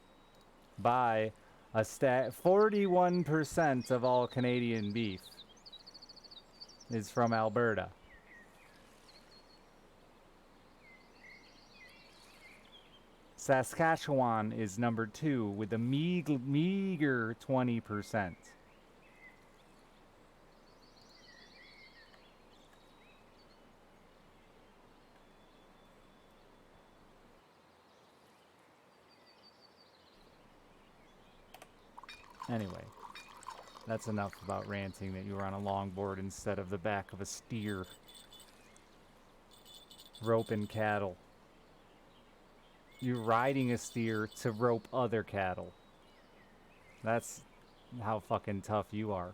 [SPEAKER 1] By a 41% of all Canadian beef is from Alberta. Saskatchewan is number 2 with a meager 20%. Anyway, that's enough about ranting that you were on a longboard instead of the back of a steer. Roping cattle. You're riding a steer to rope other cattle. That's how fucking tough you are.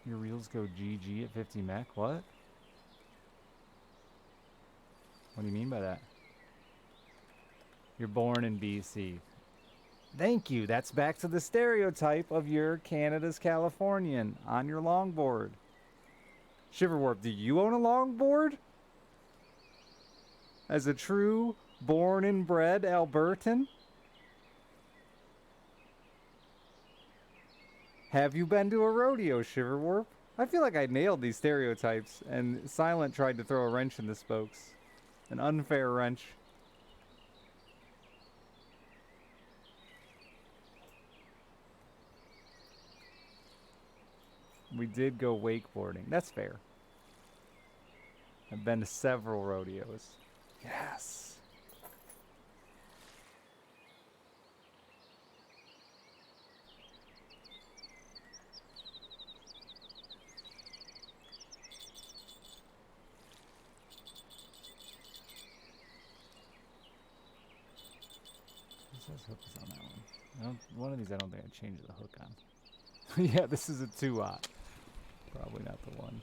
[SPEAKER 1] Your reels go GG at 50 mech? What? What do you mean by that? You're born in BC. Thank you. That's back to the stereotype of you're Canada's Californian on your longboard. Shiverwarp, do you own a longboard? As a true born and bred Albertan? Have you been to a rodeo, Shiverwarp? I feel like I nailed these stereotypes, and Silent tried to throw a wrench in the spokes. An unfair wrench. We did go wakeboarding. That's fair. I've been to several rodeos. Yes. Whose hook is on that one? One of these I don't think I changed the hook on. Yeah, this is a 2-aught. Probably not the one.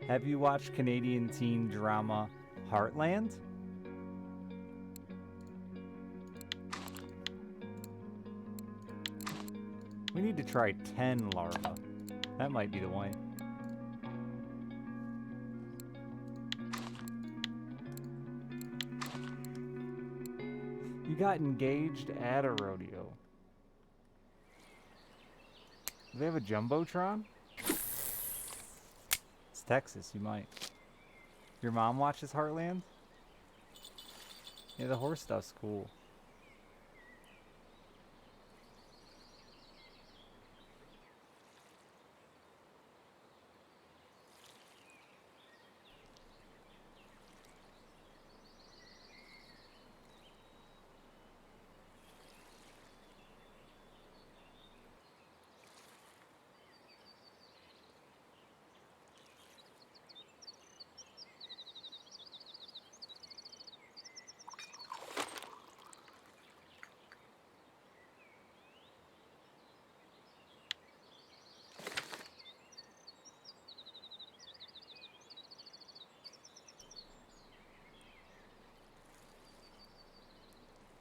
[SPEAKER 1] Have you watched Canadian teen drama Heartland? We need to try 10 larva. That might be the one. You got engaged at a rodeo. Do they have a Jumbotron? It's Texas, you might. Your mom watches Heartland? Yeah, the horse stuff's cool.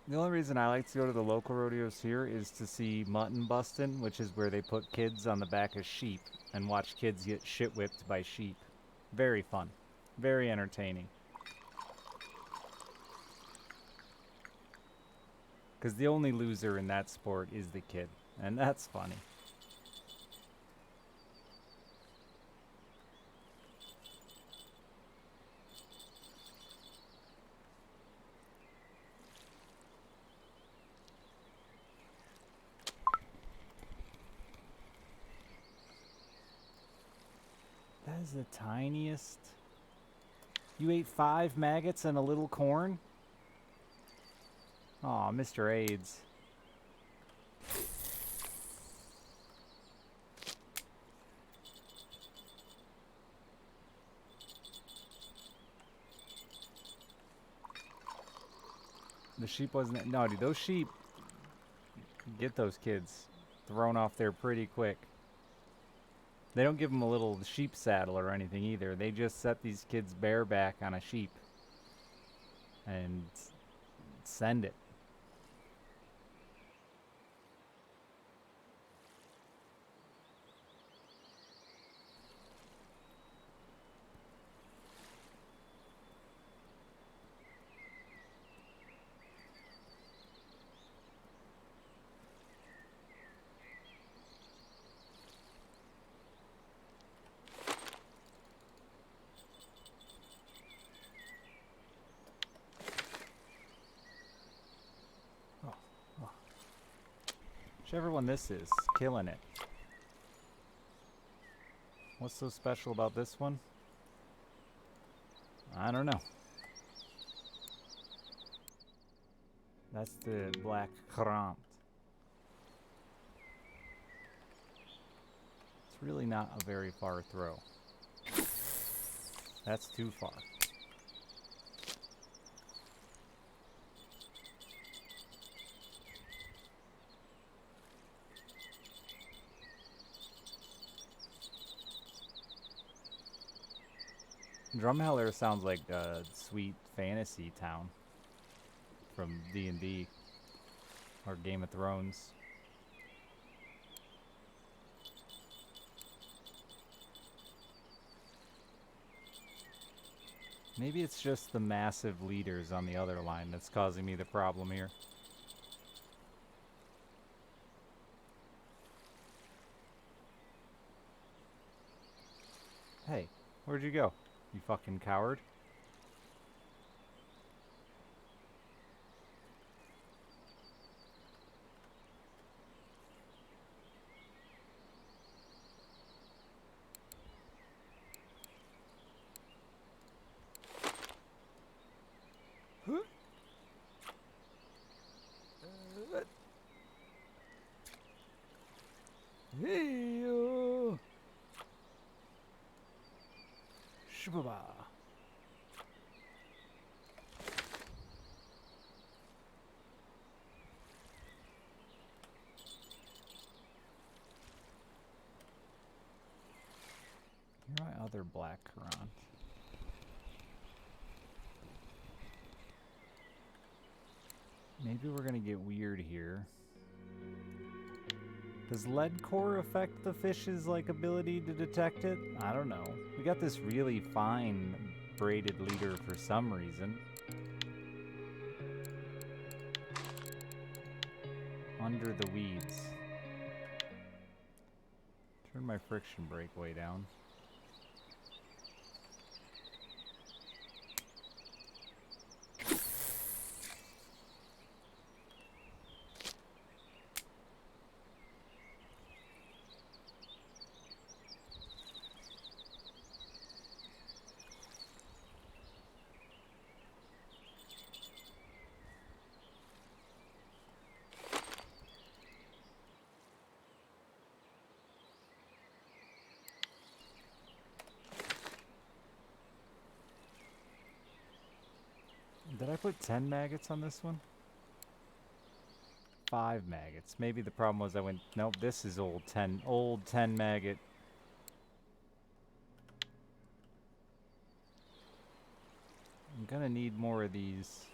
[SPEAKER 1] The only reason I like to go to the local rodeos here is to see mutton busting, which is where they put kids on the back of sheep and watch kids get shit whipped by sheep. Very fun. Very entertaining. Because the only loser in that sport is the kid. And that's funny. That is the tiniest You ate 5 maggots and a little corn? Aw, Mr. AIDS. The sheep wasn't... No, dude, those sheep... Get those kids thrown off there pretty quick. They don't give them a little sheep saddle or anything either. They just set these kids bareback on a sheep. And send it. Whichever one this is, killing it. What's so special about this one? I don't know. That's the black krant. It's really not a very far throw. That's too far. Drumheller sounds like a sweet fantasy town from D&D or Game of Thrones. Maybe it's just the massive leaders on the other line that's causing me the problem here. Hey, where'd you go? You fucking coward. Hey-yo. Shubaba. You're my other black Quran. Maybe we're gonna get weird here. Does lead core affect the fish's like ability to detect it? I don't know. We got this really fine braided leader for some reason. Under the weeds. Turn my friction brake way down. Did I put 10 maggots on this one? 5 maggots. Maybe the problem was I went, nope, this is old 10 maggot. I'm gonna need more of these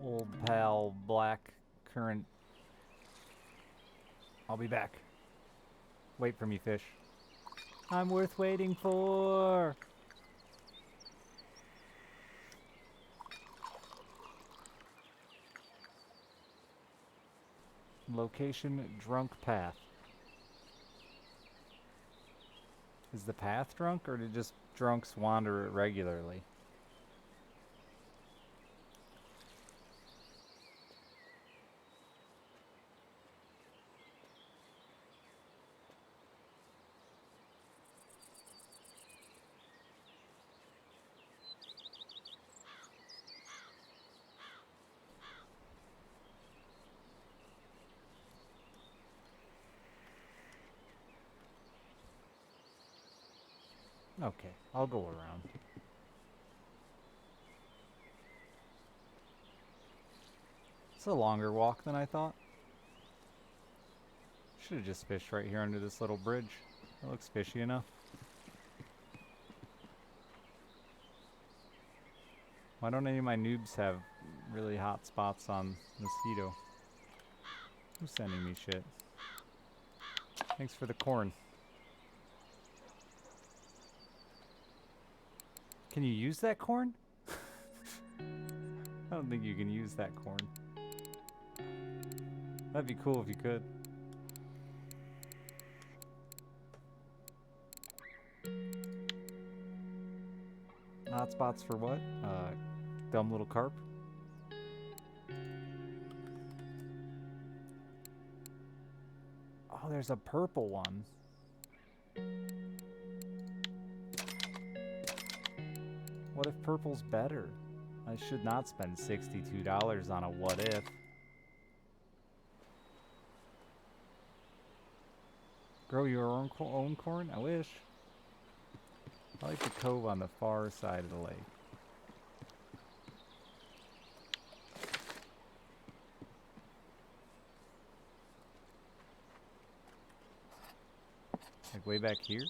[SPEAKER 1] old pal black currant. I'll be back. Wait for me, fish. I'm worth waiting for. Location drunk path. Is the path drunk, or did just drunks wander it regularly? Okay, I'll go around. It's a longer walk than I thought. Should have just fished right here under this little bridge. It looks fishy enough. Why don't any of my noobs have really hot spots on mosquito? Who's sending me shit? Thanks for the corn. Can you use that corn? I don't think you can use that corn. That'd be cool if you could. Hot spots for what? Dumb little carp? Oh, there's a purple one. What if purple's better? I should not spend $62 on a what if. Grow your own corn? I wish. I like the cove on the far side of the lake. Like way back here?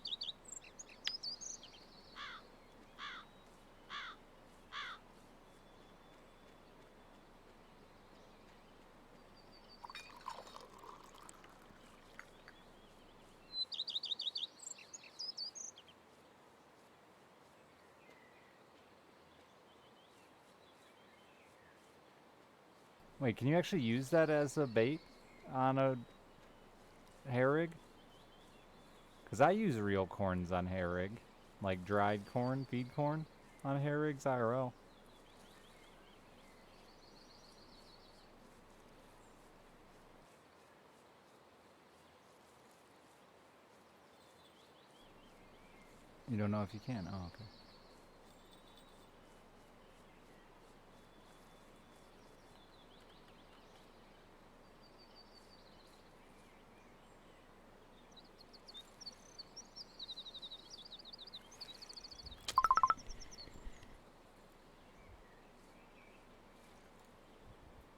[SPEAKER 1] Wait, can you actually use that as a bait on a hair rig? Because I use real corns on hair rig. Like dried corn, feed corn on hair rigs IRL. You don't know if you can? Oh, okay.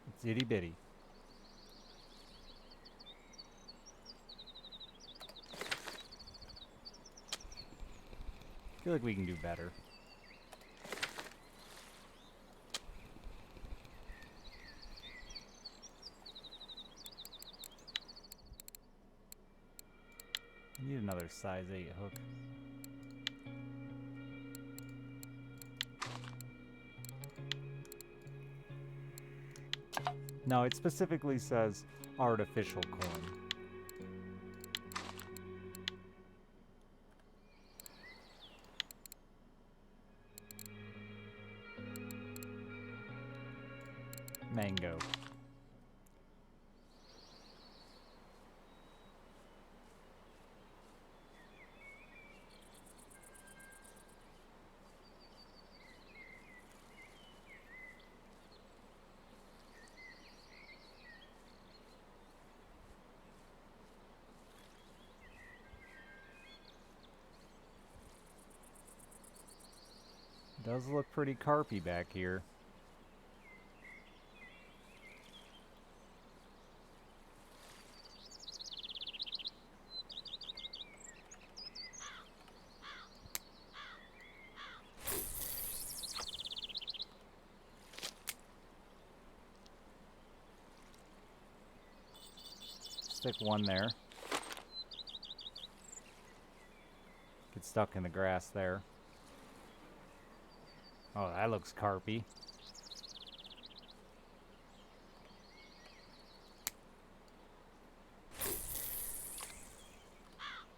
[SPEAKER 1] It's itty bitty. I feel like we can do better. I need another size 8 hook. No, it specifically says artificial corn. Mango. Does look pretty carpy back here. Stick one there. Get stuck in the grass there. Oh, that looks carpy.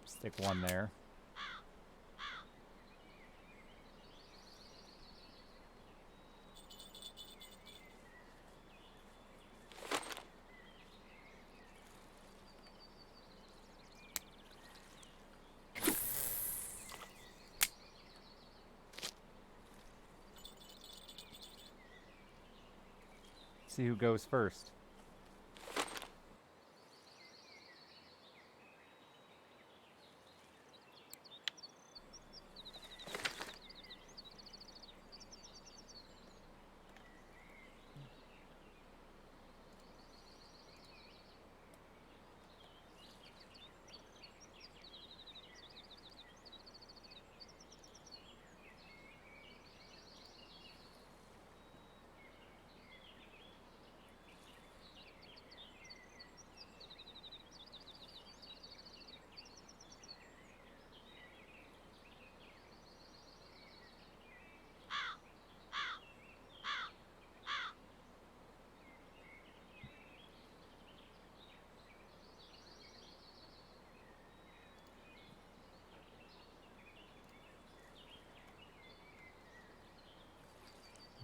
[SPEAKER 1] Stick one there. See who goes first.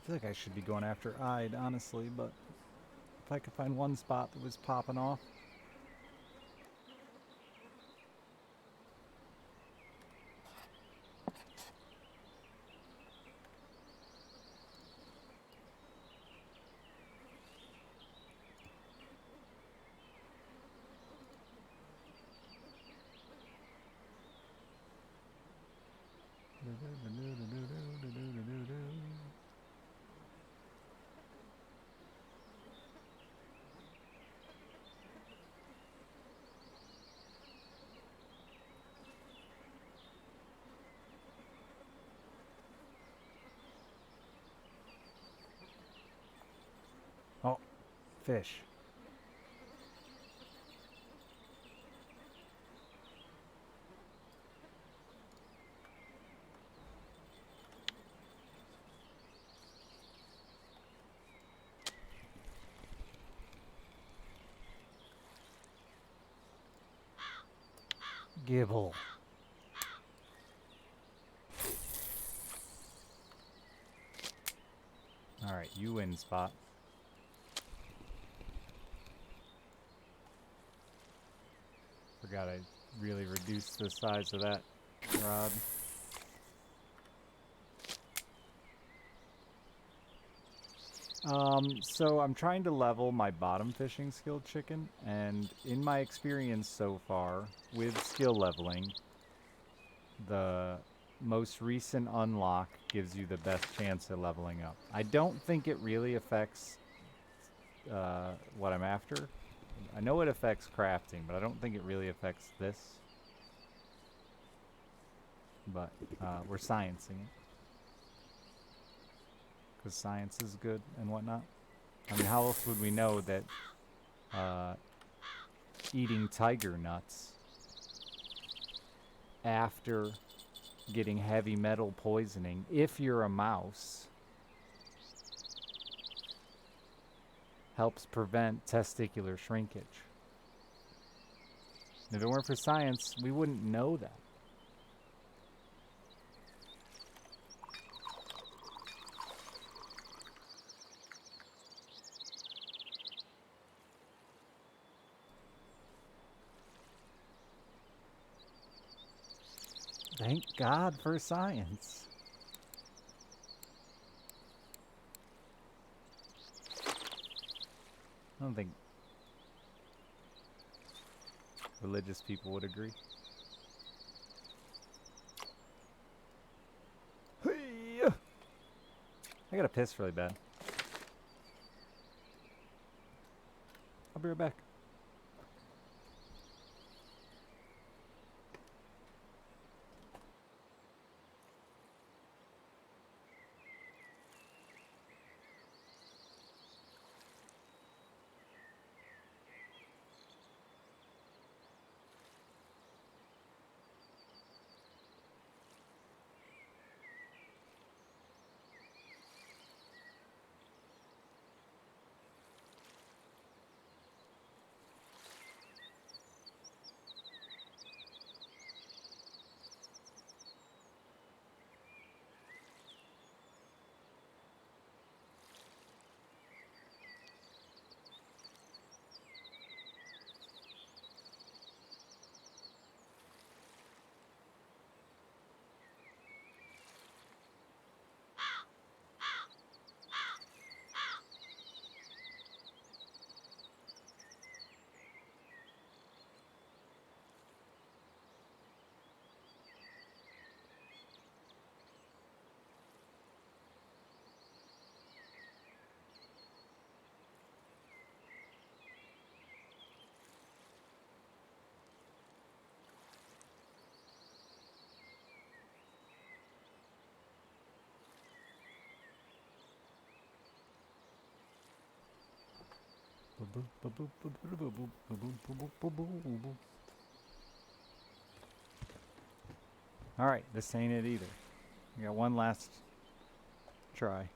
[SPEAKER 1] feel like I should be going after Ide, honestly, but if I could find one spot that was popping off. Oh, fish. Gibble. Alright, you win, Spot. Forgot I really reduced the size of that rod. So I'm trying to level my bottom fishing skill, Chicken, and in my experience so far with skill leveling, the most recent unlock gives you the best chance at leveling up. I don't think it really affects what I'm after. I know it affects crafting, but I don't think it really affects this. But we're sciencing it. Because science is good and whatnot. I mean, how else would we know that eating tiger nuts after getting heavy metal poisoning, if you're a mouse, helps prevent testicular shrinkage? If it weren't for science, we wouldn't know that. Thank God for science. I don't think religious people would agree. I gotta piss really bad. I'll be right back. Alright, this ain't it either. We got one last try.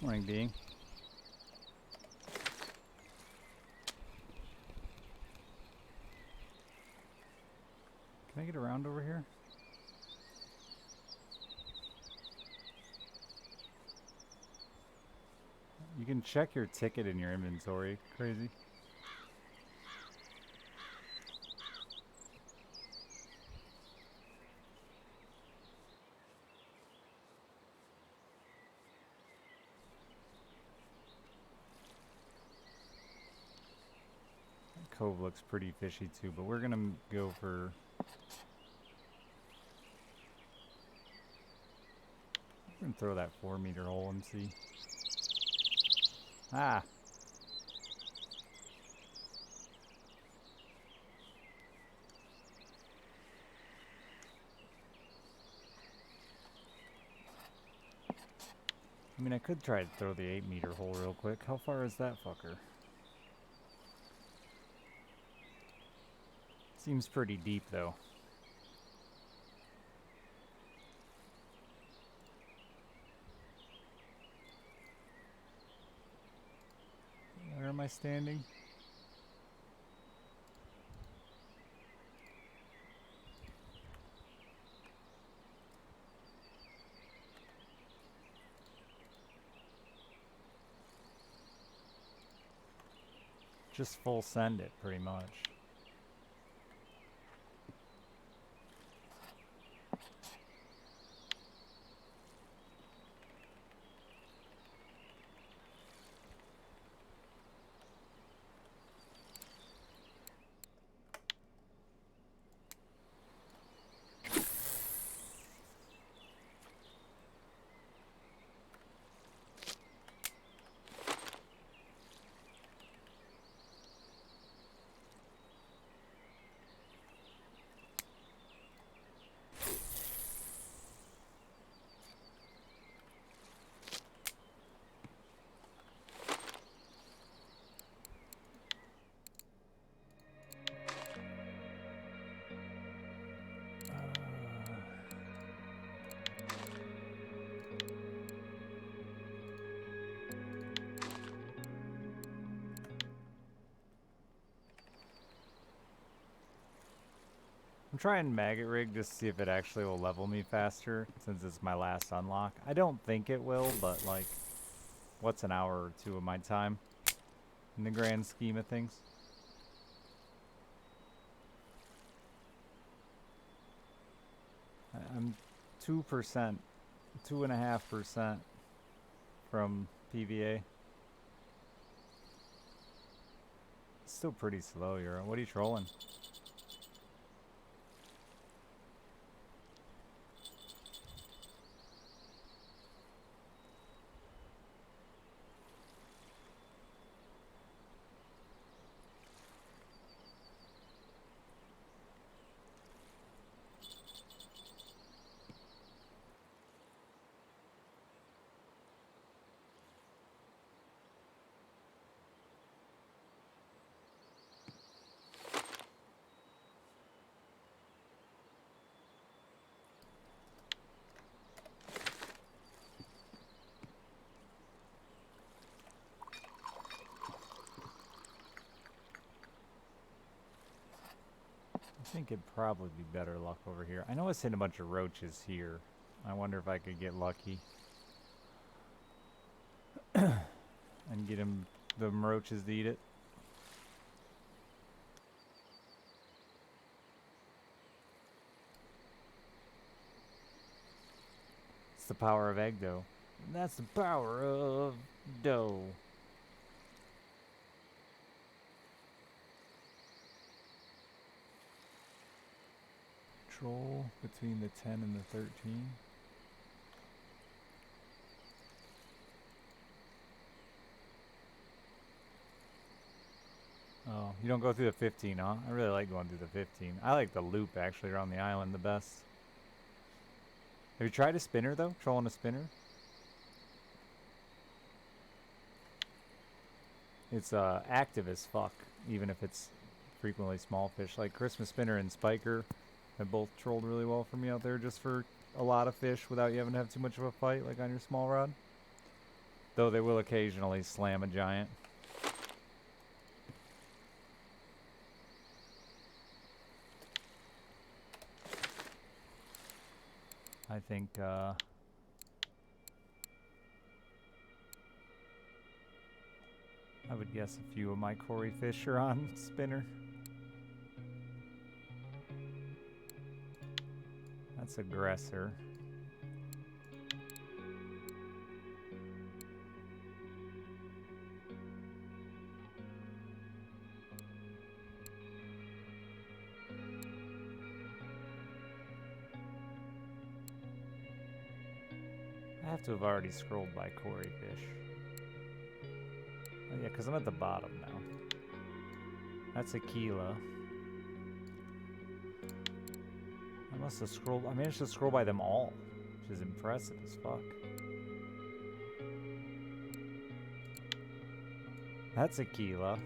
[SPEAKER 1] Morning, being. Can I get around over here? You can check your ticket in your inventory. Crazy. That cove looks pretty fishy too, but we're gonna go for... We're gonna throw that 4-meter hole and see. Ah! I mean, I could try to throw the 8-meter hole real quick. How far is that fucker? Seems pretty deep, though. Where am I standing? Just full send it, pretty much. I'm trying Maggot Rig just to see if it actually will level me faster, since it's my last unlock. I don't think it will, but like, what's an hour or two of my time in the grand scheme of things? I'm 2%, 2.5% from PVA. It's still pretty slow, Euro. What are you trolling? I think it'd probably be better luck over here. I know it's hitting a bunch of roaches here. I wonder if I could get lucky. And get the roaches to eat it. It's the power of egg dough. And that's the power of dough. Troll between the 10 and the 13. Oh, you don't go through the 15, huh? I really like going through the 15. I like the loop, actually, around the island the best. Have you tried a spinner, though? Trolling a spinner? It's active as fuck, even if it's frequently small fish. Like Christmas Spinner and Spiker have both trolled really well for me out there just for a lot of fish without you having to have too much of a fight, like on your small rod. Though they will occasionally slam a giant. I think, I would guess a few of my Cory fish are on spinner. That's aggressor. I have to have already scrolled by Cory fish. Oh yeah, because I'm at the bottom now. That's Aquila. I must have scrolled. I managed to scroll by them all, which is impressive as fuck. That's Aquila.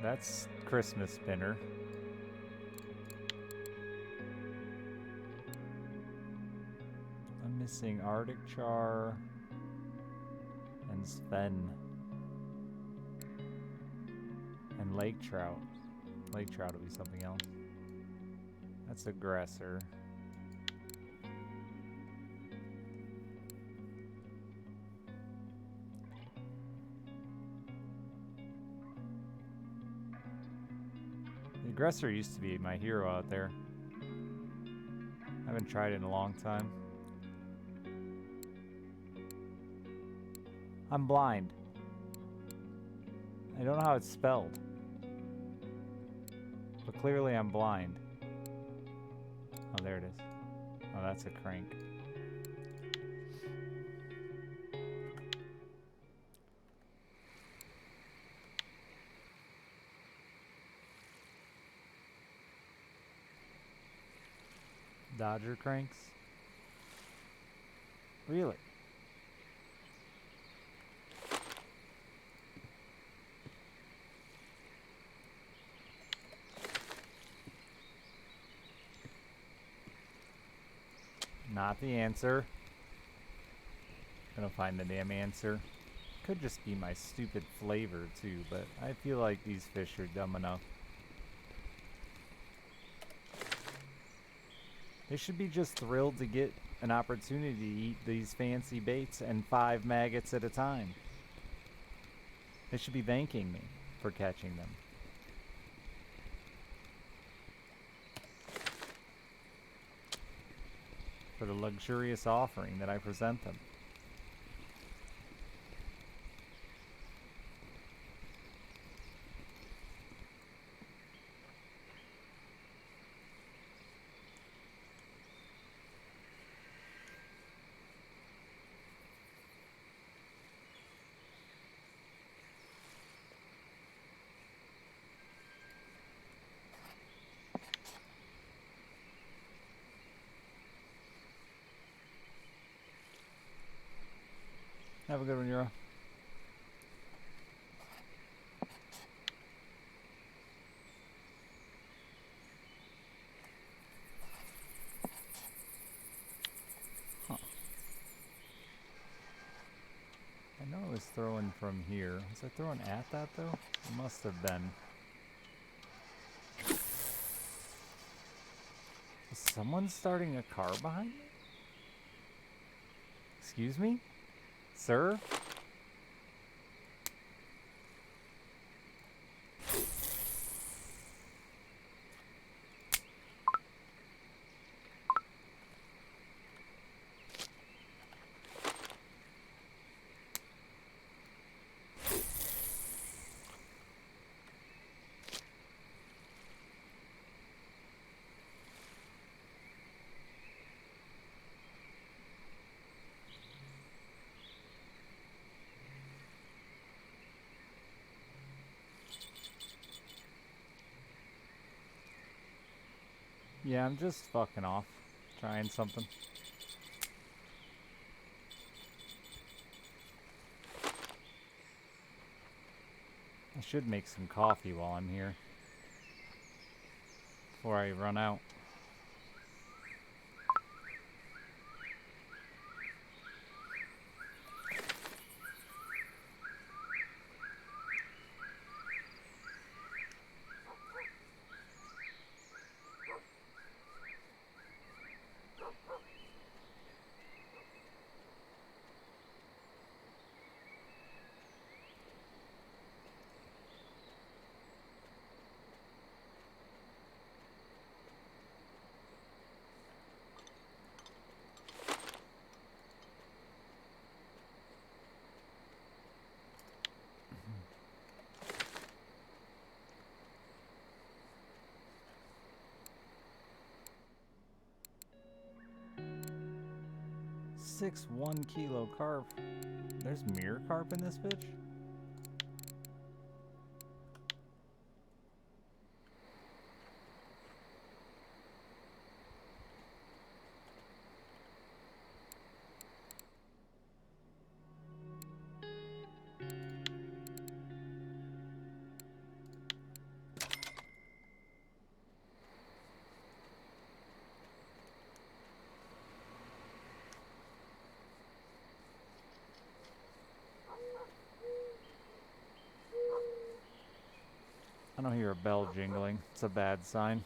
[SPEAKER 1] That's Christmas spinner. I'm missing Arctic char and Sven and lake trout. Lake trout will be something else. That's aggressor. The aggressor used to be my hero out there. I haven't tried it in a long time. I'm blind. I don't know how it's spelled. But clearly I'm blind. Oh, there it is. Oh, that's a crank. Dodger cranks? Really? Not the answer. Gonna find the damn answer. Could just be my stupid flavor too, but I feel like these fish are dumb enough. They should be just thrilled to get an opportunity to eat these fancy baits and 5 maggots at a time. They should be thanking me for catching them. For the luxurious offering that I present them. Have a good one, Euro. Huh. I know I was throwing from here. Was I throwing at that though? It must have been. Is someone starting a car behind me? Excuse me? Sir? Yeah, I'm just fucking off. Trying something. I should make some coffee while I'm here before I run out. Six 1 kilo carp. There's mirror carp in this bitch? I don't hear a bell jingling. It's a bad sign.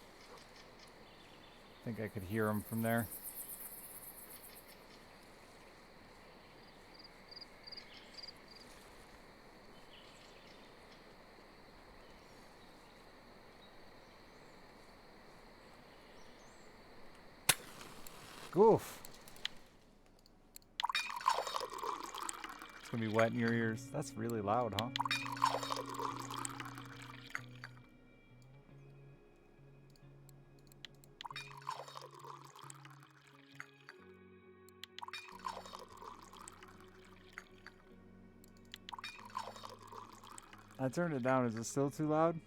[SPEAKER 1] I think I could hear him from there. Goof. It's gonna be wet in your ears. That's really loud, huh? I turned it down. Is it still too loud?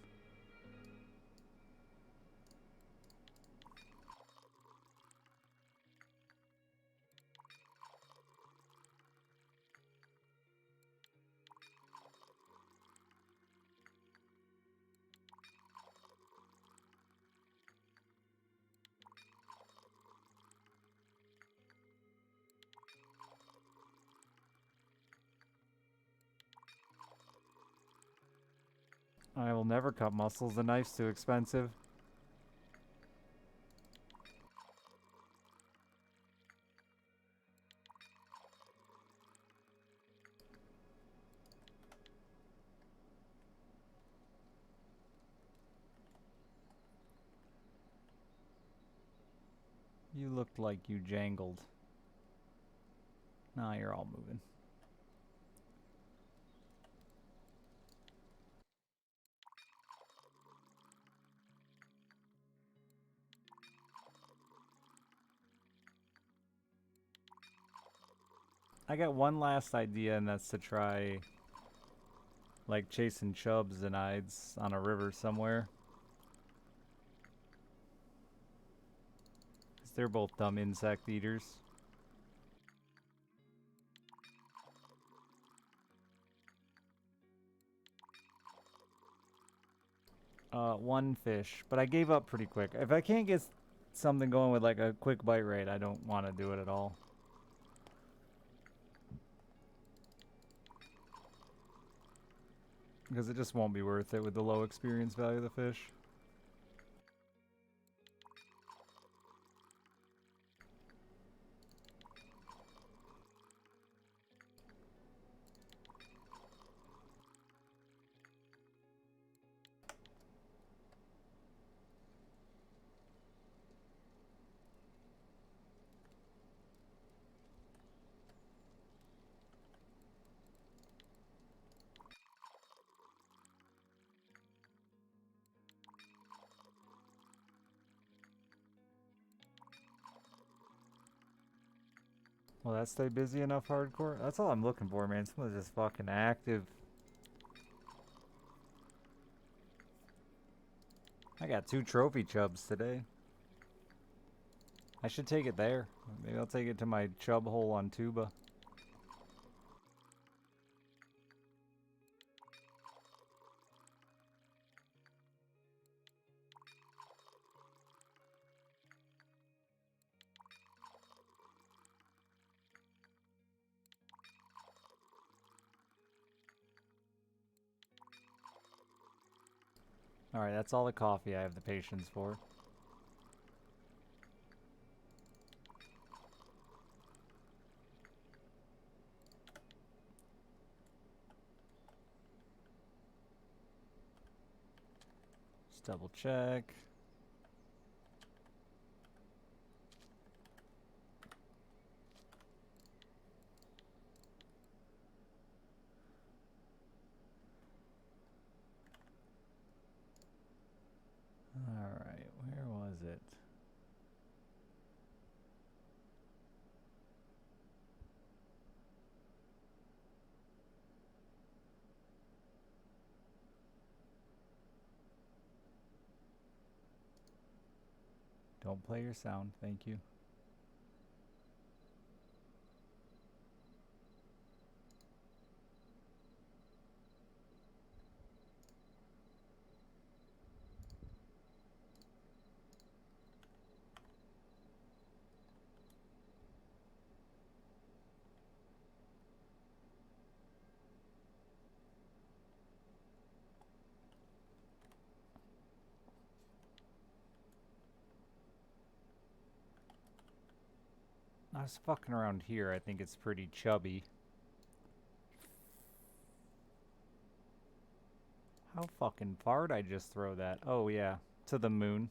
[SPEAKER 1] I will never cut mussels. The knife's too expensive. You looked like you jangled. Nah, you're all moving. I got one last idea, and that's to try like chasing chubs and ides on a river somewhere. 'Cause they're both dumb insect eaters. One fish, but I gave up pretty quick. If I can't get something going with like a quick bite rate, I don't want to do it at all. Because it just won't be worth it with the low experience value of the fish. Will that stay busy enough hardcore? That's all I'm looking for, man. Someone's just fucking active. I got 2 trophy chubs today. I should take it there. Maybe I'll take it to my chub hole on Tuba. Alright, that's all the coffee I have the patience for. Just double check. Alright, where was it? Don't play your sound, thank you. I was fucking around here, I think it's pretty chubby. How fucking far'd I just throw that? Oh yeah, to the moon.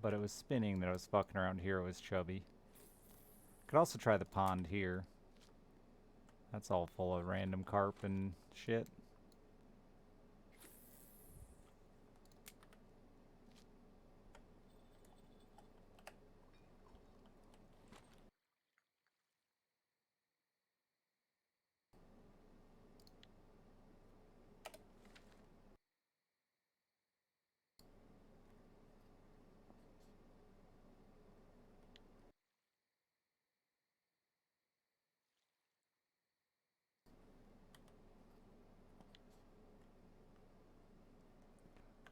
[SPEAKER 1] But it was spinning that I was fucking around here, it was chubby. Could also try the pond here. That's all full of random carp and shit.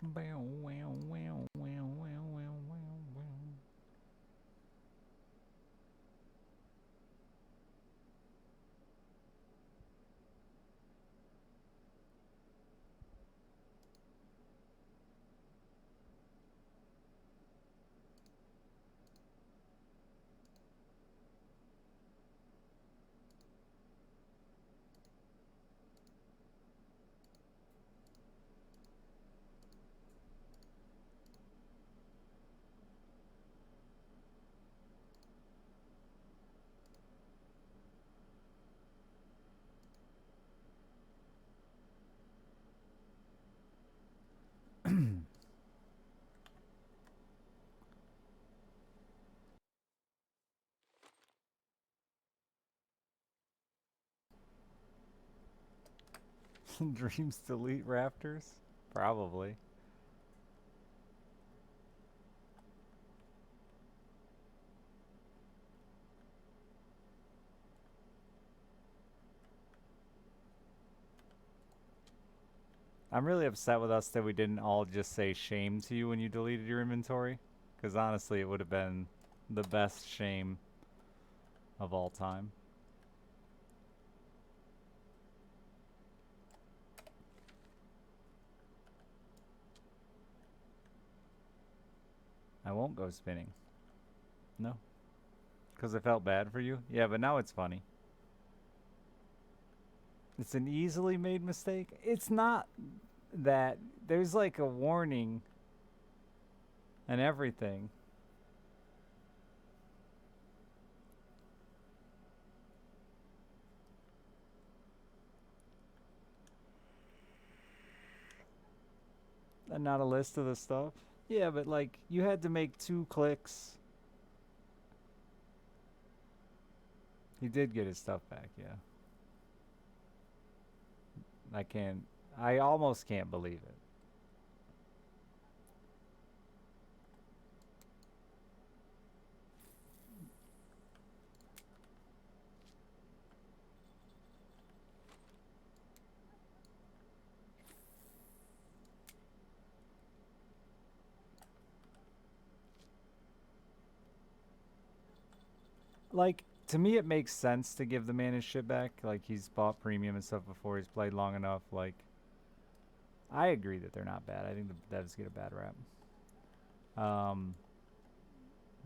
[SPEAKER 1] Bow, wow, wow, wow, wow, wow, wow, wow. Dreams delete rafters? Probably. I'm really upset with us that we didn't all just say shame to you when you deleted your inventory. Because honestly, it would have been the best shame of all time. I won't go spinning. No. Because I felt bad for you? Yeah, but now it's funny. It's an easily made mistake. It's not that. There's like a warning and everything. And not a list of the stuff. Yeah, but like, you had to make 2 clicks. He did get his stuff back, yeah. I can't. I almost can't believe it. like, to me, it makes sense to give the man his shit back. Like, he's bought premium and stuff before. He's played long enough. Like, I agree that they're not bad. I think the devs get a bad rap.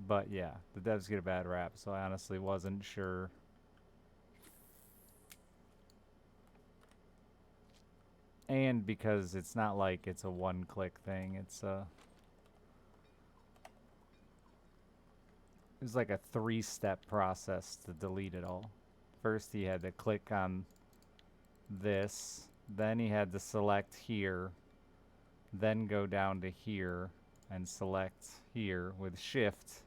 [SPEAKER 1] But yeah, the devs get a bad rap, so I honestly wasn't sure. And because it's not like it's a one-click thing, it's like a 3-step process to delete it all. First, he had to click on this, then he had to select here, then go down to here and select here with shift,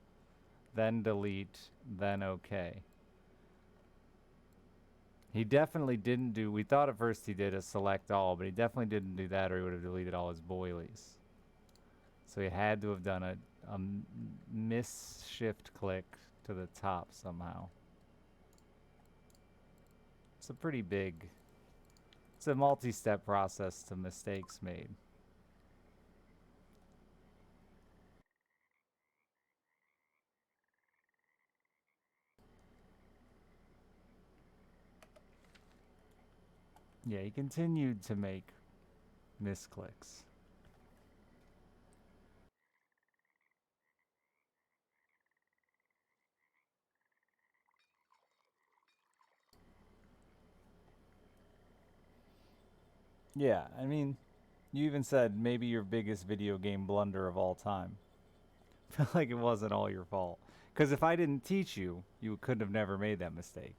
[SPEAKER 1] then delete, then OK. He definitely didn't do, we thought at first he did a select all, but he definitely didn't do that or he would have deleted all his boilies. So he had to have done a miss shift click to the top somehow. It's a pretty big, it's a multi-step process to mistakes made. Yeah, he continued to make misclicks. Yeah, I mean, you even said maybe your biggest video game blunder of all time. Felt like it wasn't all your fault. Because if I didn't teach you, you could have never made that mistake.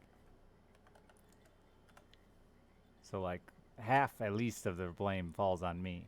[SPEAKER 1] So, like, half at least of the blame falls on me.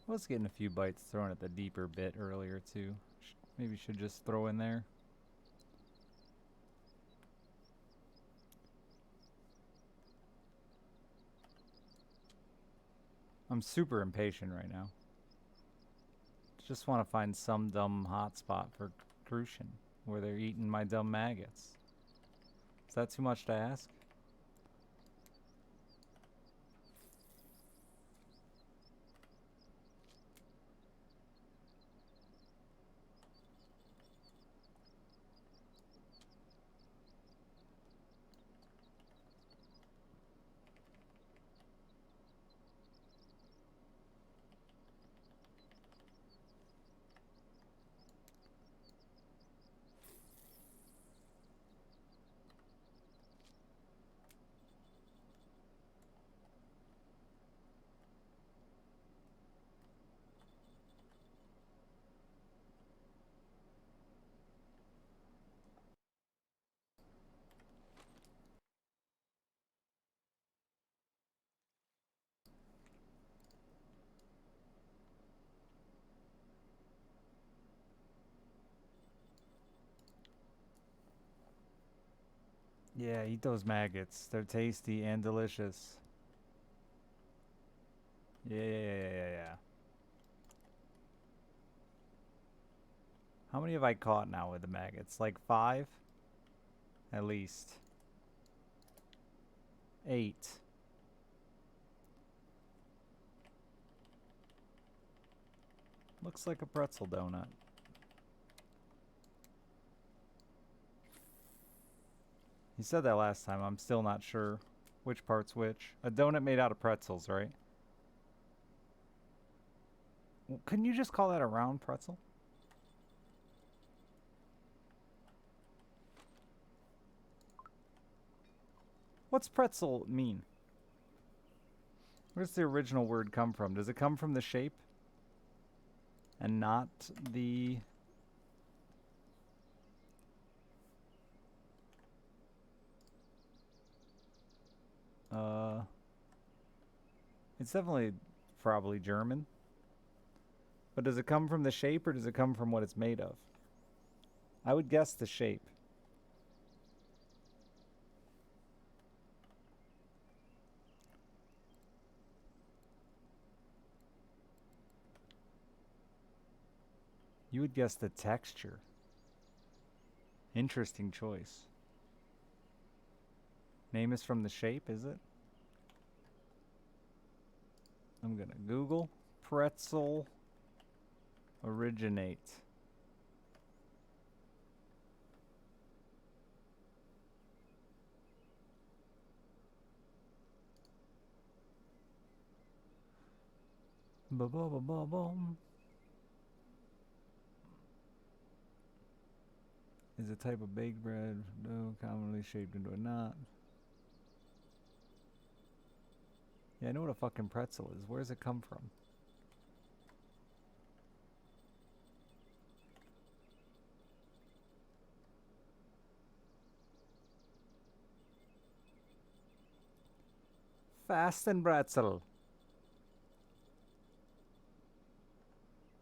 [SPEAKER 1] I was getting a few bites thrown at the deeper bit earlier, too. Maybe should just throw in there. I'm super impatient right now. Just want to find some dumb hotspot for Crucian where they're eating my dumb maggots. Is that too much to ask? Yeah, eat those maggots. They're tasty and delicious. Yeah. How many have I caught now with the maggots? Like 5? At least. 8. Looks like a pretzel donut. He said that last time. I'm still not sure Which part's which? A donut made out of pretzels, right? Well, couldn't you just call that a round pretzel? What's pretzel mean? Where's the original word come from? Does it come from the shape? And not the... It's definitely probably German. But does it come from the shape or does it come from what it's made of? I would guess the shape. You would guess the texture. Interesting choice. Name is from the shape, is it? I'm gonna Google pretzel originate. Ba-ba-ba-ba-bum. Is a type of baked bread dough commonly shaped into a knot. Yeah, I know what a fucking pretzel is. Where does it come from? Fastenbretzel.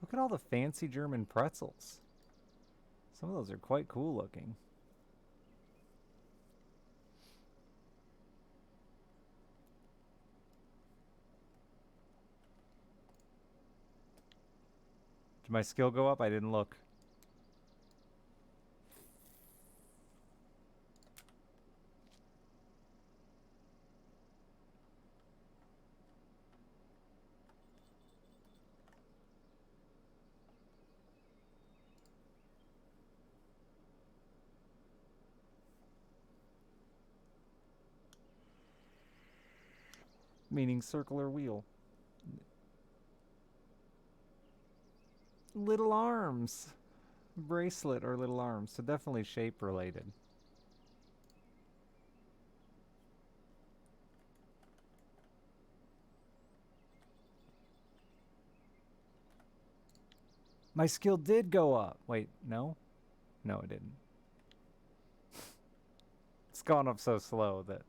[SPEAKER 1] Look at all the fancy German pretzels. Some of those are quite cool looking. Did my skill go up? I didn't look. Meaning circular wheel. Little arms. Bracelet or little arms. So definitely shape related. My skill did go up. Wait, no? No, it didn't. It's gone up so slow that...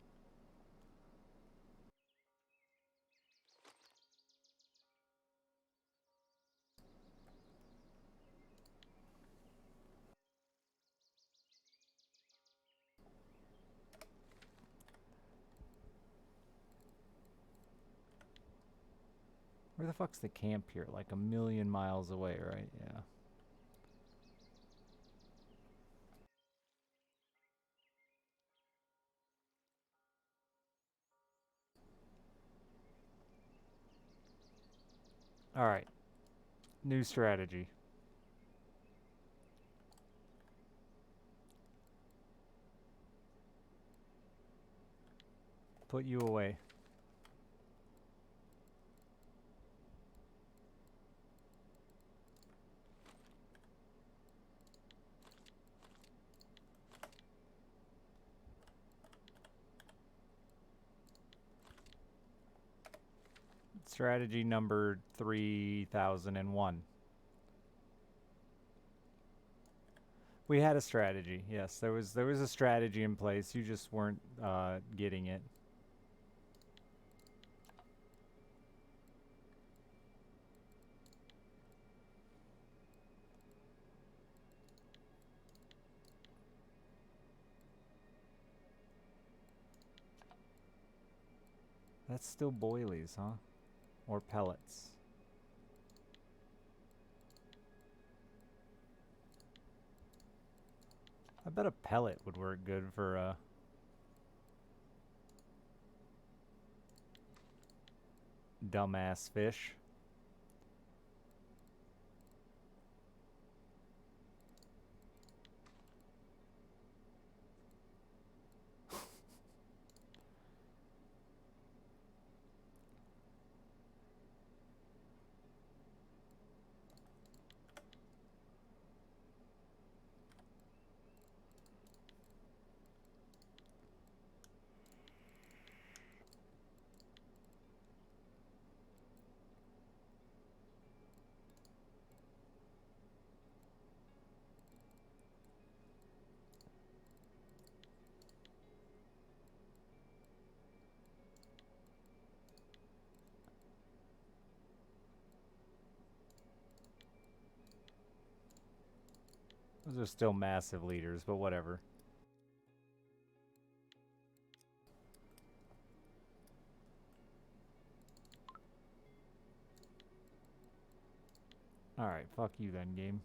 [SPEAKER 1] Where the fuck's the camp here? Like a million miles away, right? Yeah. Alright. New strategy. Put you away. Strategy number 3001. We had a strategy. Yes, there was a strategy in place. You just weren't getting it. That's still boilies, huh? Or pellets. I bet a pellet would work good for dumbass fish. Those are still massive leaders, but whatever. Alright, fuck you then, game.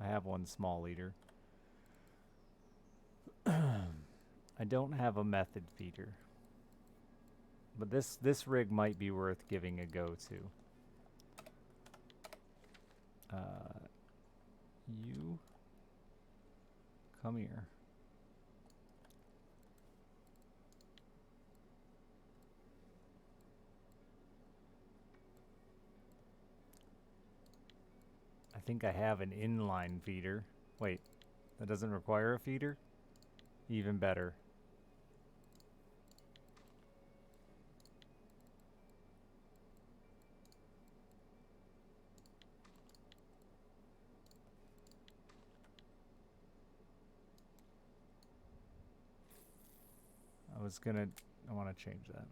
[SPEAKER 1] I have one small leader. I don't have a method feeder. But this rig might be worth giving a go to. You come here. I think I have an inline feeder. Wait, that doesn't require a feeder? Even better. I want to change that.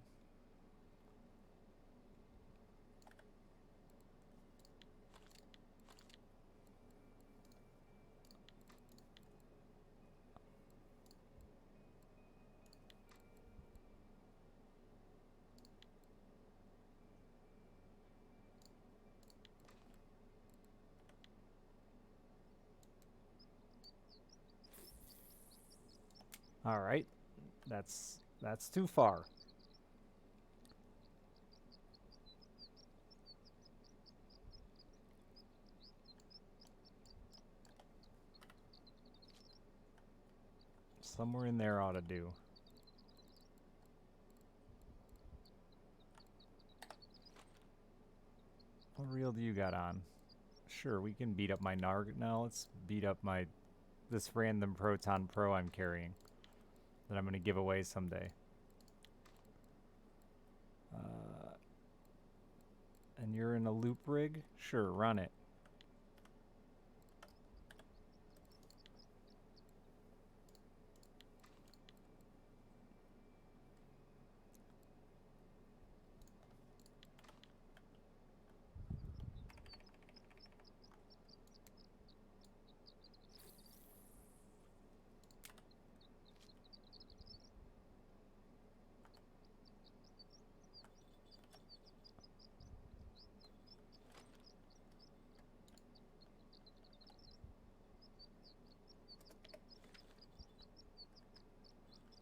[SPEAKER 1] All right, that's too far. Somewhere in there ought to do. What reel do you got on? Sure, we can beat up my Narg. Now let's beat up this random Proton Pro I'm carrying that I'm going to give away someday. And you're in a loop rig? Sure, run it.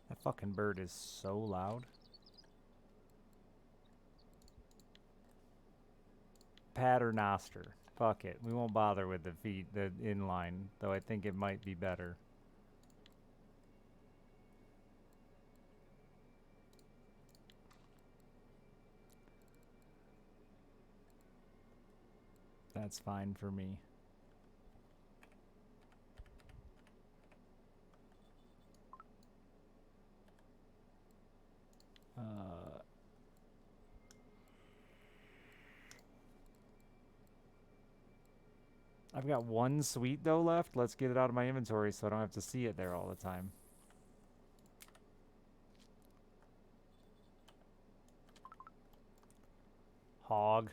[SPEAKER 1] That fucking bird is so loud. Paternoster. Fuck it. We won't bother with the inline, though I think it might be better. That's fine for me. I've got one suite though left. Let's get it out of my inventory so I don't have to see it there all the time. Hog.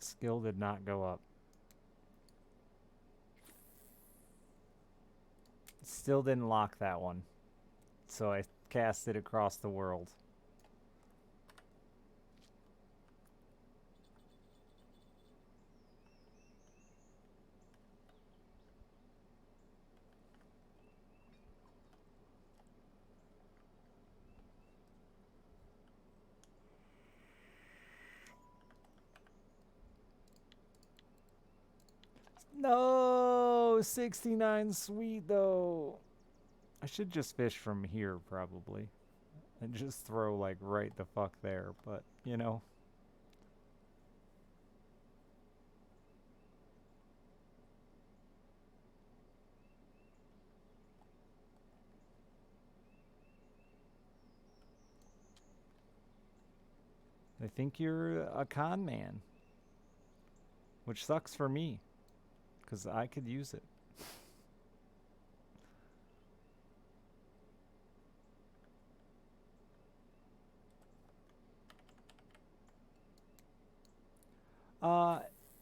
[SPEAKER 1] Skill did not go up. Still didn't lock that one. So I cast it across the world. No, 69 sweet though. I should just fish from here probably. And just throw like right the fuck there, but you know. I think you're a con man. Which sucks for me. Because I could use it.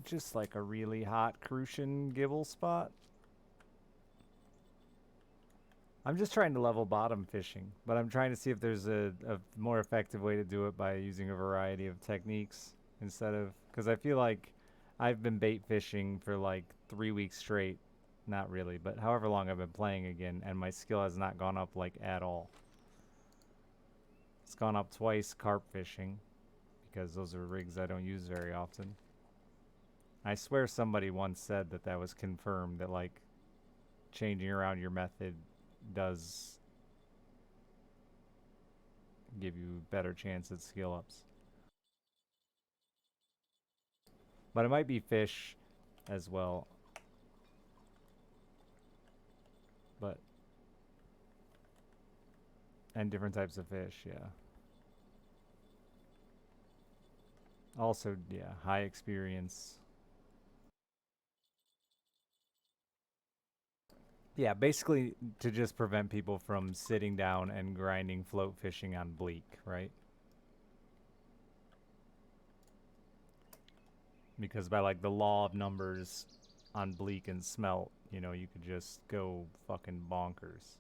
[SPEAKER 1] Just like a really hot crucian gibble spot. I'm just trying to level bottom fishing, but I'm trying to see if there's a more effective way to do it by using a variety of techniques instead of, because I feel like I've been bait fishing for like 3 weeks straight. Not really, but however long I've been playing again, and my skill has not gone up like at all. It's gone up twice carp fishing, because those are rigs I don't use very often. I swear somebody once said that that was confirmed, that like changing around your method does give you better chance at skill ups. But it might be fish as well. But and different types of fish, yeah. Also, yeah, high experience. Yeah, basically to just prevent people from sitting down and grinding float fishing on bleak, right? Because by like the law of numbers on bleak and smelt, you know, you could just go fucking bonkers.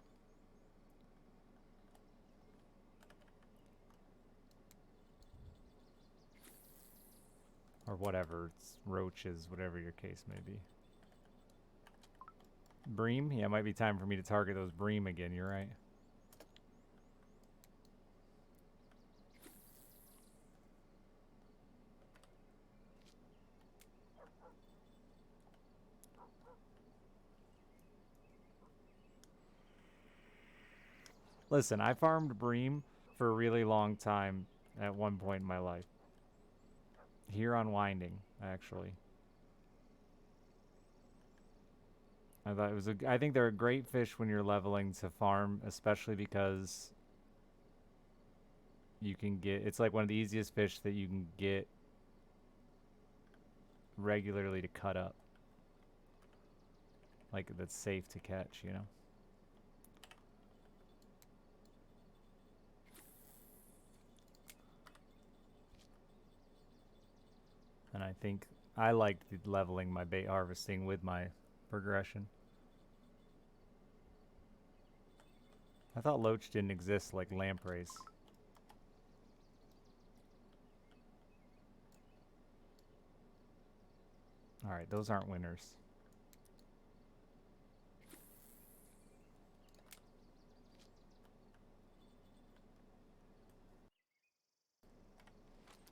[SPEAKER 1] Or whatever, it's roaches, whatever your case may be. Bream? Yeah, it might be time for me to target those bream again, you're right. Listen, I farmed bream for a really long time at one point in my life. Here on Winding, actually. I think they're a great fish when you're leveling to farm, especially because you can get, it's like one of the easiest fish that you can get regularly to cut up. Like, that's safe to catch, you know? And I think I liked leveling my bait harvesting with my progression. I thought loach didn't exist like lampreys. Alright, those aren't winners.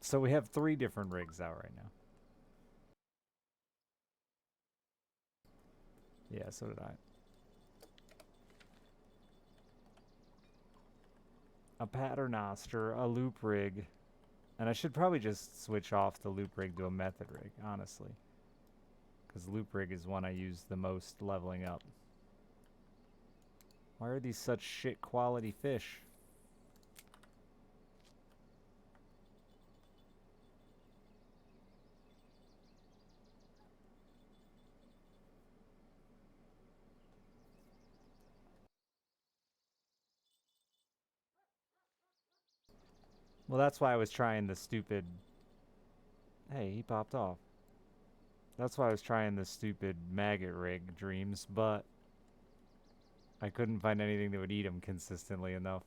[SPEAKER 1] So we have 3 different rigs out right now. Yeah, so did I. A paternoster, a loop rig, and I should probably just switch off the loop rig to a method rig, honestly. Because loop rig is one I use the most leveling up. Why are these such shit quality fish? Well, that's why I was trying the stupid... Hey, he popped off. That's why I was trying the stupid maggot rig dreams, but I couldn't find anything that would eat them consistently enough.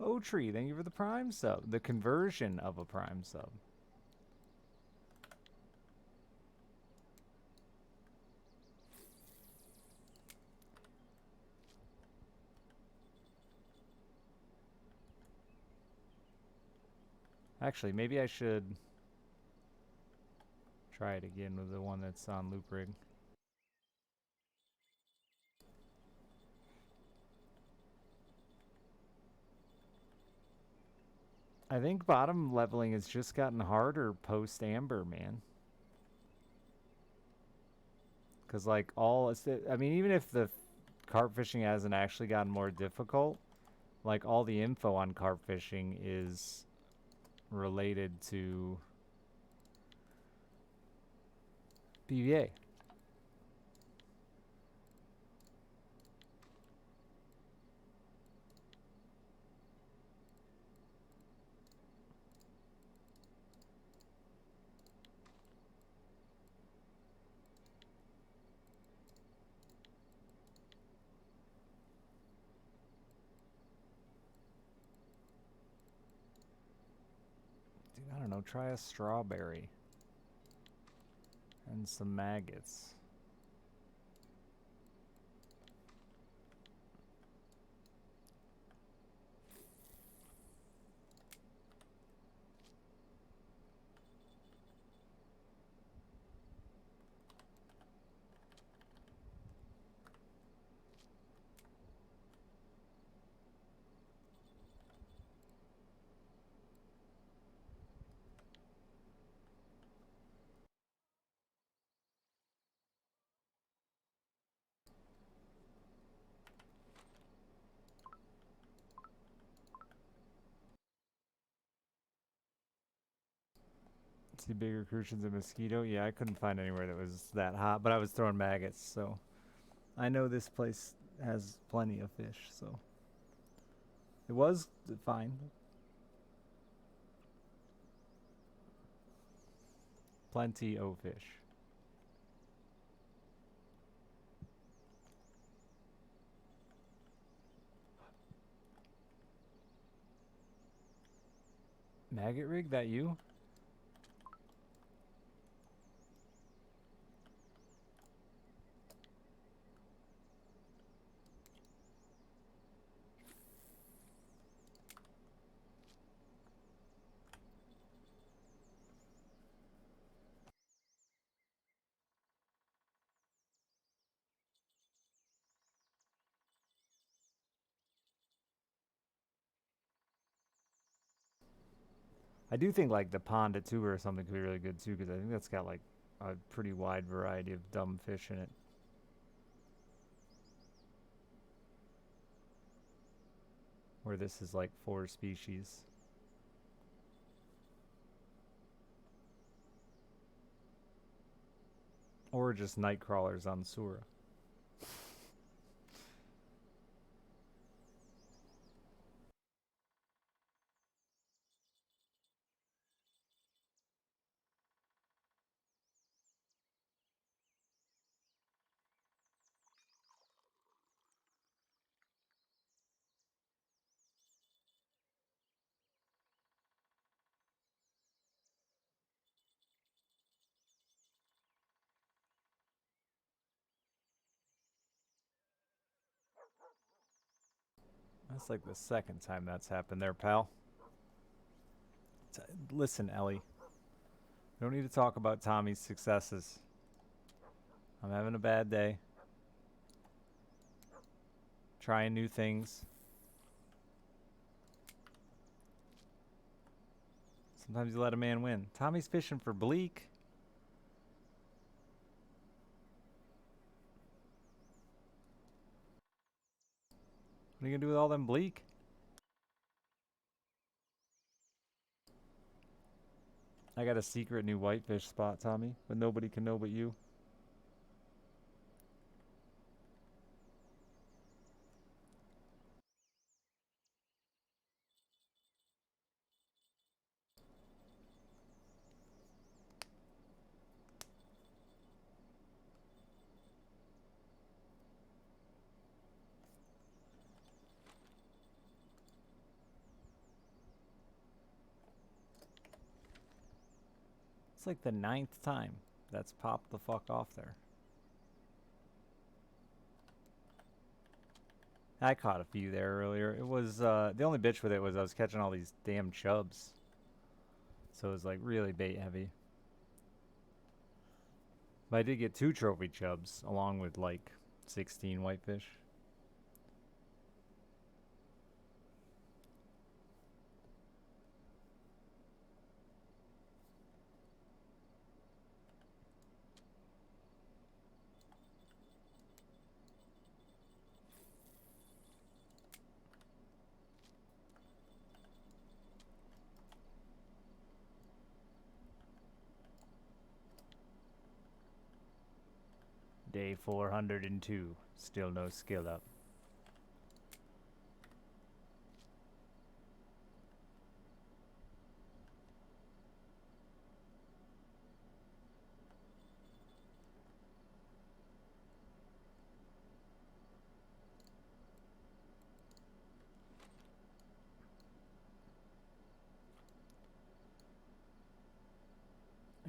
[SPEAKER 1] Oh, Tree, thank you for the Prime sub. The conversion of a Prime sub. Actually, maybe I should try it again with the one that's on loop rig. I think bottom leveling has just gotten harder post Amber, man. Because, like, I mean, even if the carp fishing hasn't actually gotten more difficult, like, all the info on carp fishing is related to BVA. don't know, try a strawberry. And some maggots. See bigger crucians and mosquito? Yeah, I couldn't find anywhere that was that hot, but I was throwing maggots, so I know this place has plenty of fish, so it was fine. Plenty of fish. Maggot Rig, that you? I do think like the pond at Tuber or something could be really good too, because I think that's got like a pretty wide variety of dumb fish in it. Where this is like 4 species. Or just night crawlers on Sura. That's like the second time that's happened there, pal. Listen, Ellie. We don't need to talk about Tommy's successes. I'm having a bad day. Trying new things. Sometimes you let a man win. Tommy's fishing for bleak. What are you gonna do with all them bleak? I got a secret new whitefish spot, Tommy, but nobody can know but you. It's like the 9th time that's popped the fuck off there. I caught a few there earlier. It was, the only bitch with it was I was catching all these damn chubs. So it was like really bait heavy. But I did get 2 trophy chubs along with like 16 whitefish. Day 402. Still no skill up.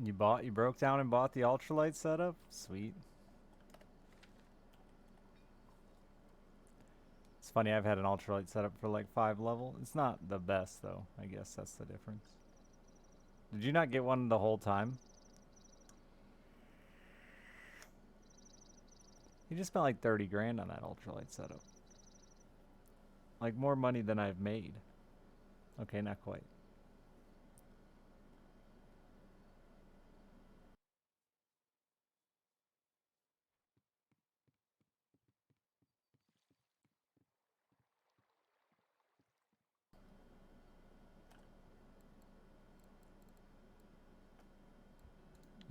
[SPEAKER 1] You broke down and bought the ultralight setup? Sweet. It's funny, I've had an ultralight setup for like 5 level. It's not the best though. I guess that's the difference. Did you not get one the whole time? You just spent like 30 grand on that ultralight setup. Like more money than I've made. Okay, not quite.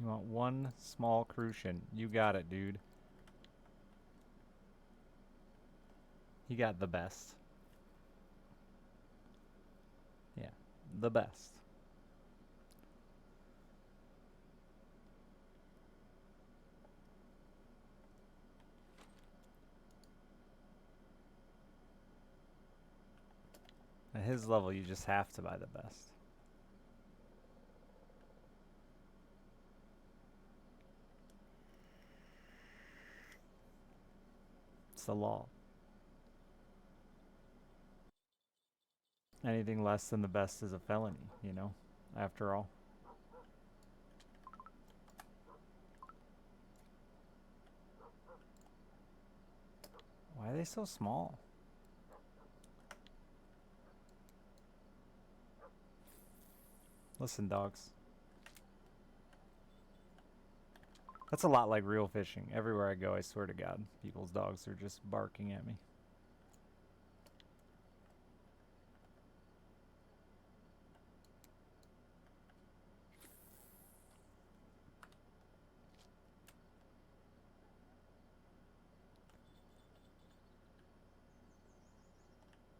[SPEAKER 1] You want one small crucian. You got it, dude. You got the best. Yeah, the best. At his level, you just have to buy the best. It's the law. Anything less than the best is a felony, you know, after all. Why are they so small? Listen, dogs. That's a lot like real fishing. Everywhere I go, I swear to God, people's dogs are just barking at me.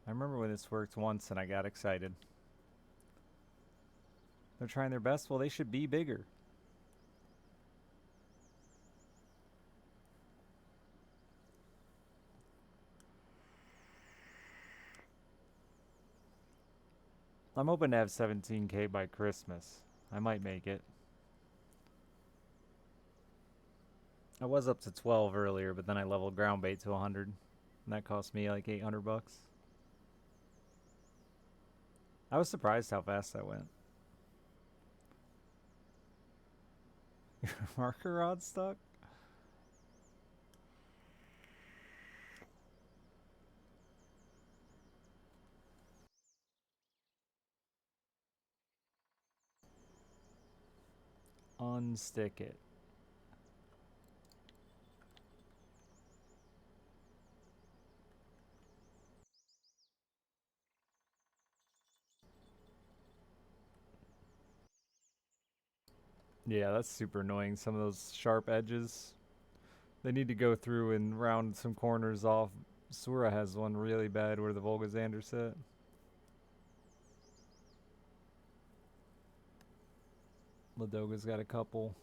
[SPEAKER 1] I remember when this worked once and I got excited. They're trying their best. Well, they should be bigger. I'm hoping to have 17K by Christmas. I might make it. I was up to 12 earlier, but then I leveled ground bait to 100. And that cost me like 800 bucks. I was surprised how fast that went. Your marker rod stuck? Unstick it. Yeah, that's super annoying. Some of those sharp edges. They need to go through and round some corners off. Sura has one really bad where the Volgazander sit. Ladoga's got a couple.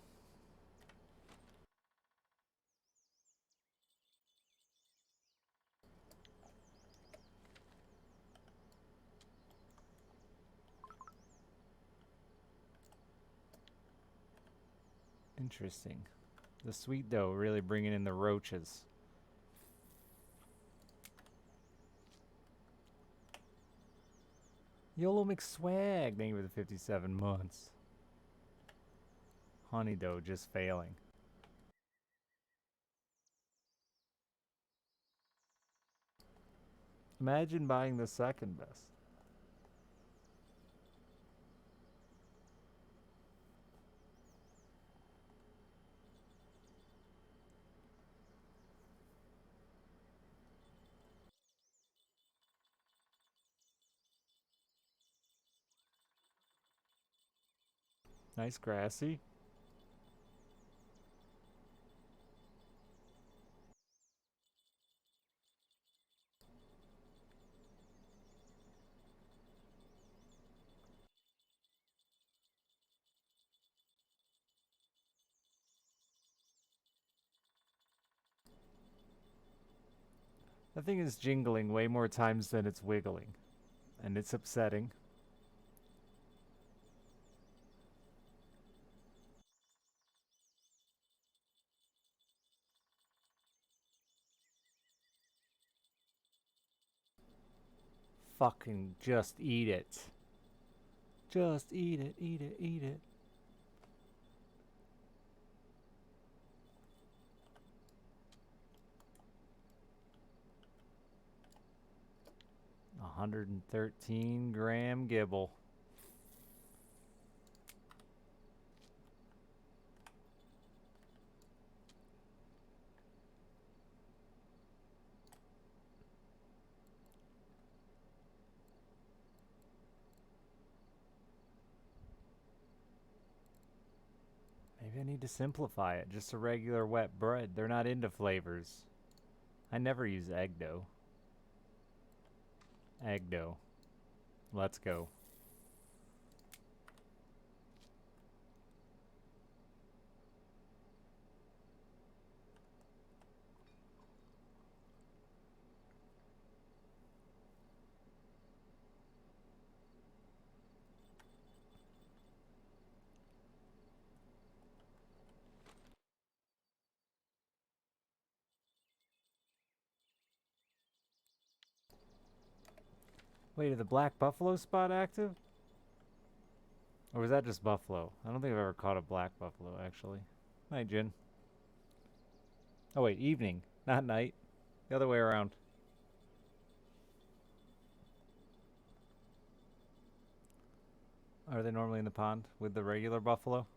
[SPEAKER 1] Interesting. The sweet dough really bringing in the roaches. YOLO McSwag, thank you for the 57 months. Honey dough just failing. Imagine buying the second best. Nice grassy. The thing is jingling way more times than it's wiggling. And it's upsetting. Fucking just eat it. Just eat it, eat it, eat it. A 113-gram gibble. Maybe I need to simplify it. Just a regular wet bread. They're not into flavors. I never use egg dough. Egg dough. Let's go. Wait, is the black buffalo spot active? Or was that just buffalo? I don't think I've ever caught a black buffalo, actually. Night, Jin. Oh, wait, evening, not night. The other way around. Are they normally in the pond with the regular buffalo?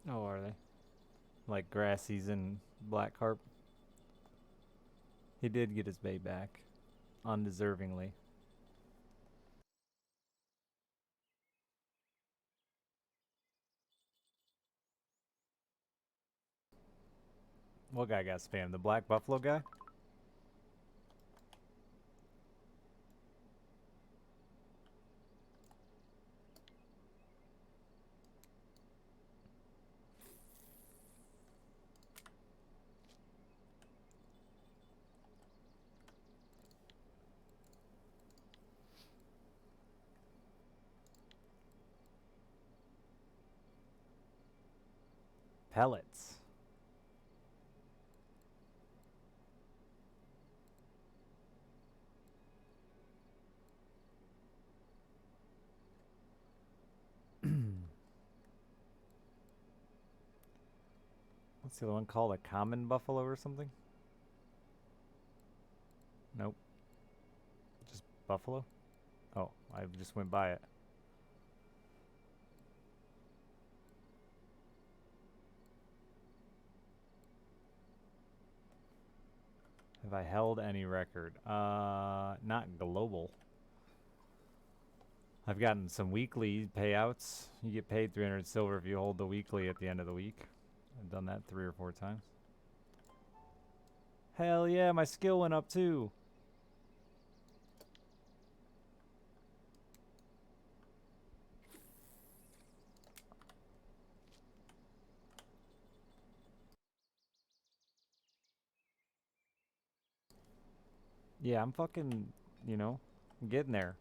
[SPEAKER 1] Oh, are they? Like Grassies and Black Carp? He did get his bait back. Undeservingly. What guy got spammed? The Black Buffalo guy? Pellets. What's the other one called? A common buffalo or something? Nope. Just buffalo? Oh, I just went by it. Have I held any record? Not global. I've gotten some weekly payouts. You get paid 300 silver if you hold the weekly at the end of the week. I've done that 3 or 4 times. Hell yeah, my skill went up too. Yeah, I'm fucking, I'm getting there.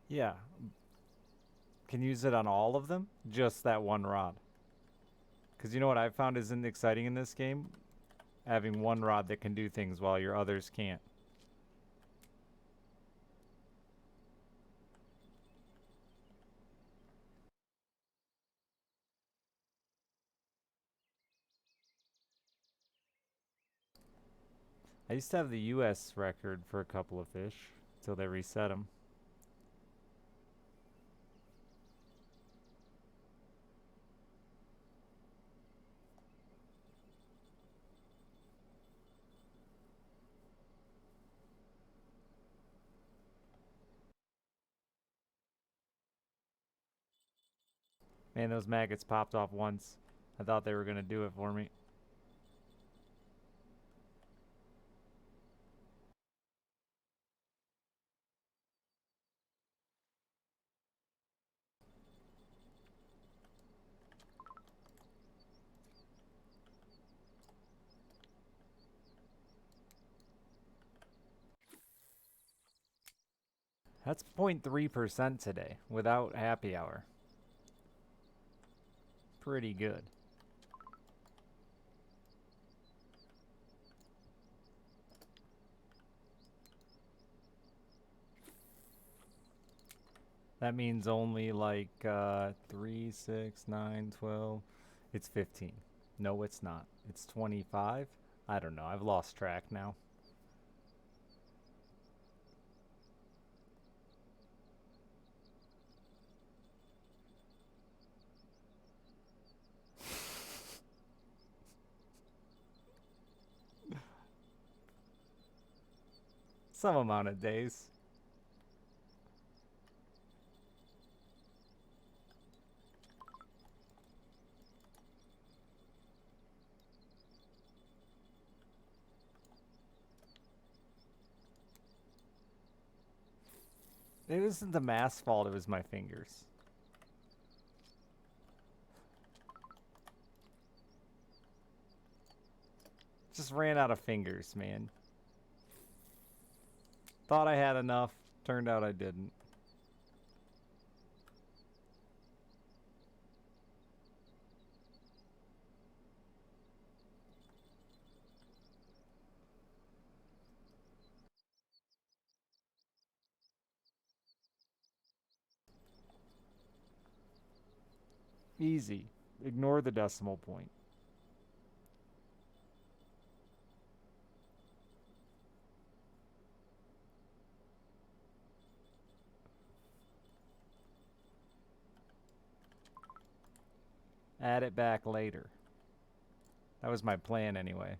[SPEAKER 1] Yeah. Can use it on all of them? Just that one rod. Because you know what I've found isn't exciting in this game? Having one rod that can do things while your others can't. I used to have the US record for a couple of fish until they reset them. Man, those maggots popped off once. I thought they were going to do it for me. That's 0.3% today without happy hour. Pretty good. That means only like 3, 6, 9, 12. It's 15. No, it's not. It's 25. I don't know. I've lost track now. Some amount of days. It wasn't the mask's fault, it was my fingers. Just ran out of fingers, man. Thought I had enough. Turned out I didn't. Easy. Ignore the decimal point. Add it back later. That was my plan anyway.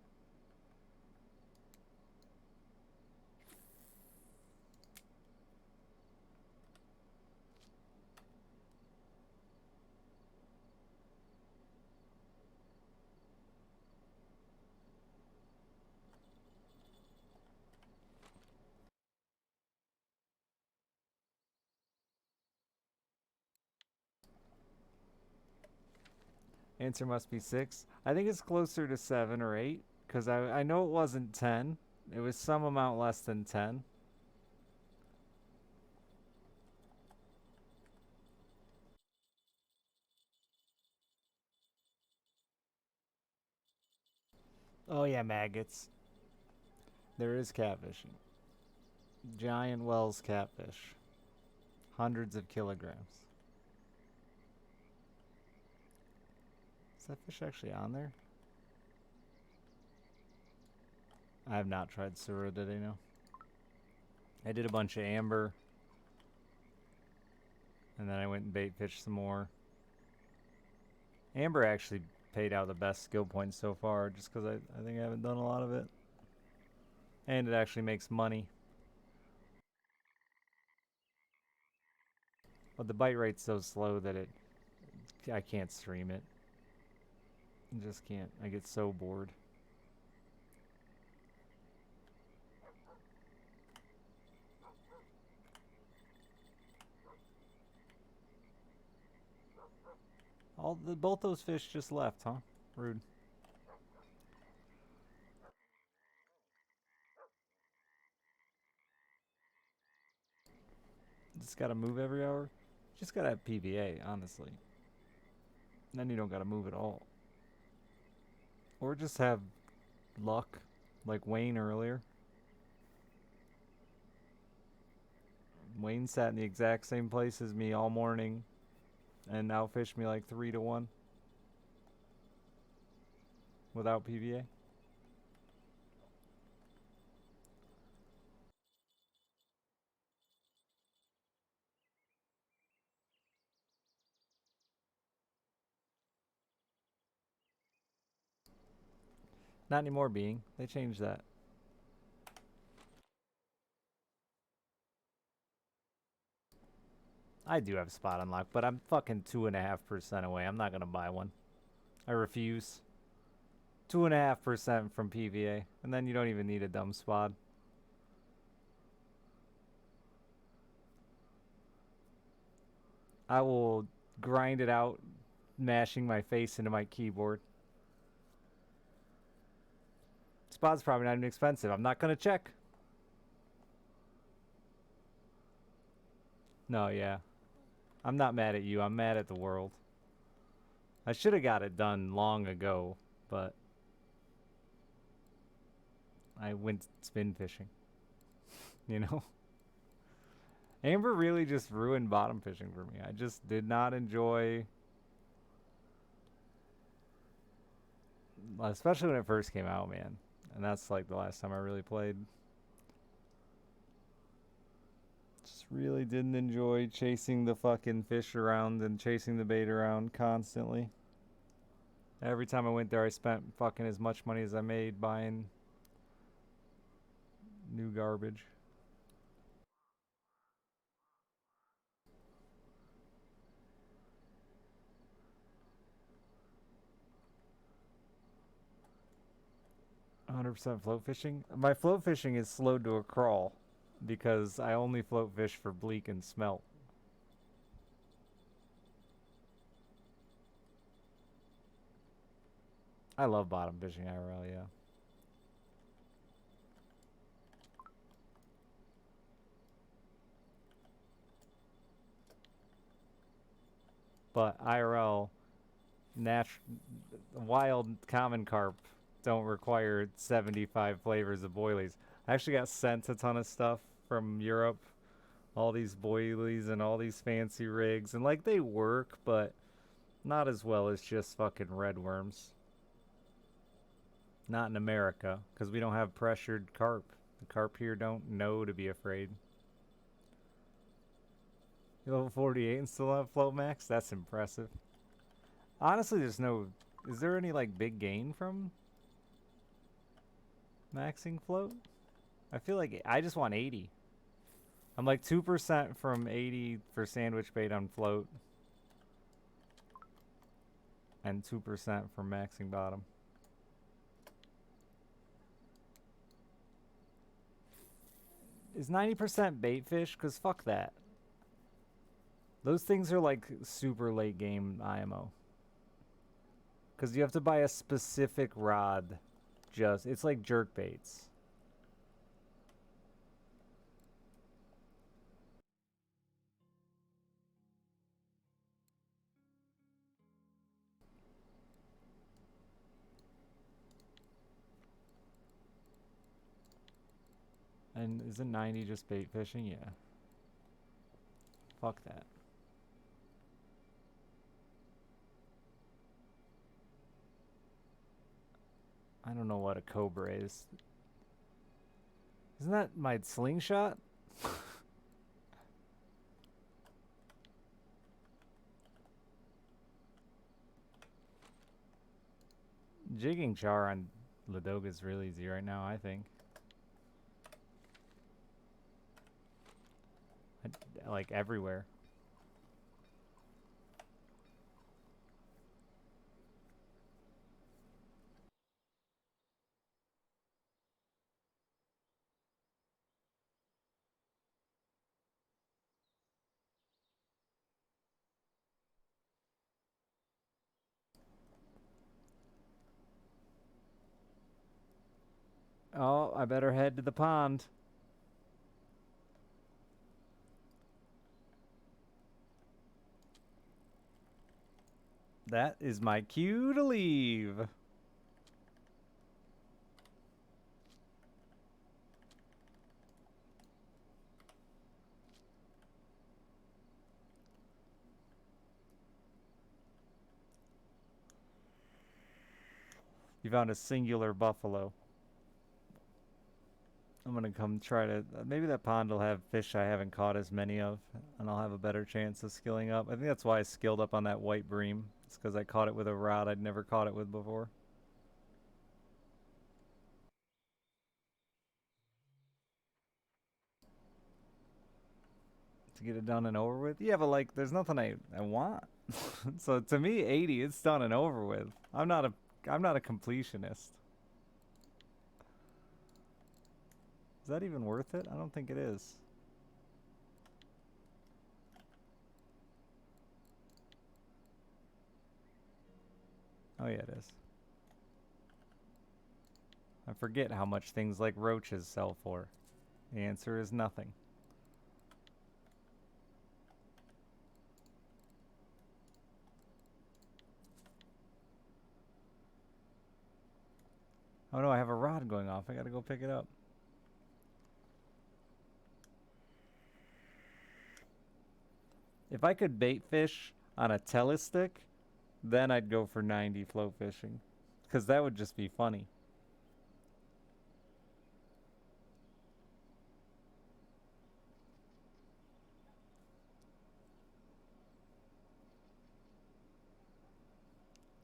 [SPEAKER 1] Answer must be 6. I think it's closer to 7 or 8, because I know it wasn't 10. It was some amount less than 10. Oh yeah, maggots. There is catfishing. Giant Wells catfish. Hundreds of kilograms. Is that fish actually on there? I have not tried Sura today, no. I did a bunch of amber. And then I went and bait fished some more. Amber actually paid out the best skill points so far, just because I think I haven't done a lot of it. And it actually makes money. But the bite rate's so slow that I can't stream it. I just can't. I get so bored. Both those fish just left, huh? Rude. Just gotta move every hour. Just gotta have PVA, honestly. And then you don't gotta move at all. Or just have luck, like Wayne earlier. Wayne sat in the exact same place as me all morning and outfished me like 3 to 1 without PVA. Not anymore, being. They changed that. I do have a spot unlocked, but I'm fucking 2.5% away. I'm not gonna buy one. I refuse. 2.5% from PVA, and then you don't even need a dumb spot. I will grind it out, mashing my face into my keyboard. Spot's probably not even expensive. I'm not gonna check. No, yeah. I'm not mad at you. I'm mad at the world. I should have got it done long ago, but I went spin fishing. You know? Amber really just ruined bottom fishing for me. I just did not enjoy, especially when it first came out, man. And that's like the last time I really played. Just really didn't enjoy chasing the fucking fish around and chasing the bait around constantly. Every time I went there, I spent fucking as much money as I made buying new garbage. "100% float fishing." My float fishing is slowed to a crawl because I only float fish for bleak and smelt. I love bottom fishing IRL, yeah. But IRL, wild common carp don't require 75 flavors of boilies. I actually got sent a ton of stuff from Europe, all these boilies and all these fancy rigs, and like they work, but not as well as just fucking red worms. Not in America, because we don't have pressured carp. The carp here don't know to be afraid. You're level 48 and still have float max? That's impressive. Honestly, there's no... Is there any, like, big gain from maxing float? I feel like I just want 80. I'm like 2% from 80 for sandwich bait on float. And 2% from maxing bottom. Is 90% bait fish? Because fuck that. Those things are like super late game IMO. Because you have to buy a specific rod. It's like jerk baits. And isn't 90 just bait fishing? Yeah. Fuck that. I don't know what a cobra is. Isn't that my slingshot? Jigging char on Ladoga is really easy right now, I think. Like everywhere. Oh, I better head to the pond. That is my cue to leave. You found a singular buffalo. I'm gonna come try to... maybe that pond will have fish I haven't caught as many of, and I'll have a better chance of skilling up. I think that's why I skilled up on that white bream. It's because I caught it with a rod I'd never caught it with before. To get it done and over with? Yeah, but like, there's nothing I want. So to me, 80, it's done and over with. I'm not a completionist. Is that even worth it? I don't think it is. Oh yeah, it is. I forget how much things like roaches sell for. The answer is nothing. Oh no, I have a rod going off. I gotta go pick it up. If I could bait fish on a telestick, then I'd go for 90 float fishing. Because that would just be funny.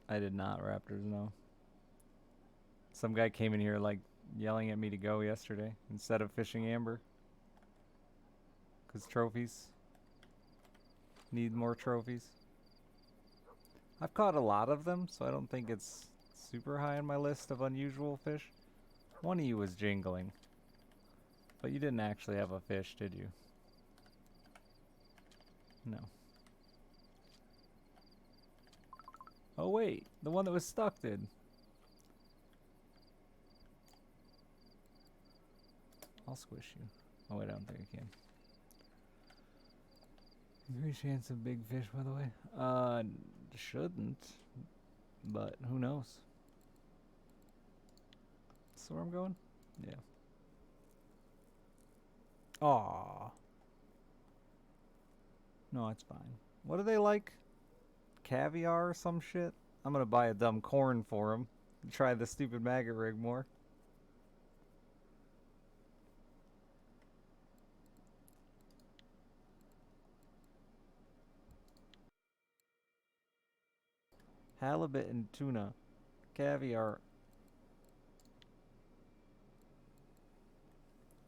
[SPEAKER 1] I did not, Raptors, no. Some guy came in here like yelling at me to go yesterday instead of fishing amber. Because trophies. Need more trophies. I've caught a lot of them, so I don't think it's super high on my list of unusual fish. One of you was jingling. But you didn't actually have a fish, did you? No. Oh wait, the one that was stuck did. I'll squish you. Oh wait, I don't think I can. Great chance of big fish, by the way. Shouldn't. But who knows? That's where I'm going? Yeah. Aww. No, it's fine. What do they like? Caviar or some shit? I'm gonna buy a dumb corn for them. Try the stupid maggot rig more. Halibut and tuna. Caviar.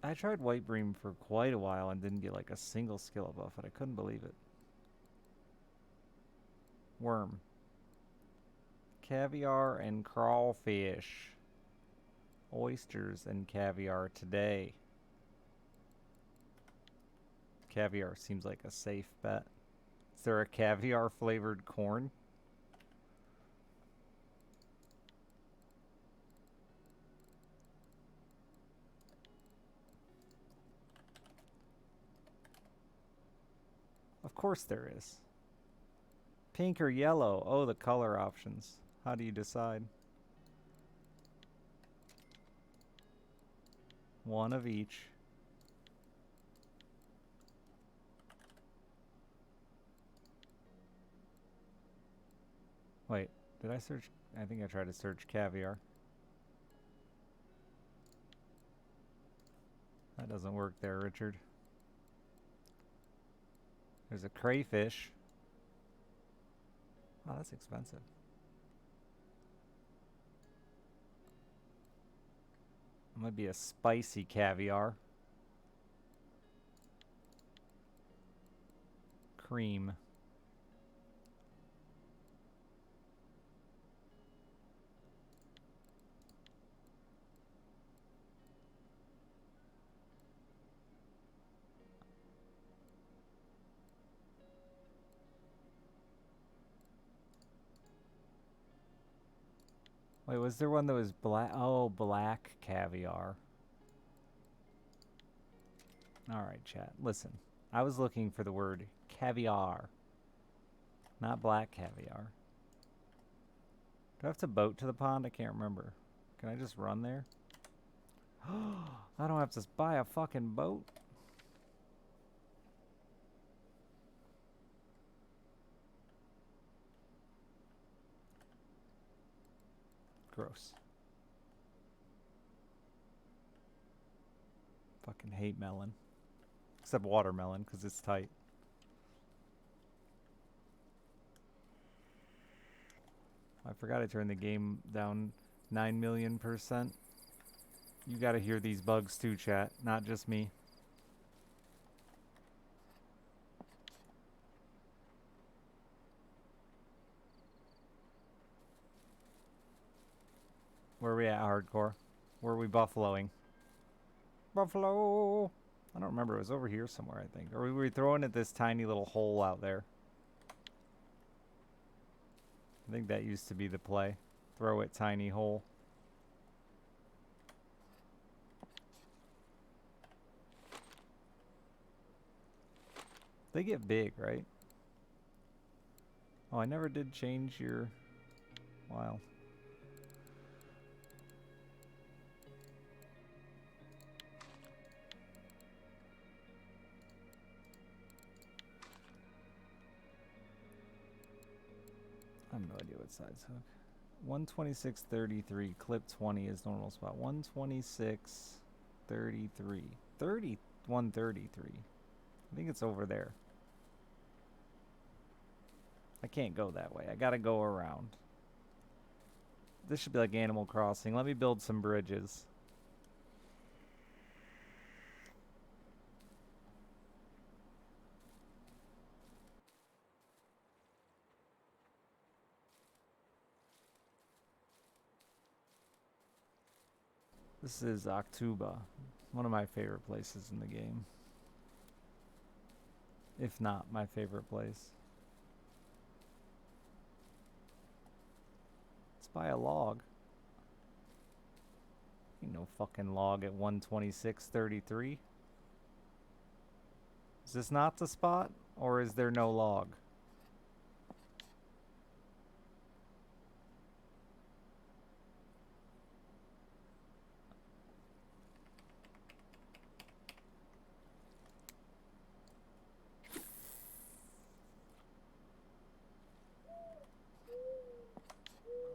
[SPEAKER 1] I tried white bream for quite a while and didn't get like a single skill buff, and I couldn't believe it. Worm. Caviar and crawfish. Oysters and caviar today. Caviar seems like a safe bet. Is there a caviar flavored corn? Of course there is. Pink or yellow? Oh, the color options. How do you decide? One of each. Wait, did I search? I think I tried to search caviar. That doesn't work there, Richard. There's a crayfish. Oh, that's expensive. It might be a spicy caviar. Cream. Wait, was there one that was black? Oh, black caviar. Alright, chat. Listen. I was looking for the word caviar. Not black caviar. Do I have to boat to the pond? I can't remember. Can I just run there? I don't have to buy a fucking boat. Gross. Fucking hate melon. Except watermelon, because it's tight. I forgot I turned the game down 9,000,000%. You gotta hear these bugs too, chat. Not just me. Where are we at, hardcore? Where are we buffaloing? Buffalo! I don't remember. It was over here somewhere, I think. Or were we throwing at this tiny little hole out there? I think that used to be the play. Throw it, tiny hole. They get big, right? Oh, I never did change your... Wow. I have no idea what size hook. 126.33, clip 20 is normal spot. 126.33. 31.33. I think it's over there. I can't go that way. I gotta go around. This should be like Animal Crossing. Let me build some bridges. This is Octuba, one of my favorite places in the game. If not my favorite place. Let's buy a log. Ain't no fucking log at 126.33. Is this not the spot? Or is there no log?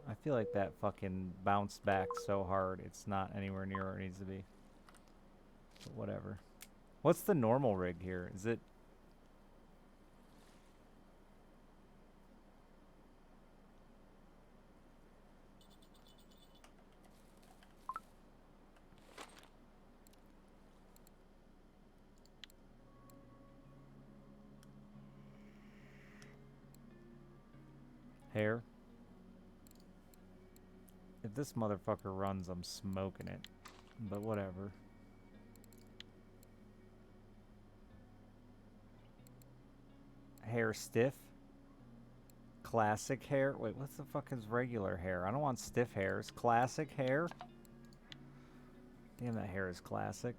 [SPEAKER 1] I feel like that fucking bounced back so hard it's not anywhere near where it needs to be. But whatever. What's the normal rig here? Is it... hair? If this motherfucker runs, I'm smoking it. But whatever. Hair stiff? Classic hair? Wait, what the fuck is regular hair? I don't want stiff hairs. Classic hair? Damn, that hair is classic.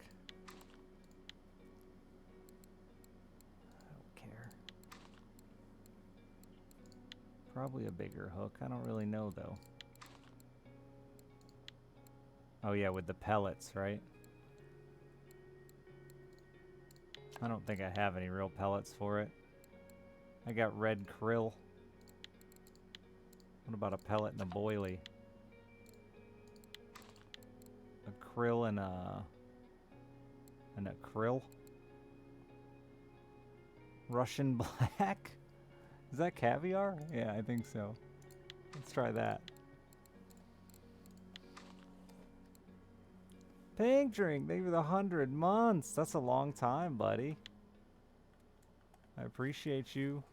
[SPEAKER 1] I don't care. Probably a bigger hook. I don't really know, though. Oh yeah, with the pellets, right? I don't think I have any real pellets for it. I got red krill. What about a pellet and a boilie? A krill and a krill? Russian black? Is that caviar? Yeah, I think so. Let's try that. Pink drink, thank you for the 100 months. That's a long time, buddy. I appreciate you.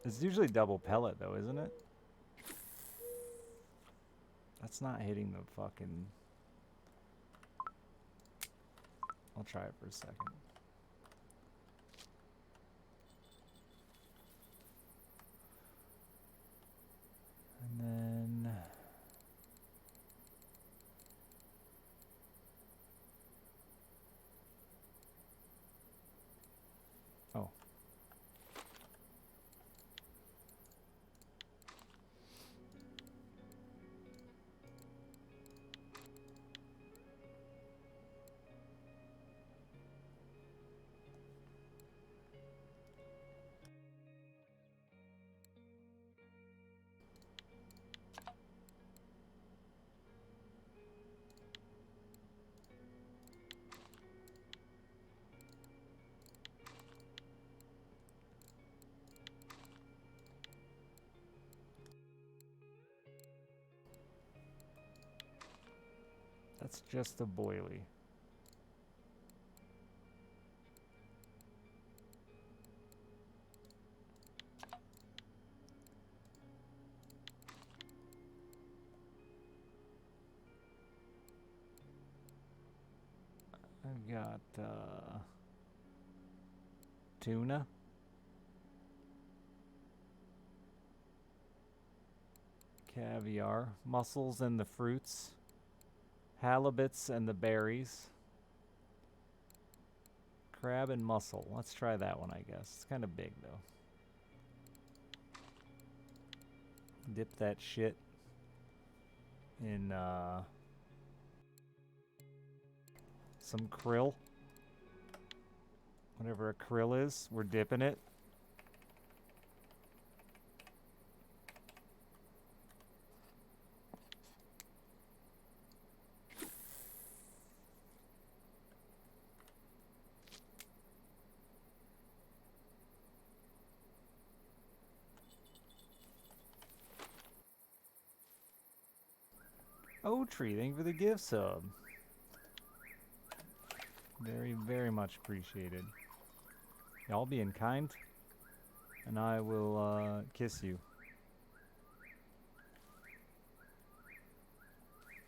[SPEAKER 1] It's usually double pellet though, isn't it? That's not hitting the fucking... I'll try it for a second. And then... oh. That's just a boilie. I've got tuna, caviar, mussels and the fruits, halibuts and the berries, crab and mussel. Let's try that one, I guess. It's kind of big though. Dip that shit. in some krill. Whatever a krill is, we're dipping it. Oh, Tree, thank you for the gift sub. Very, very much appreciated. Y'all being kind, and I will kiss you.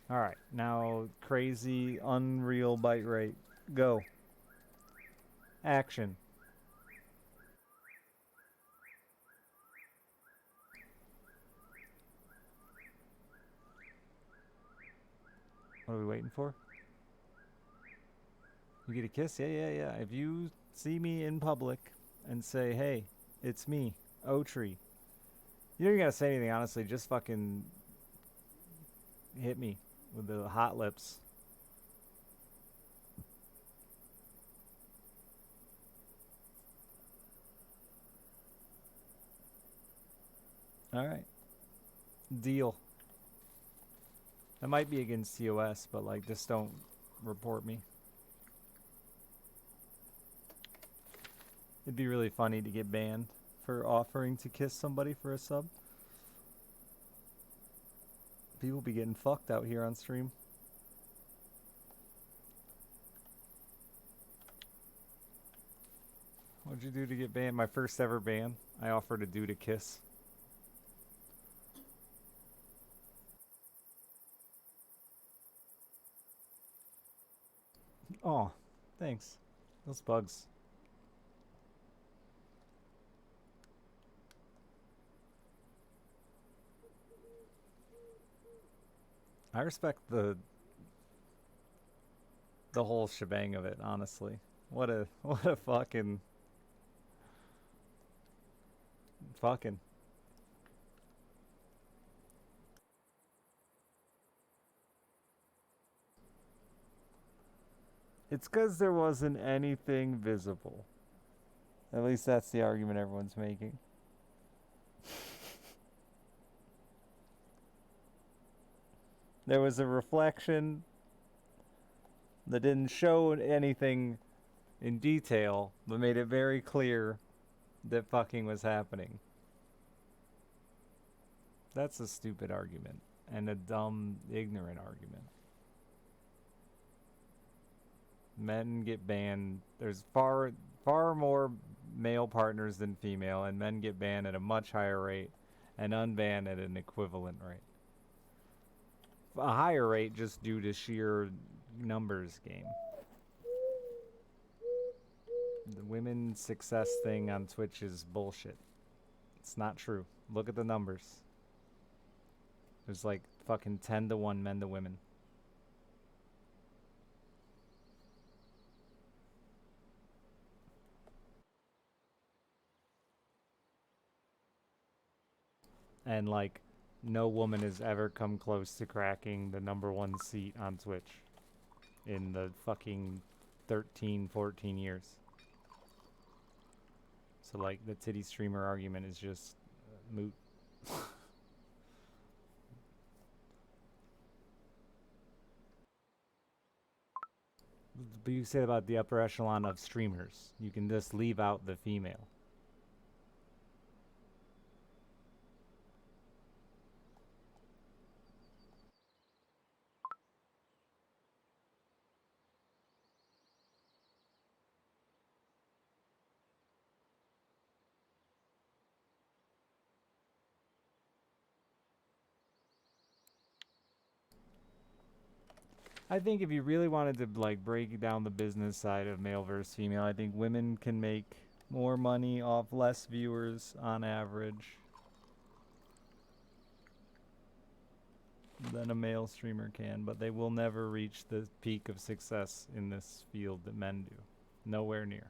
[SPEAKER 1] Alright, now crazy, unreal bite rate. Go. Action. What are we waiting for? You get a kiss? Yeah. If you see me in public and say, hey, it's me, Otree. You don't even gotta say anything, honestly. Just fucking hit me with the hot lips. Alright. Deal. That might be against TOS, but like, just don't report me. It'd be really funny to get banned for offering to kiss somebody for a sub. People be getting fucked out here on stream. What'd you do to get banned? My first ever ban. I offered a dude a kiss. Oh, thanks. Those bugs. I respect the whole shebang of it, honestly. What a fucking It's because there wasn't anything visible. At least that's the argument everyone's making. There was a reflection that didn't show anything in detail, but made it very clear that fucking was happening. That's a stupid argument and a dumb, ignorant argument. Men get banned. There's far more male partners than female, and men get banned at a much higher rate and unbanned at an equivalent rate. A higher rate just due to sheer numbers game. The women's success thing on Twitch is bullshit. It's not true. Look at the numbers. There's like fucking 10 to 1 men to women. And like no woman has ever come close to cracking the #1 seat on Twitch in the fucking 13, 14 years. So like the titty streamer argument is just moot. But you said about the upper echelon of streamers, you can just leave out the female. I think if you really wanted to like break down the business side of male versus female, I think women can make more money off less viewers on average than a male streamer can, but they will never reach the peak of success in this field that men do. Nowhere near.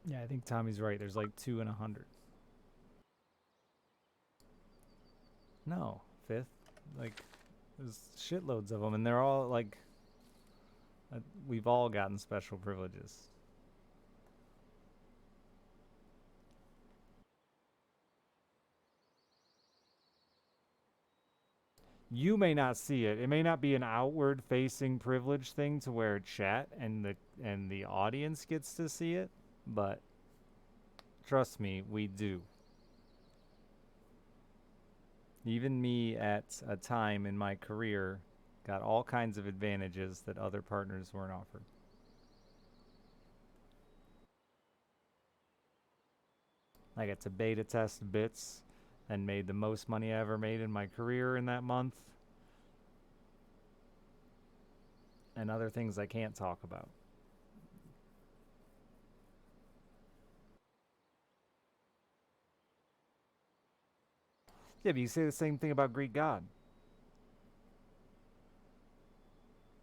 [SPEAKER 1] Yeah, I think Tommy's right. There's like 2 in 100. No, fifth. Like, there's shitloads of them, and they're all like, we've all gotten special privileges. You may not see it. It may not be an outward facing privilege thing to where chat and the audience gets to see it, but trust me, we do. Even me at a time in my career got all kinds of advantages that other partners weren't offered. I got to beta test bits and made the most money I ever made in my career in that month, and other things I can't talk about. Yeah, but you say the same thing about Greek God.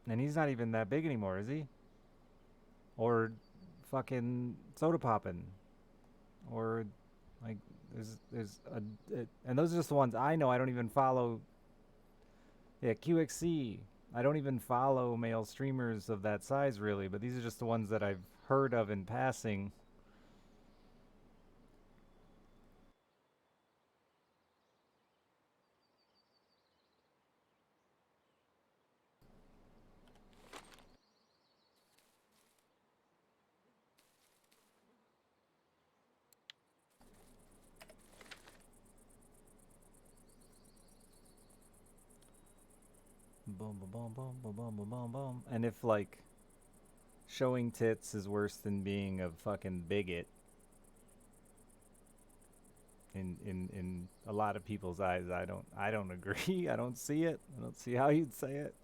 [SPEAKER 1] And he's not even that big anymore, is he? Or fucking soda poppin'. Or like and those are just the ones I know. I don't even follow. Yeah, QXC. I don't even follow male streamers of that size really, but these are just the ones that I've heard of in passing. Boom, boom, boom, boom, boom, boom, boom, boom, boom. And if like showing tits is worse than being a fucking bigot in a lot of people's eyes, I don't agree. I don't see it. I don't see how you'd say it.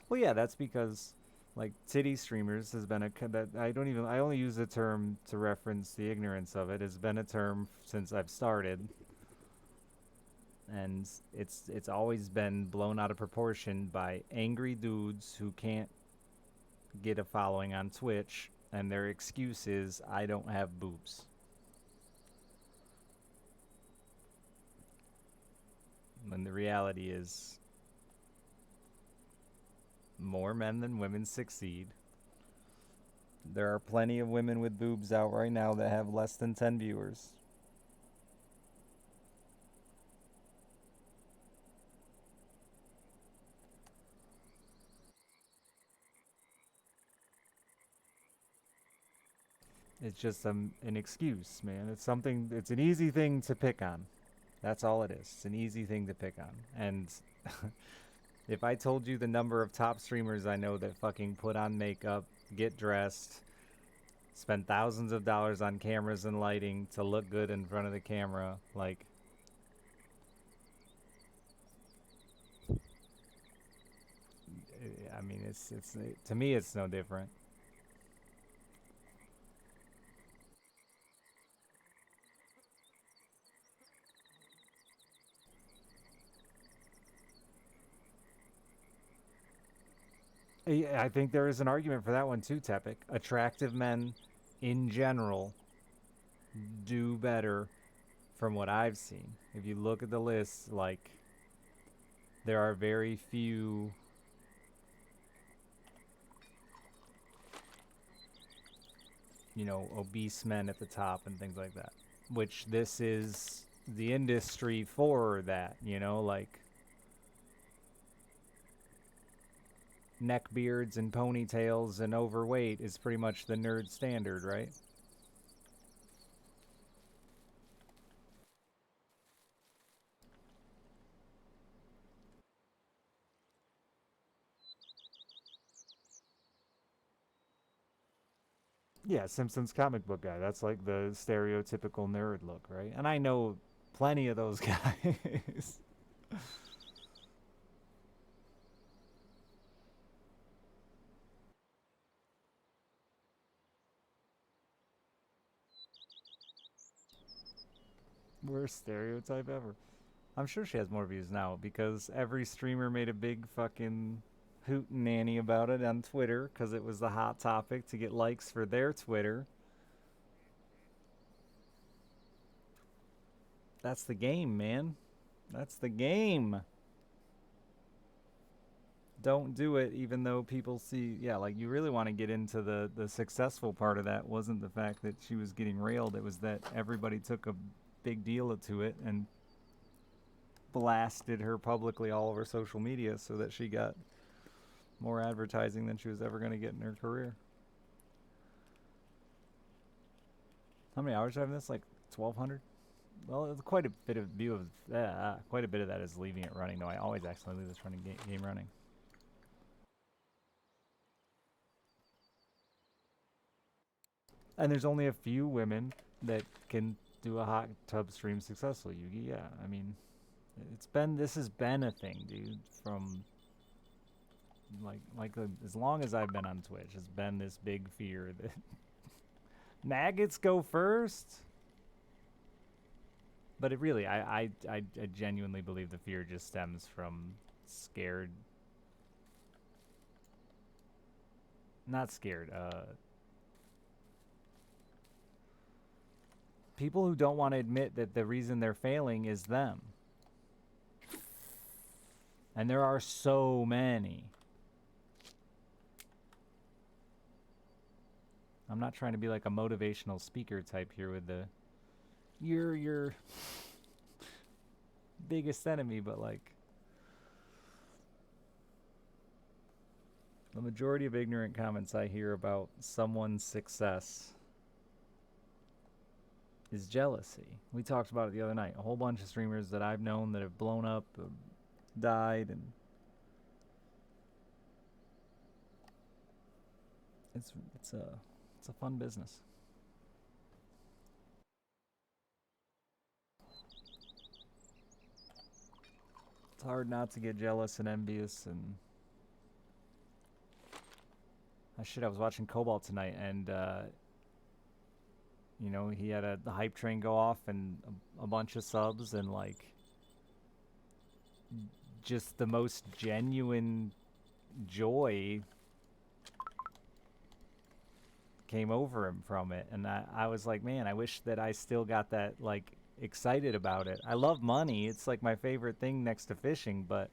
[SPEAKER 1] Well, yeah, that's because like titty streamers has been that I only use the term to reference the ignorance of it. Has been a term since I've started, and it's always been blown out of proportion by angry dudes who can't get a following on Twitch, and their excuse is I don't have boobs. When the reality is more men than women succeed. There are plenty of women with boobs out right now that have less than 10 viewers. It's just an excuse, man. It's an easy thing to pick on. That's all it is. It's an easy thing to pick on. And if I told you the number of top streamers I know that fucking put on makeup, get dressed, spend thousands of dollars on cameras and lighting to look good in front of the camera, like, I mean, it's to me, it's no different. I think there is an argument for that one too, Tepic. Attractive men, in general, do better from what I've seen. If you look at the list, like, there are very few obese men at the top and things like that. Which this is the industry for that, like neck beards and ponytails and overweight is pretty much the nerd standard, right? Yeah, Simpsons comic book guy. That's like the stereotypical nerd look, right? And I know plenty of those guys. Worst stereotype ever. I'm sure she has more views now because every streamer made a big fucking hoot and nanny about it on Twitter because it was the hot topic to get likes for their Twitter. That's the game, man. That's the game. Don't do it even though people see, yeah, like you really want to get into the successful part of that wasn't the fact that she was getting railed, it was that everybody took a big deal to it and blasted her publicly all over social media so that she got more advertising than she was ever going to get in her career. How many hours do I have in this? Like 1,200? Well, it's quite a bit of view of that. Quite a bit of that is leaving it running, though. I always accidentally leave this running game running. And there's only a few women that can do a hot tub stream successfully, Yugi. Yeah, I mean, this has been a thing, dude, from as long as I've been on Twitch, has been this big fear that maggots go first. But it really, I genuinely believe the fear just stems from scared. Not scared. People who don't want to admit that the reason they're failing is them. And there are so many. I'm not trying to be like a motivational speaker type here with the you're your biggest enemy, but like the majority of ignorant comments I hear about someone's success is jealousy. We talked about it the other night. A whole bunch of streamers that I've known that have blown up, died, and it's a fun business. It's hard not to get jealous and envious and I was watching Cobalt tonight and you know, he had the hype train go off and a bunch of subs and like just the most genuine joy came over him from it. And I was like, man, I wish that I still got that like excited about it. I love money. It's like my favorite thing next to fishing, but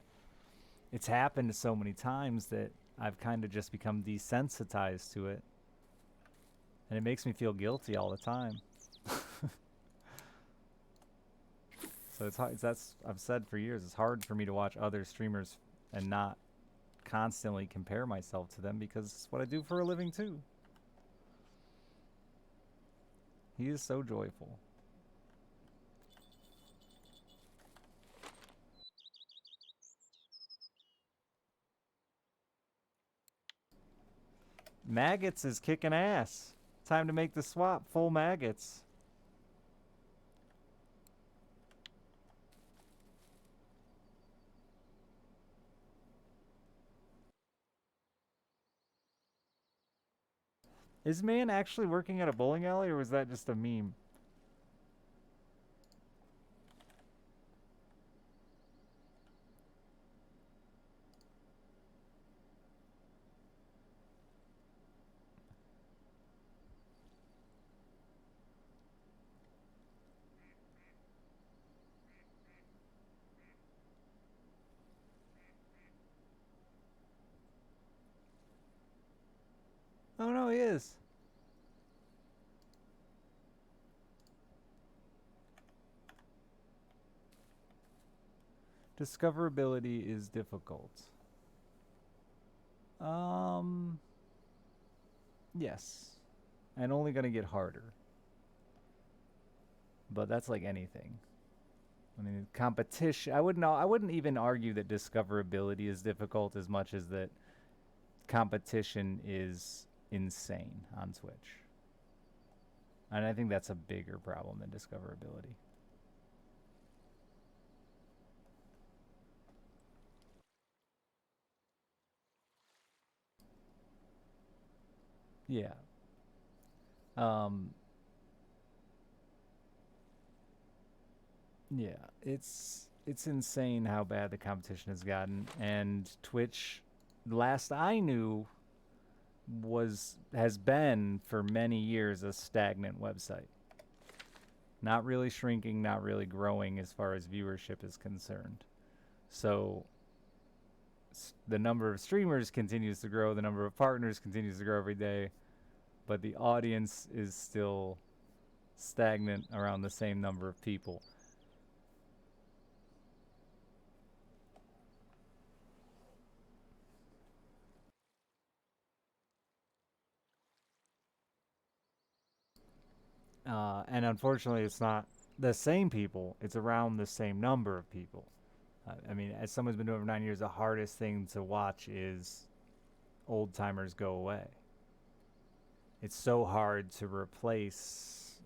[SPEAKER 1] it's happened so many times that I've kind of just become desensitized to it. And it makes me feel guilty all the time. So it's hard, that's I've said for years, it's hard for me to watch other streamers and not constantly compare myself to them because it's what I do for a living too. He is so joyful. Maggots is kicking ass. Time to make the swap. Full maggots. Is man actually working at a bowling alley or was that just a meme? Oh no, he is. Discoverability is difficult. Yes. And only gonna get harder. But that's like anything. I mean, competition. I wouldn't even argue that discoverability is difficult as much as that competition is insane on Twitch. And I think that's a bigger problem than discoverability. Yeah. Yeah, it's insane how bad the competition has gotten, and Twitch, last I knew, has been for many years a stagnant website. Not really shrinking, not really growing as far as viewership is concerned. So the number of streamers continues to grow, the number of partners continues to grow every day, but the audience is still stagnant around the same number of people. And unfortunately, it's not the same people, it's around the same number of people. I mean, as someone's been doing it for 9 years, the hardest thing to watch is old timers go away. It's so hard to replace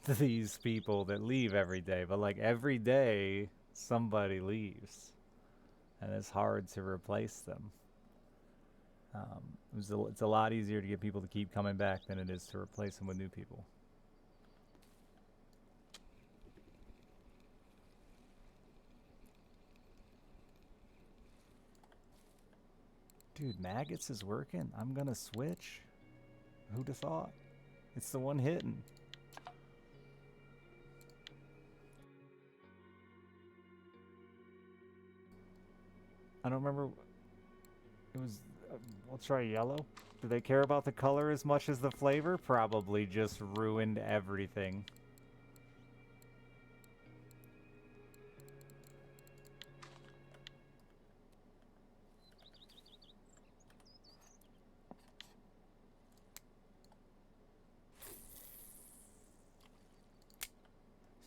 [SPEAKER 1] these people that leave every day, but like every day, somebody leaves, and it's hard to replace them. It's a lot easier to get people to keep coming back than it is to replace them with new people. Dude, Maggots is working. I'm gonna switch. Who'd have thought? It's the one hitting. I don't remember. It was. I'll try yellow. Do they care about the color as much as the flavor? Probably just ruined everything.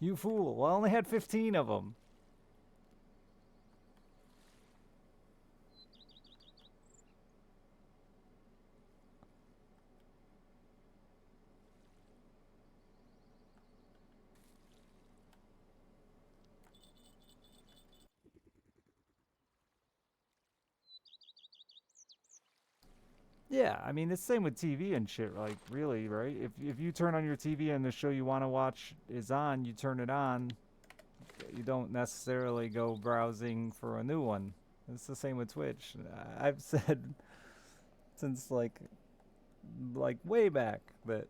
[SPEAKER 1] You fool. Well, I only had 15 of them. Yeah, I mean, it's the same with TV and shit, like, really, right? If you turn on your TV and the show you want to watch is on, you turn it on. You don't necessarily go browsing for a new one. It's the same with Twitch. I've said since like way back that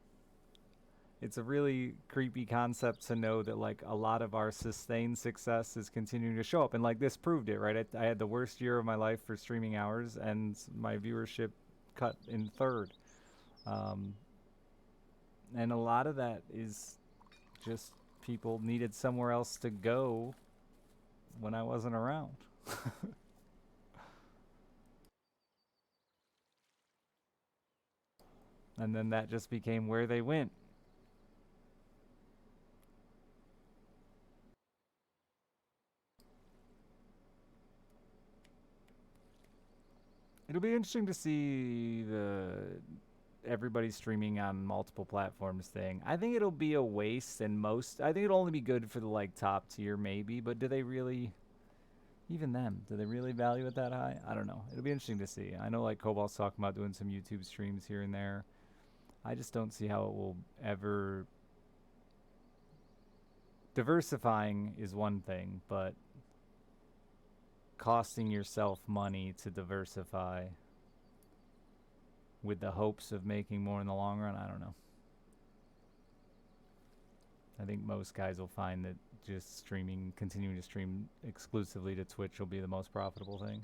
[SPEAKER 1] it's a really creepy concept to know that like a lot of our sustained success is continuing to show up, and like this proved it, right? I had the worst year of my life for streaming hours, and my viewership cut in third. Um, and a lot of that is just people needed somewhere else to go when I wasn't around. And then that just became where they went. It'll be interesting to see the everybody streaming on multiple platforms thing. I think it'll be a waste, and I think it'll only be good for the like top tier maybe, but do they really, even them, do they really value it that high? I don't know. It'll be interesting to see. I know like Cobalt's talking about doing some YouTube streams here and there. I just don't see how it will ever. Diversifying is one thing, but costing yourself money to diversify with the hopes of making more in the long run, I don't know. I think most guys will find that just streaming, continuing to stream exclusively to Twitch will be the most profitable thing.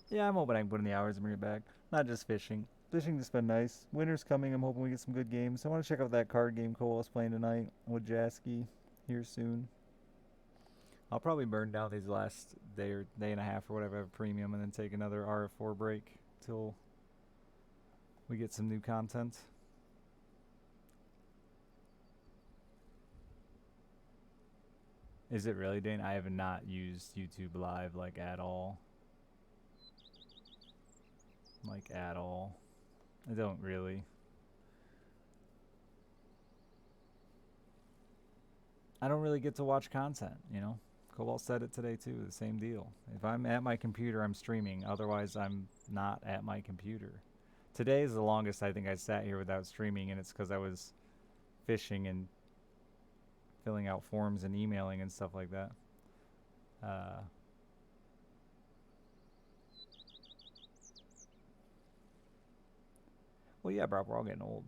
[SPEAKER 1] Yeah, I'm hoping I can put in the hours and bring it back. Not just fishing. Fishing has been nice. Winter's coming. I'm hoping we get some good games. I want to check out that card game Cole was playing tonight with Jasky here soon. I'll probably burn down these last day or day and a half or whatever of premium, and then take another RF4 break till we get some new content. Is it really, Dane? I have not used YouTube Live like at all. Like at all. I don't really. I don't really get to watch content, you know? Cobalt said it today too, the same deal. If I'm at my computer, I'm streaming. Otherwise, I'm not at my computer. Today is the longest I think I sat here without streaming, and it's because I was fishing and filling out forms and emailing and stuff like that. Well, yeah, bro, we're all getting old.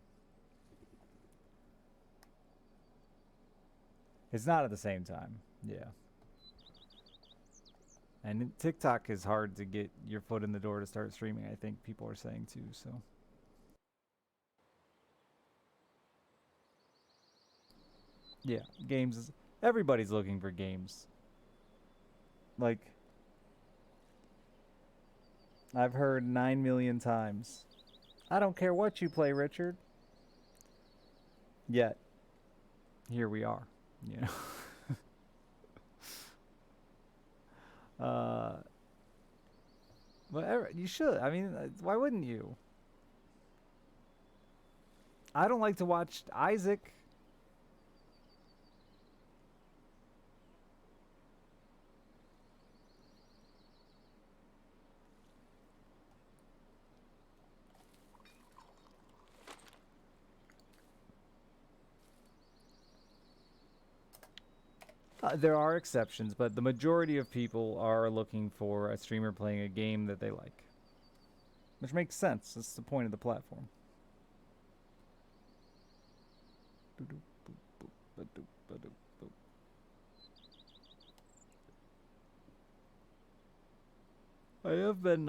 [SPEAKER 1] It's not at the same time. Yeah. And TikTok is hard to get your foot in the door to start streaming, I think people are saying too, so. Yeah, games is. Everybody's looking for games. Like, I've heard 9 million times. I don't care what you play, Richard. Yet, here we are, you know. Whatever, you should. I mean, why wouldn't you? I don't like to watch Isaac. There are exceptions, but the majority of people are looking for a streamer playing a game that they like. Which makes sense. That's the point of the platform. I have been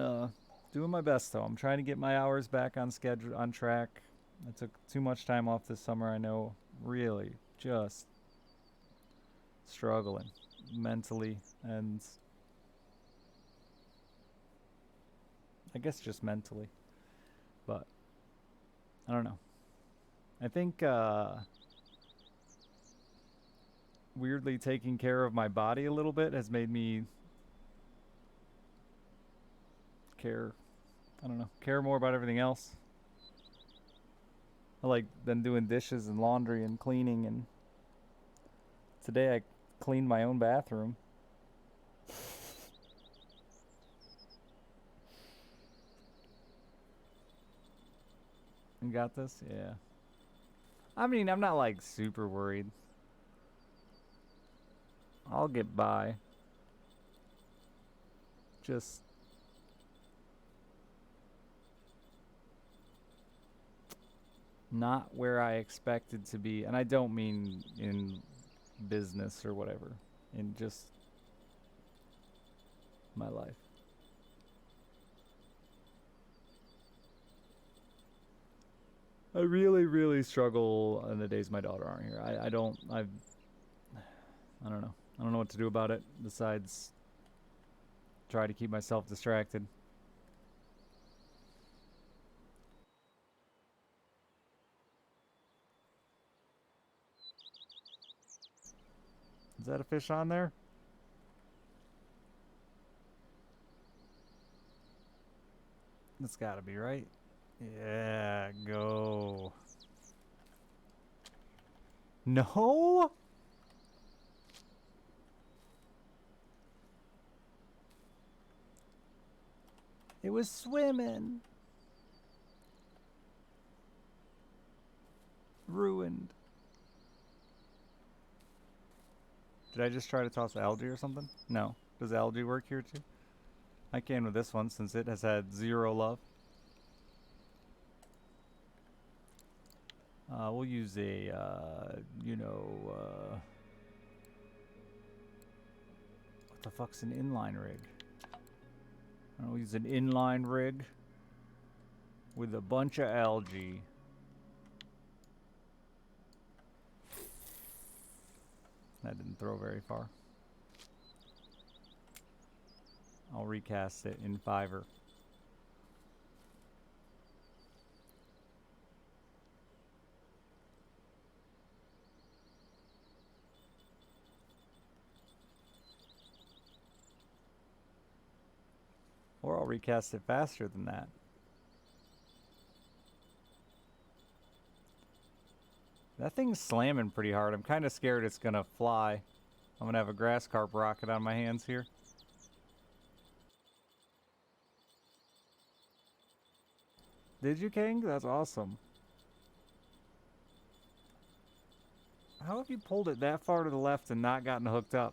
[SPEAKER 1] doing my best, though. I'm trying to get my hours back on schedule, on track. I took too much time off this summer, I know. Really, just struggling mentally and I guess just mentally. But I don't know. I think weirdly taking care of my body a little bit has made me care. I don't know. Care more about everything else. I like than doing dishes and laundry and cleaning. And today I cleaned my own bathroom. And got this? Yeah. I mean, I'm not like super worried. I'll get by. Just not where I expected to be. And I don't mean in business or whatever, in just my life. I really, really struggle on the days my daughter aren't here. I don't, I don't know. I don't know what to do about it besides try to keep myself distracted. Is that a fish on there? That's gotta be right. Yeah, go. No? It was swimming. Ruined. Did I just try to toss algae or something? No. Does algae work here too? I can with this one since it has had 0 love. We'll use a, what the fuck's an inline rig? We'll use an inline rig with a bunch of algae. That didn't throw very far. I'll recast it in Fiverr. Or I'll recast it faster than that. That thing's slamming pretty hard. I'm kind of scared it's gonna fly. I'm gonna have a grass carp rocket on my hands here. Did you, King? That's awesome. How have you pulled it that far to the left and not gotten hooked up?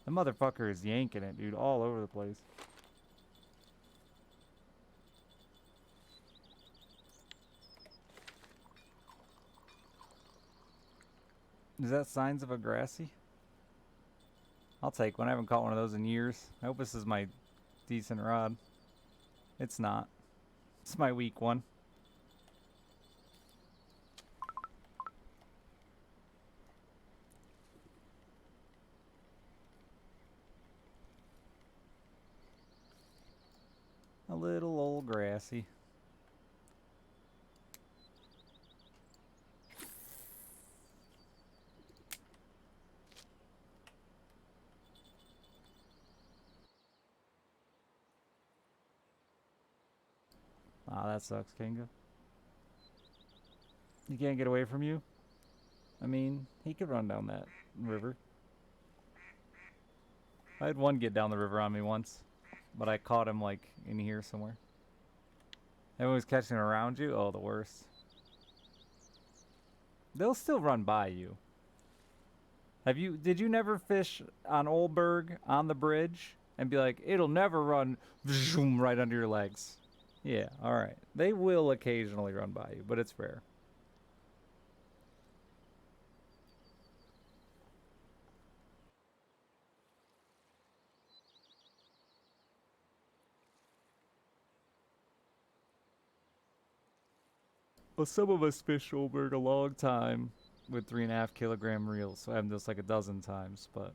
[SPEAKER 1] The motherfucker is yanking it, dude, all over the place. Is that signs of a grassy? I'll take one. I haven't caught one of those in years. I hope this is my decent rod. It's not. It's my weak one. A little old grassy. Ah, that sucks, Kinga. He can't get away from you? I mean, he could run down that river. I had one get down the river on me once, but I caught him, like, in here somewhere. Everyone was catching around you? Oh, the worst. They'll still run by you. Did you never fish on Oldberg on the bridge and be like, it'll never run zoom right under your legs? Yeah, alright. They will occasionally run by you, but it's rare. Well, some of us fish Oldberg a long time with 3.5 kilogram reels, so I have this like a dozen times, but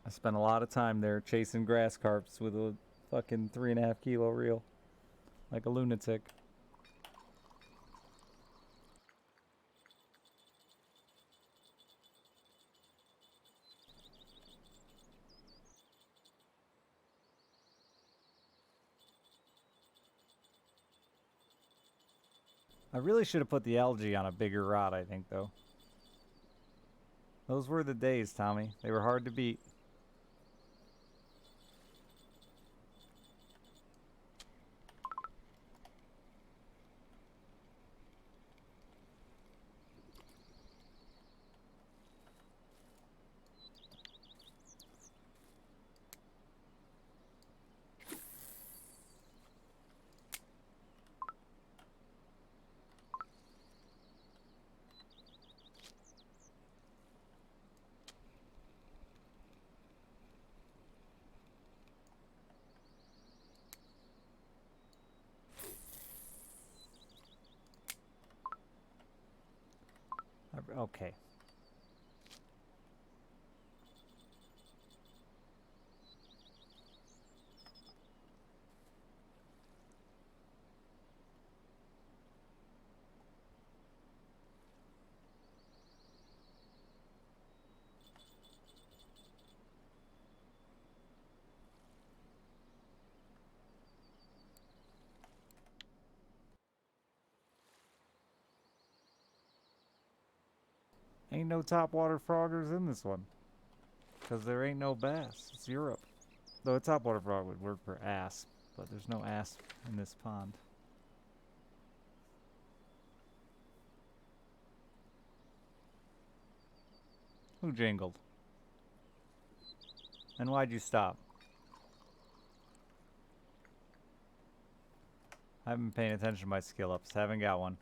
[SPEAKER 1] I spent a lot of time there chasing grass carps with a fucking 3.5 kilo reel. Like a lunatic. I really should have put the algae on a bigger rod, I think, though. Those were the days, Tommy. They were hard to beat. Okay. Ain't no topwater froggers in this one. Because there ain't no bass. It's Europe. Though a topwater frog would work for asp, but there's no asp in this pond. Who jingled? And why'd you stop? I haven't been paying attention to my skill ups. Haven't got one.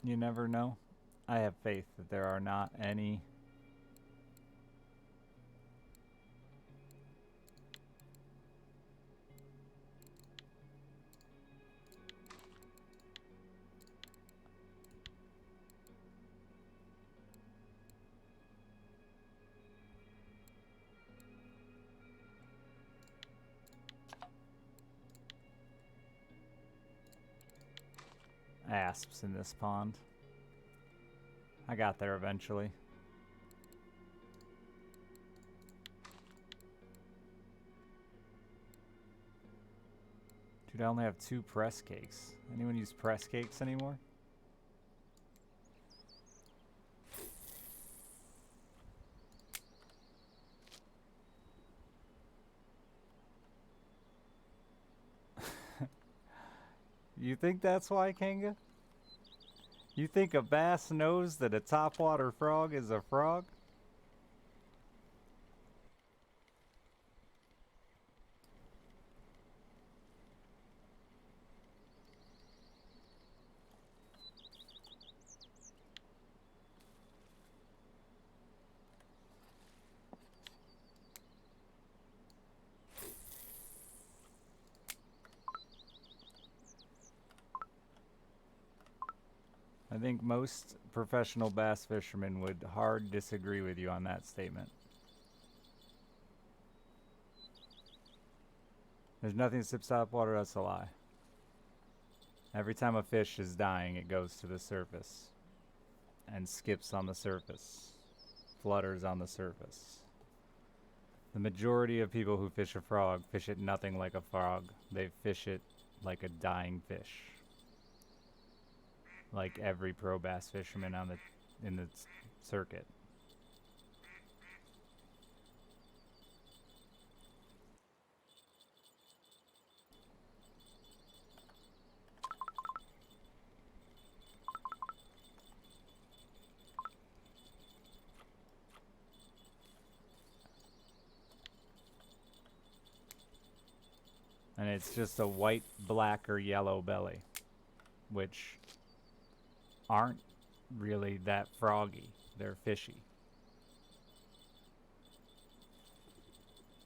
[SPEAKER 1] You never know. I have faith that there are not any. asps in this pond. I got there eventually. Dude, I only have 2 press cakes. Anyone use press cakes anymore? You think that's why, Kanga? You think a bass knows that a topwater frog is a frog? I think most professional bass fishermen would hard disagree with you on that statement. There's nothing that sips top water, that's a lie. Every time a fish is dying, it goes to the surface and skips on the surface, flutters on the surface. The majority of people who fish a frog fish it nothing like a frog. They fish it like a dying fish. Like every pro bass fisherman in the circuit. And it's just a white, black, or yellow belly, which aren't really that froggy. They're fishy.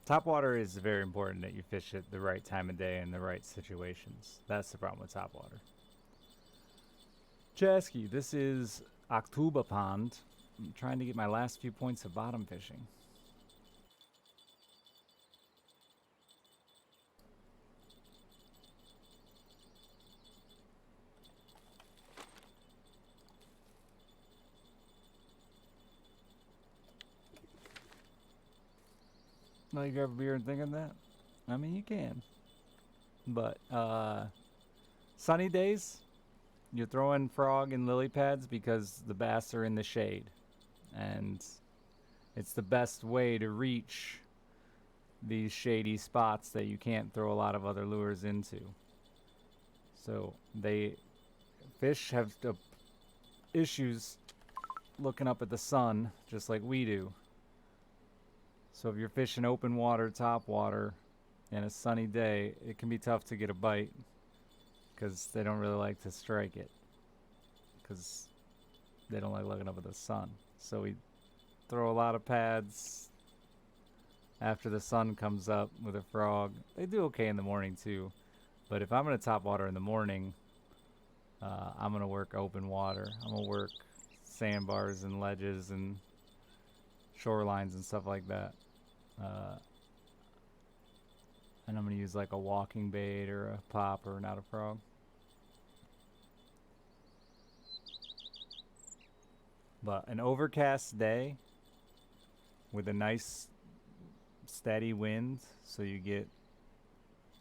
[SPEAKER 1] Topwater is very important that you fish it the right time of day in the right situations. That's the problem with topwater. Chasky, this is October Pond. I'm trying to get my last few points of bottom fishing. No, you grab a beer and think of that? I mean, you can. But, sunny days, you throw in frog and lily pads because the bass are in the shade. And it's the best way to reach these shady spots that you can't throw a lot of other lures into. So, fish have issues looking up at the sun, just like we do. So if you're fishing open water, top water, in a sunny day, it can be tough to get a bite because they don't really like to strike it because they don't like looking up at the sun. So we throw a lot of pads after the sun comes up with a frog. They do okay in the morning too, but if I'm going to top water in the morning, I'm going to work open water. I'm going to work sandbars and ledges and shorelines and stuff like that. And I'm going to use like a walking bait or a popper, not a frog. But an overcast day with a nice steady wind, so you get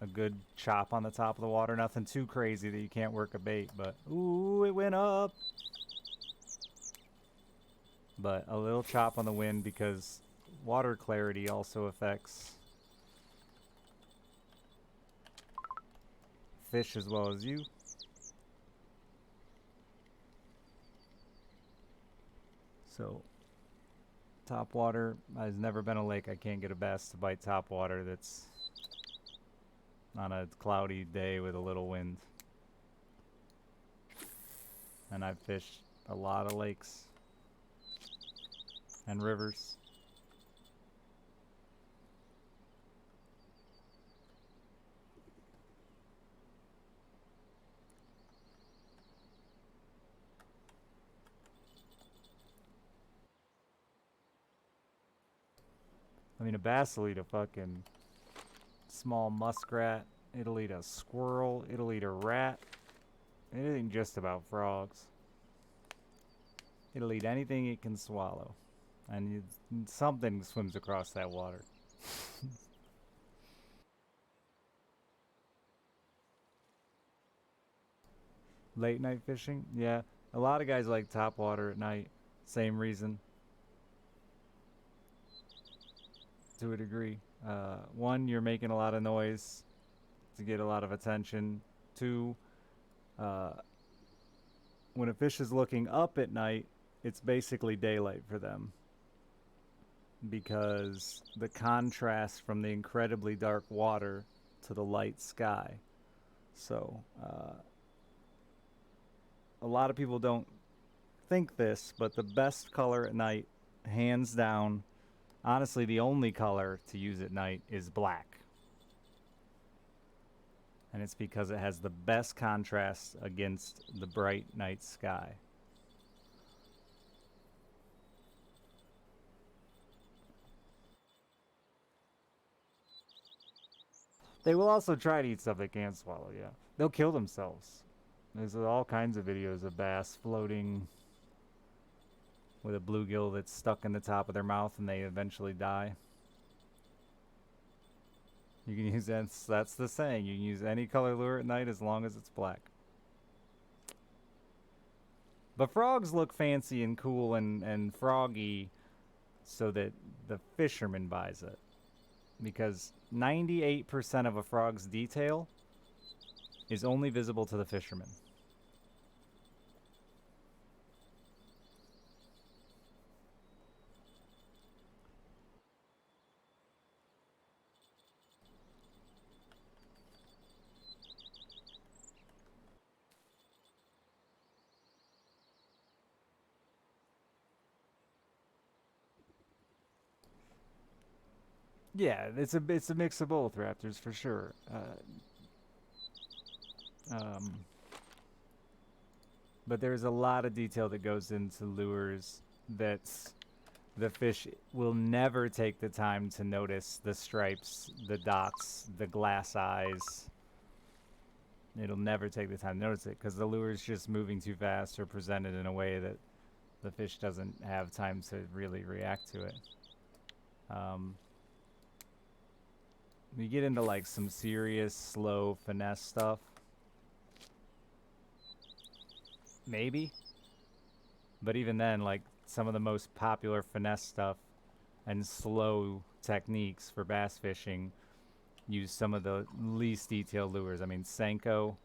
[SPEAKER 1] a good chop on the top of the water. Nothing too crazy that you can't work a bait, but ooh, it went up. But a little chop on the wind because water clarity also affects fish as well as you. So top water has never been a lake I can't get a bass to bite top water that's on a cloudy day with a little wind. And I've fished a lot of lakes and rivers. I mean, a bass will eat a fucking small muskrat. It'll eat a squirrel. It'll eat a rat. It ain't just about frogs. It'll eat anything it can swallow. And something swims across that water. Late night fishing? Yeah. A lot of guys like top water at night. Same reason. To a degree. One, you're making a lot of noise to get a lot of attention. Two, uh, when a fish is looking up at night, it's basically daylight for them. Because the contrast from the incredibly dark water to the light sky. So, a lot of people don't think this, but the best color at night, hands down, honestly, the only color to use at night is black. And it's because it has the best contrast against the bright night sky. They will also try to eat stuff they can't swallow, yeah. They'll kill themselves. There's all kinds of videos of bass floating with a bluegill that's stuck in the top of their mouth and they eventually die. You can use that's the saying. You can use any color lure at night as long as it's black. But frogs look fancy and cool and froggy so that the fisherman buys it. Because 98% of a frog's detail is only visible to the fisherman. Yeah, it's a mix of both raptors for sure. Um, but there's a lot of detail that goes into lures that the fish will never take the time to notice the stripes, the dots, the glass eyes. It'll never take the time to notice it because the lure is just moving too fast or presented in a way that the fish doesn't have time to really react to it. You get into like some serious, slow finesse stuff. Maybe. But even then, like some of the most popular finesse stuff and slow techniques for bass fishing use some of the least detailed lures. I mean, Senko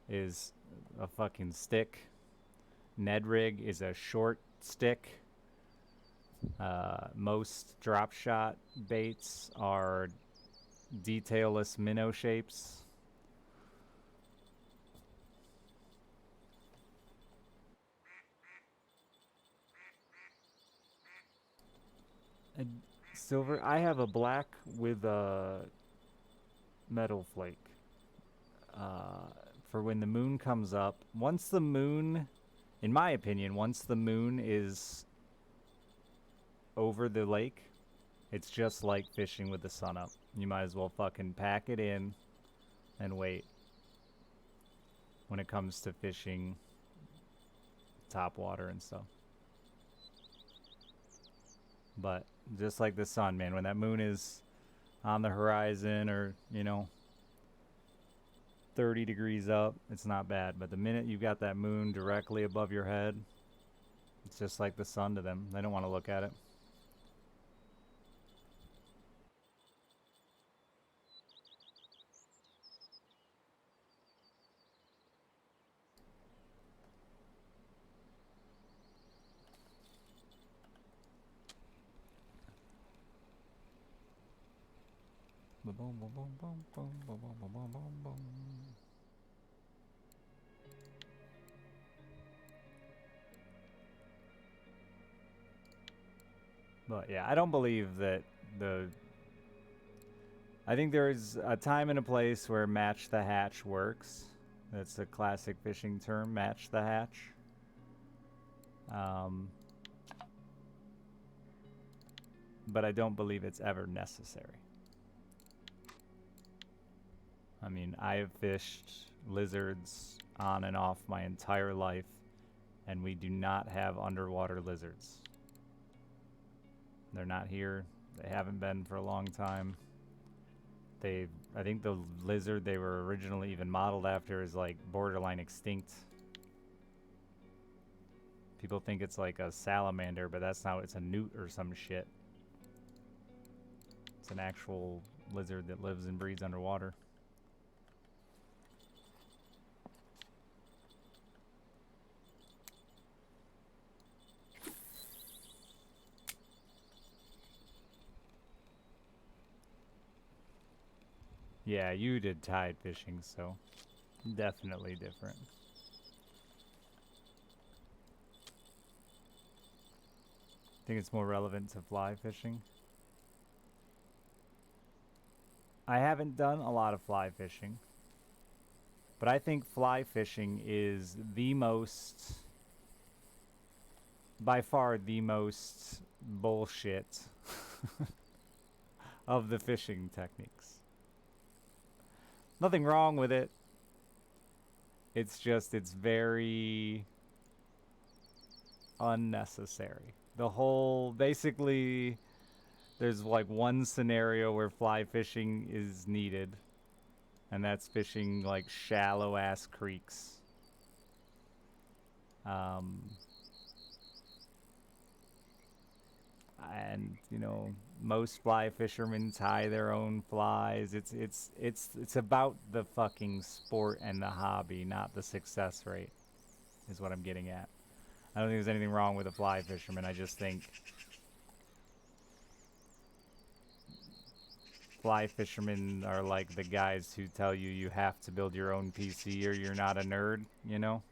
[SPEAKER 1] is a fucking stick. Ned Rig is a short stick. Most drop shot baits are detailless minnow shapes. And silver, I have a black with a metal flake. For when the moon comes up, once the moon, in my opinion, once the moon is over the lake, it's just like fishing with the sun up. You might as well fucking pack it in and wait when it comes to fishing top water and stuff. But just like the sun, man, when that moon is on the horizon or, 30 degrees up, it's not bad. But the minute you've got that moon directly above your head, it's just like the sun to them. They don't want to look at it. But yeah, I don't believe that the. I think there's a time and a place where match the hatch works. That's a classic fishing term, match the hatch. But I don't believe it's ever necessary. I mean, I have fished lizards on and off my entire life, and we do not have underwater lizards. They're not here. They haven't been for a long time. I think the lizard they were originally even modeled after is like borderline extinct. People think it's like a salamander, but that's not. It's a newt or some shit. It's an actual lizard that lives and breeds underwater. Yeah, you did tide fishing, so definitely different. I think it's more relevant to fly fishing. I haven't done a lot of fly fishing, but I think fly fishing is the most, by far the most bullshit of the fishing techniques. Nothing wrong with it. It's just, it's very unnecessary. The whole, basically, there's like one scenario where fly fishing is needed, and that's fishing like shallow ass creeks. And you know, most fly fishermen tie their own flies. It's about the fucking sport and the hobby, not the success rate, is what I'm getting at. I don't think there's anything wrong with a fly fisherman. I just think fly fishermen are like the guys who tell you you have to build your own PC or you're not a nerd, you know?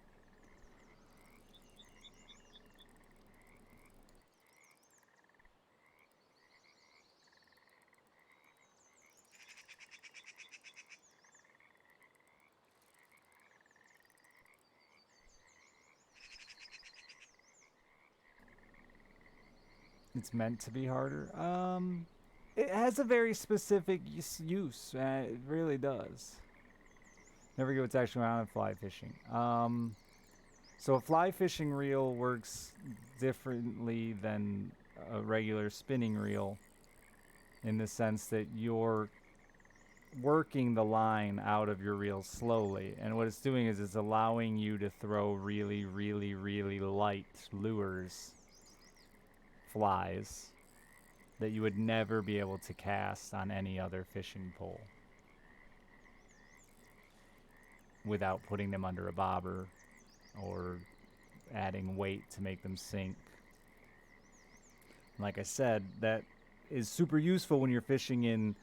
[SPEAKER 1] It's meant to be harder. It has a very specific use. It really does. Never get what's actually on fly fishing. So a fly fishing reel works differently than a regular spinning reel in the sense that you're working the line out of your reel slowly. And what it's doing is it's allowing you to throw really, really, really light lures, flies, that you would never be able to cast on any other fishing pole without putting them under a bobber or adding weight to make them sink. Like I said, that is super useful when you're fishing in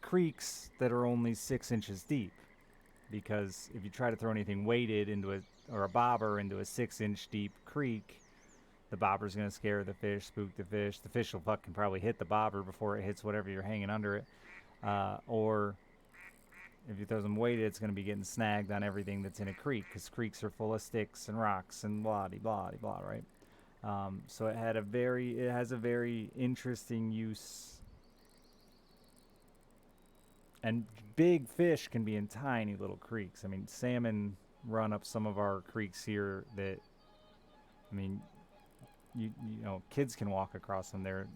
[SPEAKER 1] creeks that are only 6 inches deep, because if you try to throw anything weighted into a bobber into a 6-inch deep creek, the bobber's gonna scare the fish, spook the fish. The fish will fucking probably hit the bobber before it hits whatever you're hanging under it. Or if you throw them weighted, it's gonna be getting snagged on everything that's in a creek, because creeks are full of sticks and rocks and blah blah blah, right? So it has a very interesting use. And big fish can be in tiny little creeks. I mean, salmon run up some of our creeks here that, I mean, you know, kids can walk across them. They're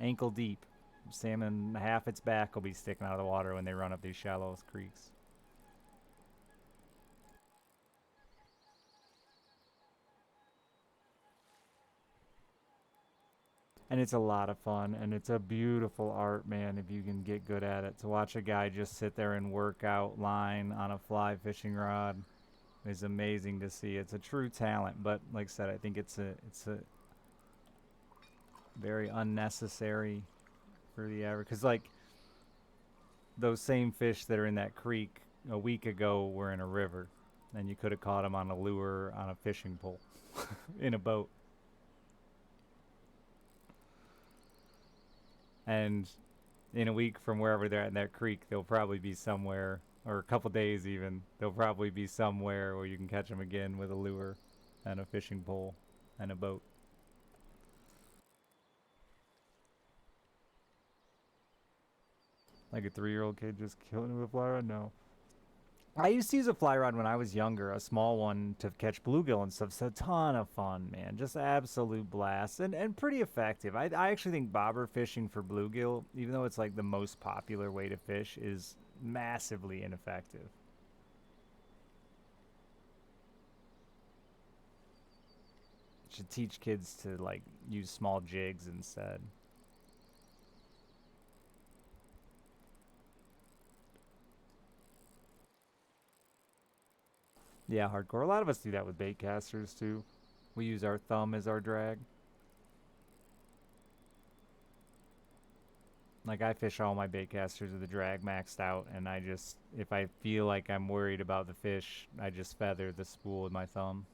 [SPEAKER 1] ankle deep. Salmon, half its back will be sticking out of the water when they run up these shallow creeks. And it's a lot of fun, and it's a beautiful art, man, if you can get good at it. To watch a guy just sit there and work out line on a fly fishing rod is amazing to see. It's a true talent, but like I said, I think it's a very unnecessary for the average. Because like those same fish that are in that creek a week ago were in a river, and you could have caught them on a lure on a fishing pole in a boat. And in a week from wherever they're at in that creek, they'll probably be somewhere, or a couple days even, they'll probably be somewhere where you can catch them again with a lure and a fishing pole and a boat. Like a 3-year-old kid just killing it with a fly rod? No. I used to use a fly rod when I was younger, a small one to catch bluegill and stuff. It's a ton of fun, man. Just absolute blast and pretty effective. I actually think bobber fishing for bluegill, even though it's like the most popular way to fish, is massively ineffective. Should teach kids to like use small jigs instead. Yeah, hardcore. A lot of us do that with bait casters too. We use our thumb as our drag. Like I fish all my bait casters with the drag maxed out, and I just, if I feel like I'm worried about the fish, I just feather the spool with my thumb.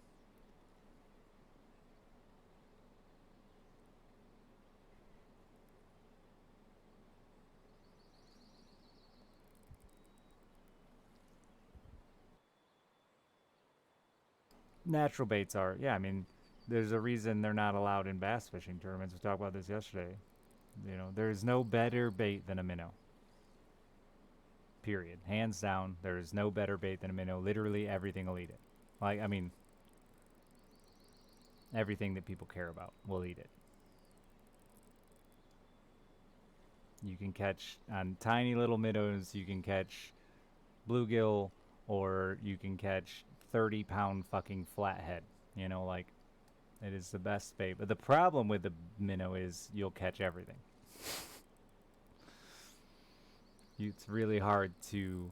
[SPEAKER 1] Natural baits are, yeah, I mean, there's a reason they're not allowed in bass fishing tournaments. We talked about this yesterday. You know, there's no better bait than a minnow. Period. Hands down, there is no better bait than a minnow. Literally everything will eat it. Like, I mean, everything that people care about will eat it. You can catch on tiny little minnows, you can catch bluegill, or you can catch 30-pound fucking flathead. You know, like, it is the best bait. But the problem with the minnow is you'll catch everything. It's really hard to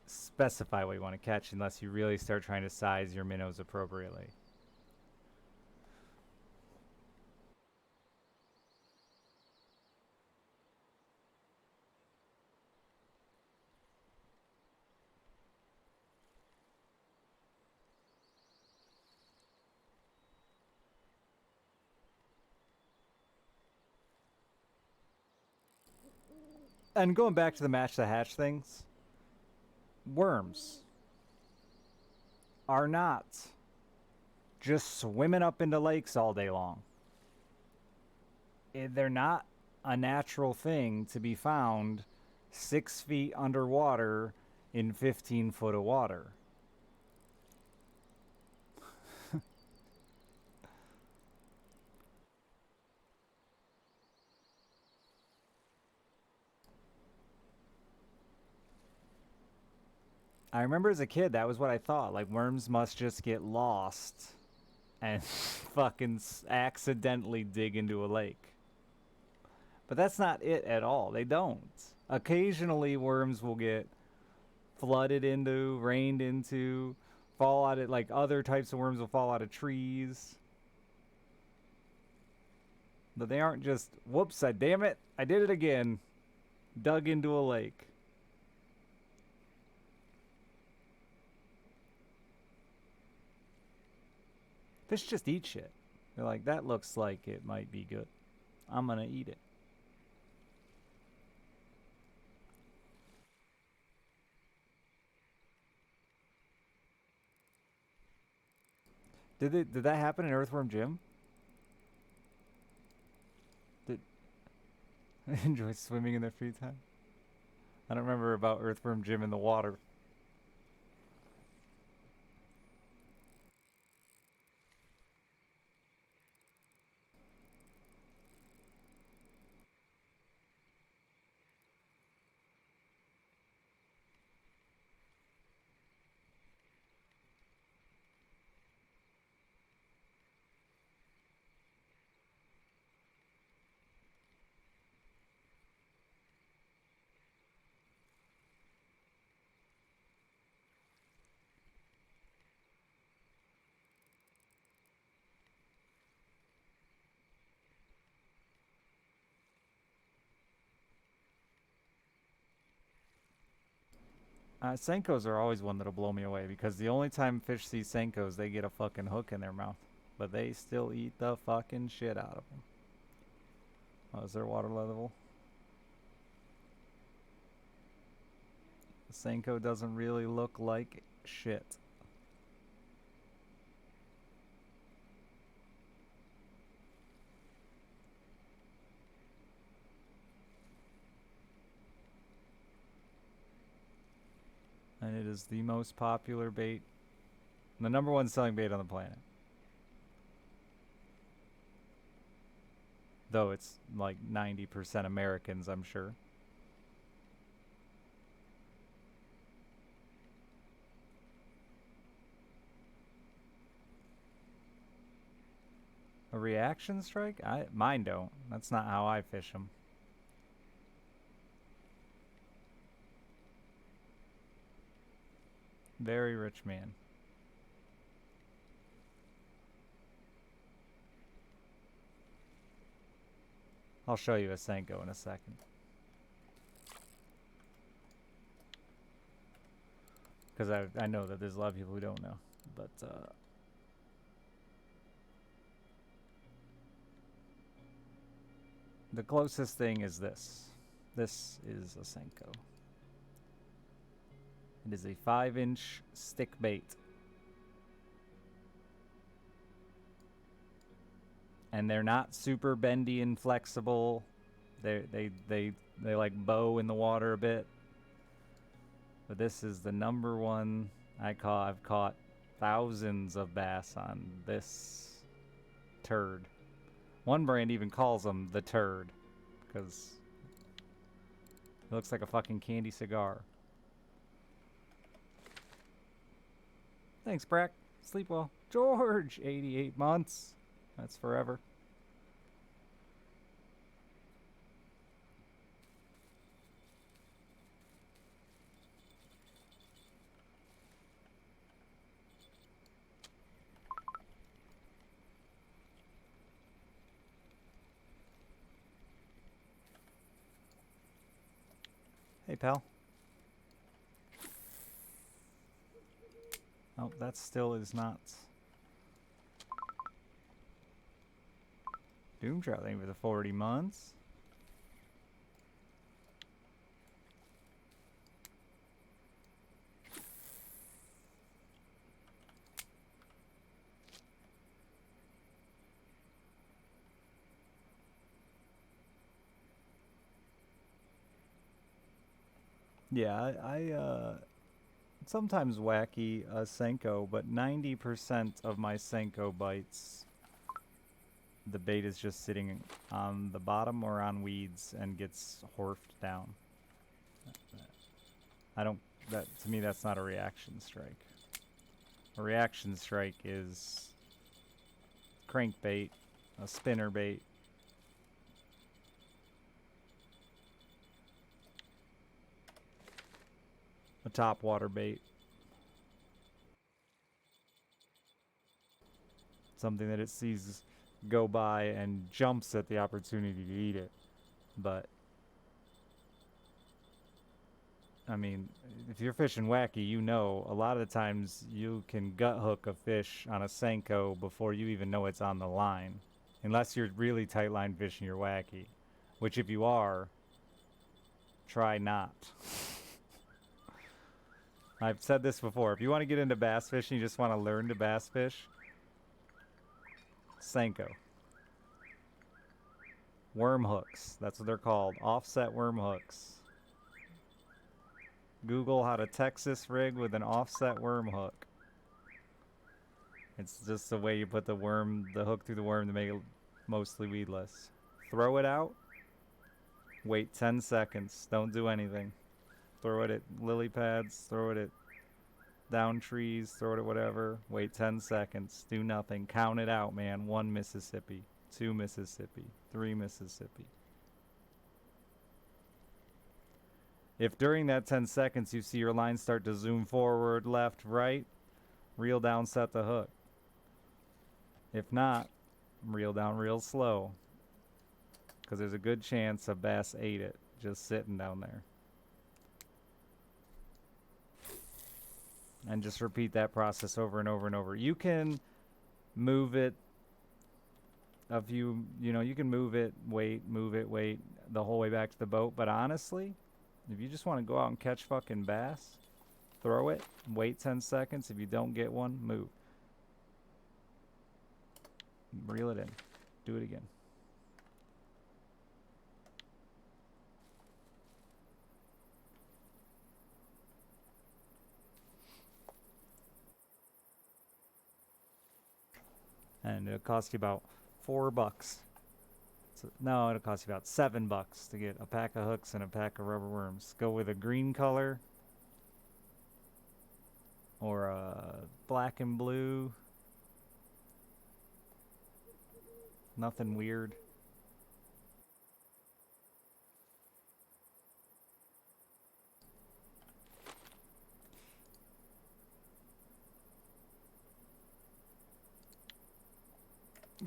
[SPEAKER 1] specify what you want to catch unless you really start trying to size your minnows appropriately. And going back to the match the hatch things, worms are not just swimming up into lakes all day long. They're not a natural thing to be found 6 feet underwater in 15 foot of water. I remember as a kid, that was what I thought. Like, worms must just get lost and fucking accidentally dig into a lake. But that's not it at all. They don't. Occasionally, worms will get flooded into, rained into, fall out of, like, other types of worms will fall out of trees. But they aren't just, whoops, damn it, I did it again. Dug into a lake. Fish just eat shit. They're like, that looks like it might be good. I'm gonna eat it. Did that happen in Earthworm Jim? Did they enjoy swimming in their free time? I don't remember about Earthworm Jim in the water. Senkos are always one that'll blow me away because the only time fish see Senkos, they get a fucking hook in their mouth. But they still eat the fucking shit out of them. Oh, is their water level? The Senko doesn't really look like shit. It is the most popular bait. The #1 selling bait on the planet. Though it's like 90% Americans, I'm sure. A reaction strike? Mine don't. That's not how I fish them. Very rich man. I'll show you a Senko in a second. Because I know that there's a lot of people who don't know. But, the closest thing is this. This is a Senko. It is a 5-inch stick bait. And they're not super bendy and flexible. They like bow in the water a bit. But this is the #1 I've caught thousands of bass on this turd. One brand even calls them the turd because it looks like a fucking candy cigar. Thanks, Brack. Sleep well. George, 88 months. That's forever. Hey, pal. Oh, that still is not. Doom trout, thank you for the 40 months. Yeah, I sometimes wacky a Senko, but 90% of my Senko bites, the bait is just sitting on the bottom or on weeds and gets horfed down. To me, that's not a reaction strike. A reaction strike is crankbait, a spinner bait. A top water bait. Something that it sees go by and jumps at the opportunity to eat it. But, I mean, if you're fishing wacky, you know a lot of the times you can gut hook a fish on a Senko before you even know it's on the line. Unless you're really tight line fishing your wacky. Which if you are, try not. I've said this before. If you want to get into bass fishing, you just want to learn to bass fish, Senko. Worm hooks. That's what they're called. Offset worm hooks. Google how to Texas rig with an offset worm hook. It's just the way you put the hook through the worm to make it mostly weedless. Throw it out. Wait 10 seconds. Don't do anything. Throw it at lily pads, throw it at down trees, throw it at whatever. Wait 10 seconds. Do nothing. Count it out, man. 1 Mississippi, 2 Mississippi, 3 Mississippi. If during that 10 seconds you see your line start to zoom forward, left, right, reel down, set the hook. If not, reel down real slow. Because there's a good chance a bass ate it just sitting down there. And just repeat that process over and over and over. You can move it you can move it, wait, the whole way back to the boat. But honestly, if you just want to go out and catch fucking bass, throw it, wait 10 seconds. If you don't get one, move. Reel it in. Do it again. and it'll cost you about $4. So, no, it'll cost you about $7 to get a pack of hooks and a pack of rubber worms. Go with a green color or a black and blue. Nothing weird.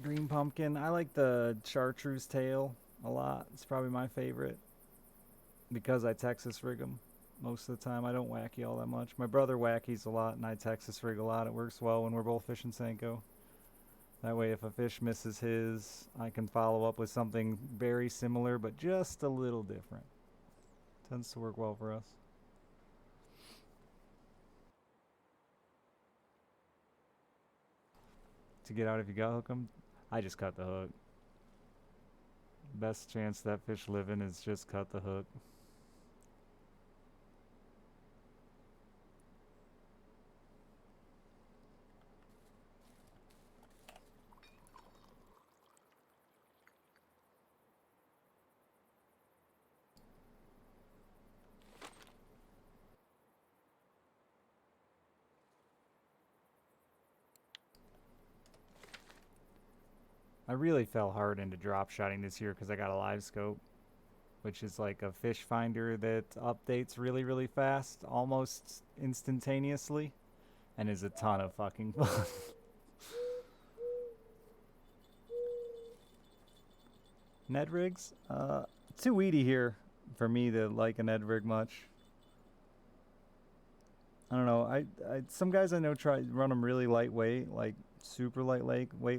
[SPEAKER 1] Green pumpkin. I like the chartreuse tail a lot. It's probably my favorite because I Texas rig them most of the time. I don't wacky all that much. My brother wackies a lot and I Texas rig a lot. It works well when we're both fishing Senko. That way if a fish misses his, I can follow up with something very similar but just a little different. Tends to work well for us. To get out if you got hook 'em, I just cut the hook. Best chance that fish living is just cut the hook. I really fell hard into drop shotting this year because I got a live scope, which is like a fish finder that updates really, really fast, almost instantaneously, and is a ton of fucking fun. Ned rigs? Too weedy here for me to like a Ned rig much. I don't know. Some guys I know run them really lightweight, like super weight,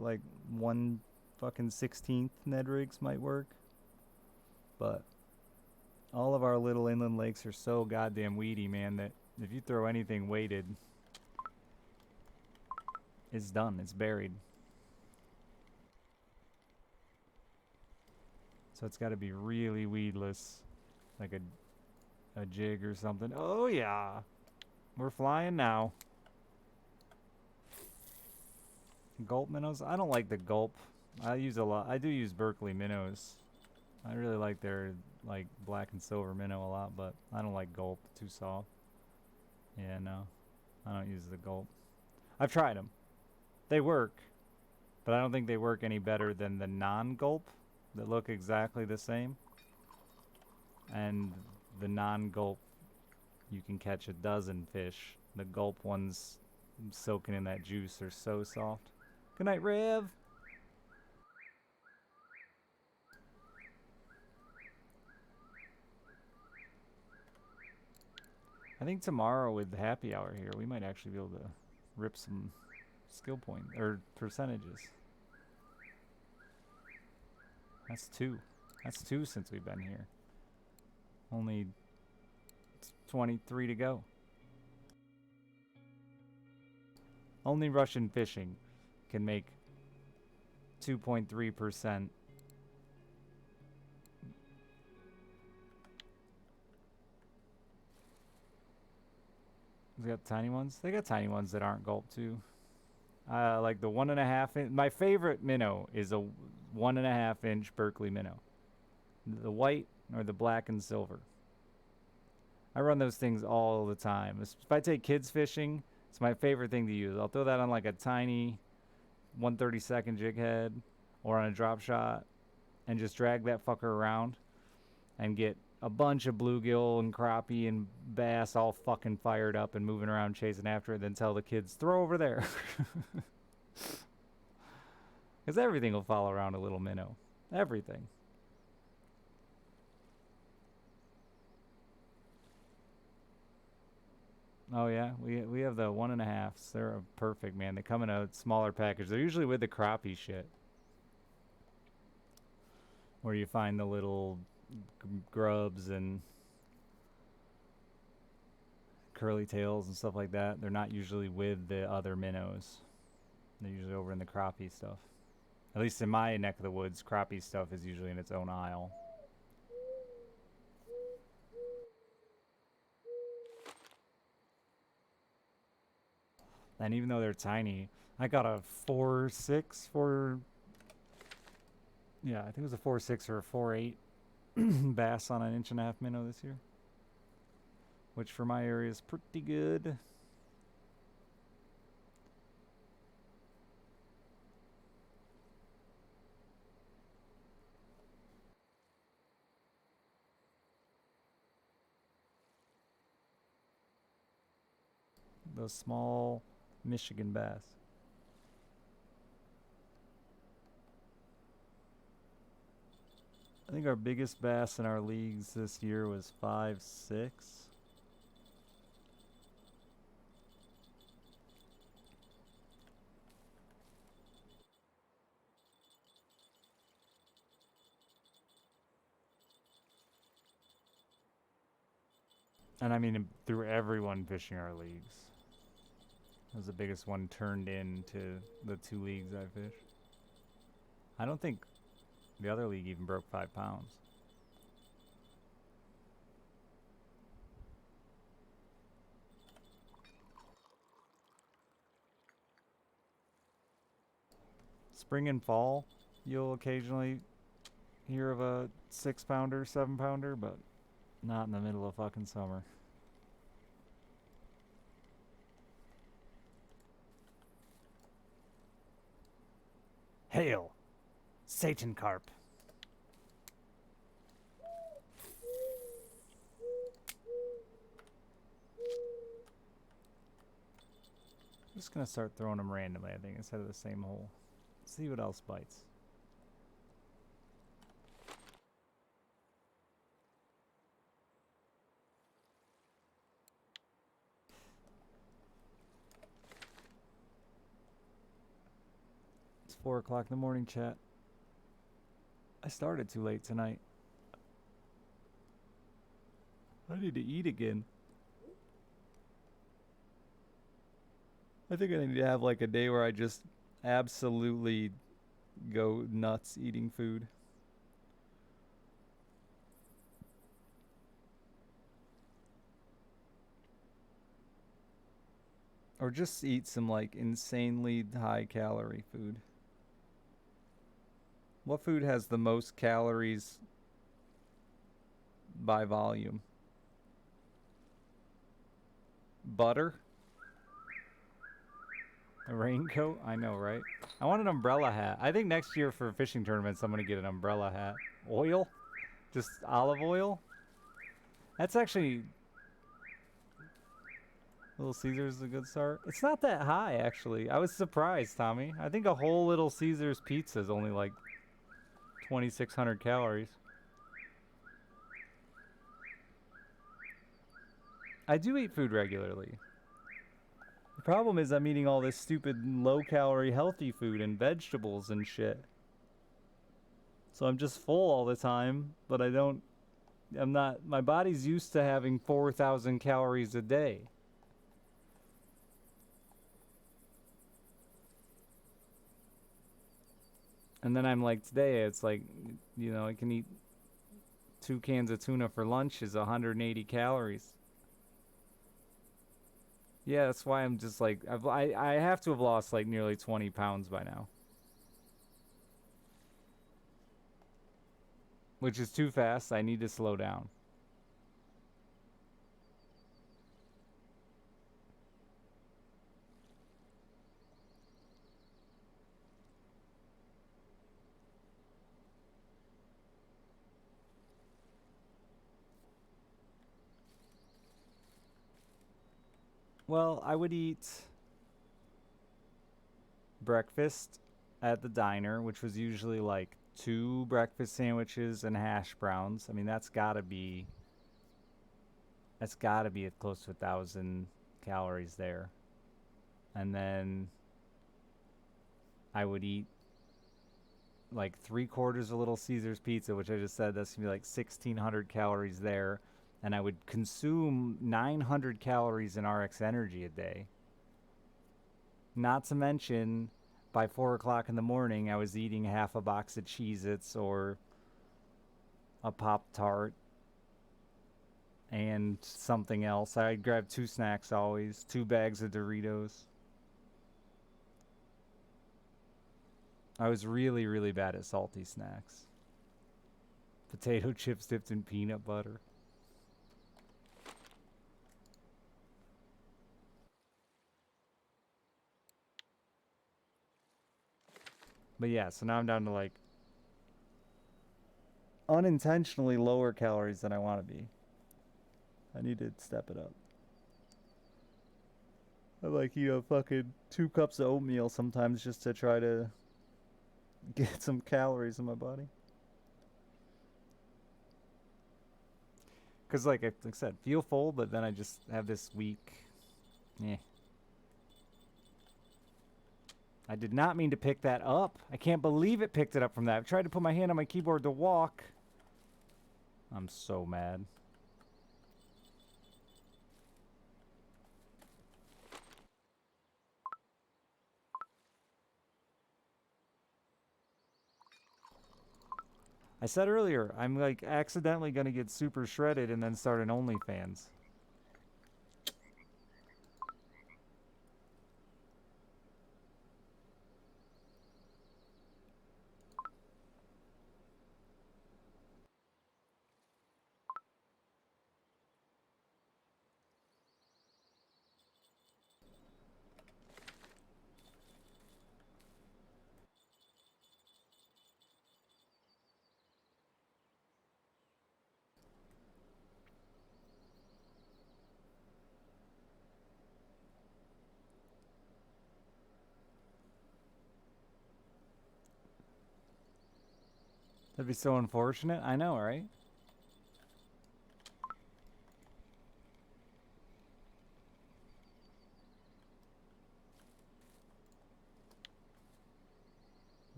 [SPEAKER 1] like 1/16 Ned rigs might work. But all of our little inland lakes are so goddamn weedy, man, that if you throw anything weighted, it's done. It's buried. So it's got to be really weedless, like a jig or something. Oh yeah, we're flying now. Gulp minnows? I don't like the gulp. I do use Berkeley minnows. I really like their like black and silver minnow a lot, but I don't like gulp. Too soft. Yeah, no, I don't use the gulp. I've tried them. They work, but I don't think they work any better than the non-gulp that look exactly the same. And the non-gulp, you can catch a dozen fish. The gulp ones soaking in that juice are so soft. Good night, Rev. I think tomorrow with the happy hour here, we might actually be able to rip some skill points or percentages. That's two. That's two since we've been here. Only 23 to go. Only Russian fishing can make 2.3%. They got tiny ones. They got tiny ones that aren't gulp too. Like the 1.5 inch. My favorite minnow is a 1.5 inch Berkeley minnow. The white or the black and silver. I run those things all the time. If I take kids fishing, it's my favorite thing to use. I'll throw that on like a tiny 1/32 jig head or on a drop shot and just drag that fucker around and get a bunch of bluegill and crappie and bass all fucking fired up and moving around chasing after it, then tell the kids, throw over there. Because everything will follow around a little minnow. Everything. Oh yeah, we have the 1.5s. They're perfect, man. They come in a smaller package. They're usually with the crappie shit, where you find the little grubs and curly tails and stuff like that. They're not usually with the other minnows. They're usually over in the crappie stuff. At least in my neck of the woods, crappie stuff is usually in its own aisle. And even though they're tiny, I got a 4.6 for... Yeah, I think it was a 4.6 or a 4.8 bass on an 1.5-inch minnow this year. Which for my area is pretty good. Those small Michigan bass. I think our biggest bass in our leagues this year was 5.6. And I mean, through everyone fishing our leagues. That was the biggest one turned into the 2 leagues I fished. I don't think the other league even broke 5 pounds. Spring and fall, you'll occasionally hear of a 6-pounder, 7-pounder, but not in the middle of fucking summer. Hail, Satan carp. I'm just gonna start throwing them randomly, I think, instead of the same hole. See what else bites. It's 4 o'clock in the morning, chat. I started too late tonight. I need to eat again. I think I need to have like a day where I just absolutely go nuts eating food. Or just eat some like insanely high calorie food. What food has the most calories by volume? Butter? A raincoat? I know, right? I want an umbrella hat. I think next year for fishing tournaments, I'm going to get an umbrella hat. Oil? Just olive oil? That's actually... Little Caesars is a good start. It's not that high, actually. I was surprised, Tommy. I think a whole Little Caesars pizza is only like 2,600 calories. I do eat food regularly. The problem is I'm eating all this stupid low-calorie healthy food and vegetables and shit. So I'm just full all the time, but I'm not, my body's used to having 4,000 calories a day. And then I'm like, today, it's like, you know, I can eat 2 cans of tuna for lunch is 180 calories. Yeah, that's why I'm just like, I have to have lost like nearly 20 pounds by now. Which is too fast. I need to slow down. Well, I would eat breakfast at the diner, which was usually like 2 breakfast sandwiches and hash browns. I mean, that's gotta be at close to 1,000 calories there. And then I would eat like 3/4 of Little Caesars pizza, which I just said that's gonna be like 1,600 calories there. And I would consume 900 calories in RX Energy a day. Not to mention, by 4 o'clock in the morning, I was eating half a box of Cheez-Its or a Pop-Tart and something else. I'd grab 2 snacks always, 2 bags of Doritos. I was really, really bad at salty snacks. Potato chips dipped in peanut butter. But yeah, so now I'm down to like unintentionally lower calories than I want to be. I need to step it up. I like eat a fucking 2 cups of oatmeal sometimes just to try to get some calories in my body. Because, like I said, feel full, but then I just have this weak. Eh. I did not mean to pick that up. I can't believe it picked it up from that. I tried to put my hand on my keyboard to walk. I'm so mad. I said earlier, I'm like accidentally gonna get super shredded and then start an OnlyFans. That'd be so unfortunate. I know, right?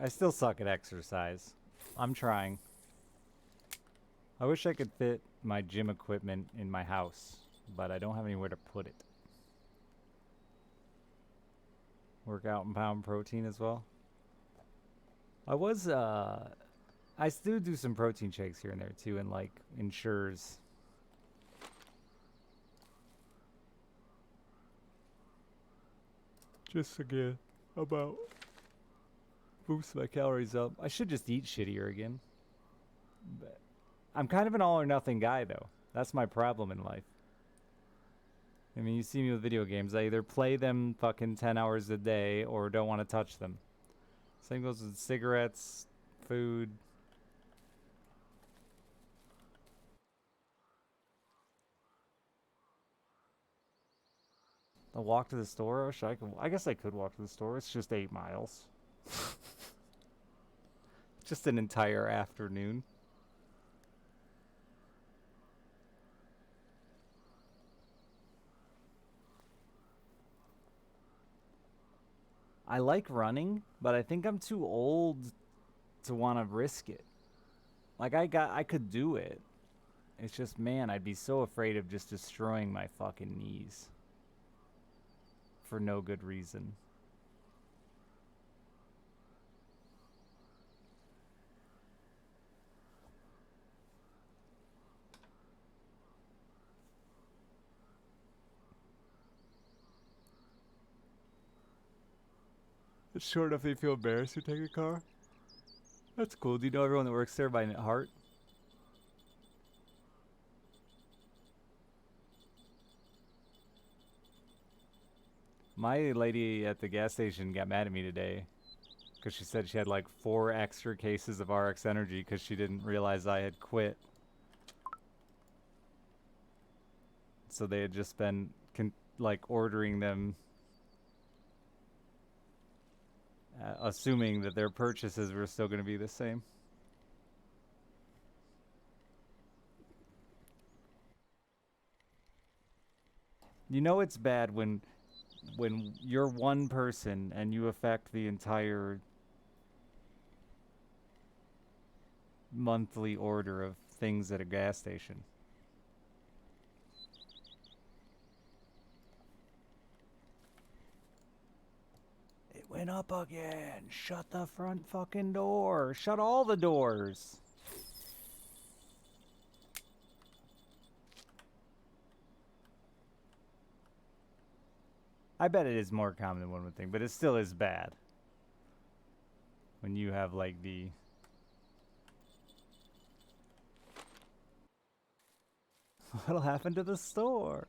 [SPEAKER 1] I still suck at exercise. I'm trying. I wish I could fit my gym equipment in my house, but I don't have anywhere to put it. Workout and pound protein as well. I still do some protein shakes here and there too, and like ensures. Just again, about boost my calories up. I should just eat shittier again. But I'm kind of an all or nothing guy though. That's my problem in life. I mean, you see me with video games. I either play them fucking 10 hours a day or don't want to touch them. Same goes with cigarettes, food. A walk to the store? I guess I could walk to the store. It's just 8 miles. Just an entire afternoon. I like running, but I think I'm too old to want to risk it. Like I could do it. It's just, man, I'd be so afraid of just destroying my fucking knees for no good reason. It's short enough they feel embarrassed to take a car. That's cool. Do you know everyone that works there by heart? My lady at the gas station got mad at me today because she said she had like 4 extra cases of RX Energy because she didn't realize I had quit. So they had just been like ordering them, assuming that their purchases were still going to be the same. You know it's bad when you're one person and you affect the entire monthly order of things at a gas station. It went up again. Shut the front fucking door. Shut all the doors. I bet it is more common than one would think, but it still is bad. when you have like the... What'll happen to the store?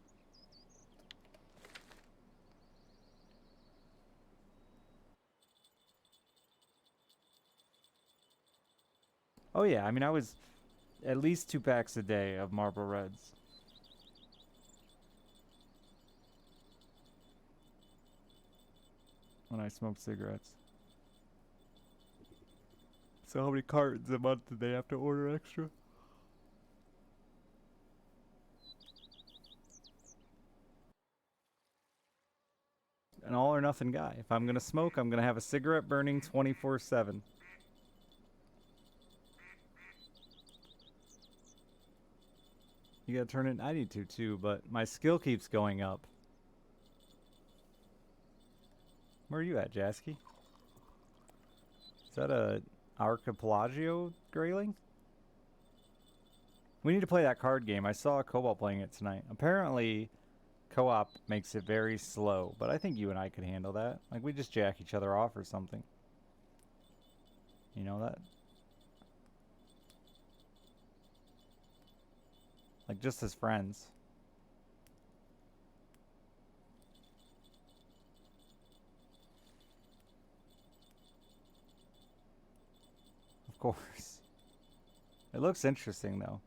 [SPEAKER 1] Oh yeah, I mean, I was at least 2 packs a day of Marlboro Reds. When I smoked cigarettes. So how many cartons a month did they have to order extra? An all or nothing guy. If I'm gonna smoke, I'm gonna have a cigarette burning 24/7. You gotta turn it. I need to too, but my skill keeps going up. Where are you at, Jasky? Is that a Archipelagio grayling? We need to play that card game. I saw Cobalt playing it tonight. Apparently, co-op makes it very slow, but I think you and I could handle that. Like, we just jack each other off or something. You know that? Like, just as friends. Of course. It looks interesting, though.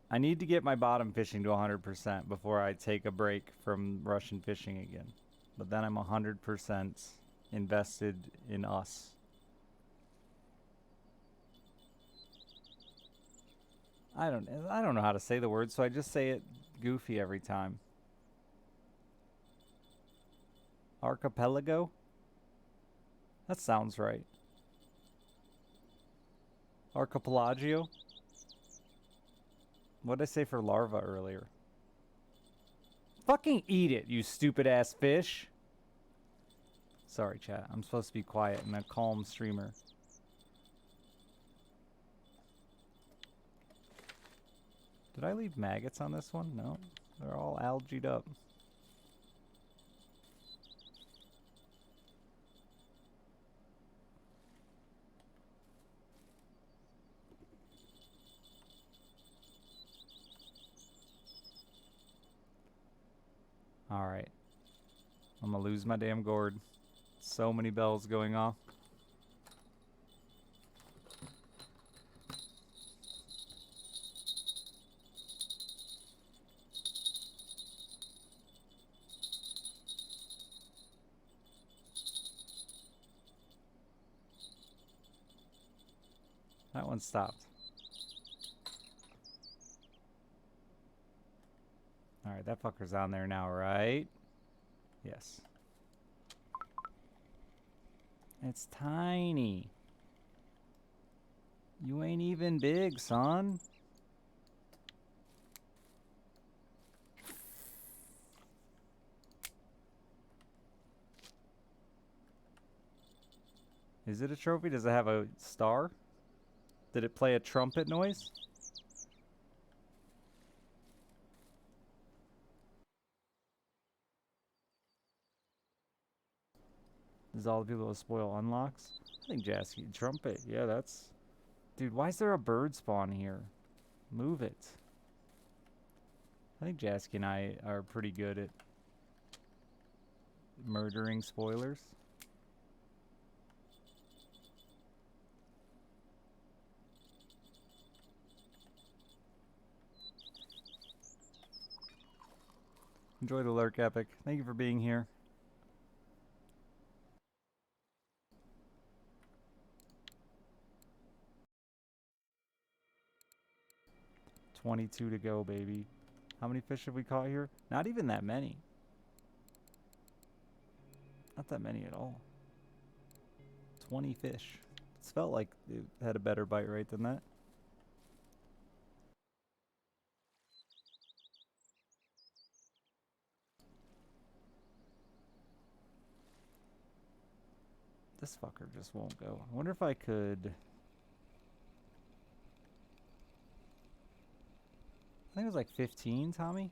[SPEAKER 1] I need to get my bottom fishing to 100% before I take a break from Russian fishing again. But then I'm 100% invested in us. I don't know how to say the word, so I just say it goofy every time. Archipelago? That sounds right. Archipelagio? What did I say for larva earlier? Fucking eat it, you stupid ass fish. Sorry, chat. I'm supposed to be quiet and a calm streamer. Did I leave maggots on this one? No. They're all algaed up. Alright. I'm gonna lose my damn gourd. So many bells going off. That one stopped. Alright, that fucker's on there now, right? Yes. It's tiny. You ain't even big, son. Is it a trophy? Does it have a star? Did it play a trumpet noise? Is all the people that spoil unlocks? I think Jasky trumpet. Yeah, that's... Dude, why is there a bird spawn here? Move it. I think Jasky and I are pretty good at murdering spoilers. Enjoy the lurk, Epic. Thank you for being here. $22 to go, baby. How many fish have we caught here? Not even that many. Not that many at all. 20 fish. It's felt like it had a better bite rate than that. This fucker just won't go. I wonder if I could... I think it was like 15, Tommy?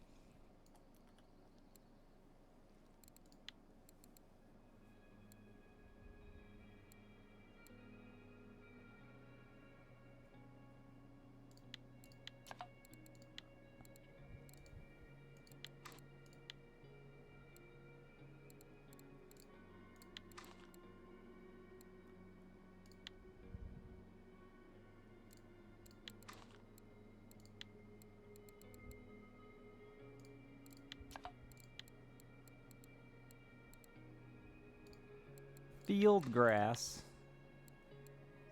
[SPEAKER 1] Field grass.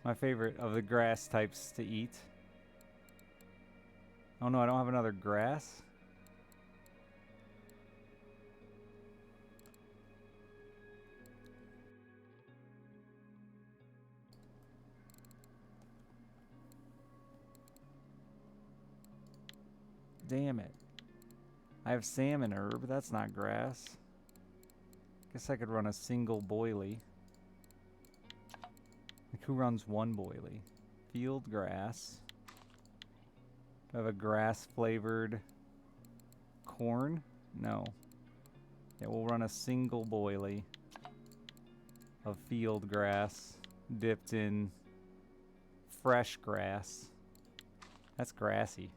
[SPEAKER 1] My favorite of the grass types to eat. Oh no, I don't have another grass. Damn it. I have salmon herb. That's not grass. Guess I could run a single boilie. Like, who runs one boilie? Field grass. Do I have a grass-flavored corn? No. Yeah, we'll run a single boilie of field grass dipped in fresh grass. That's grassy.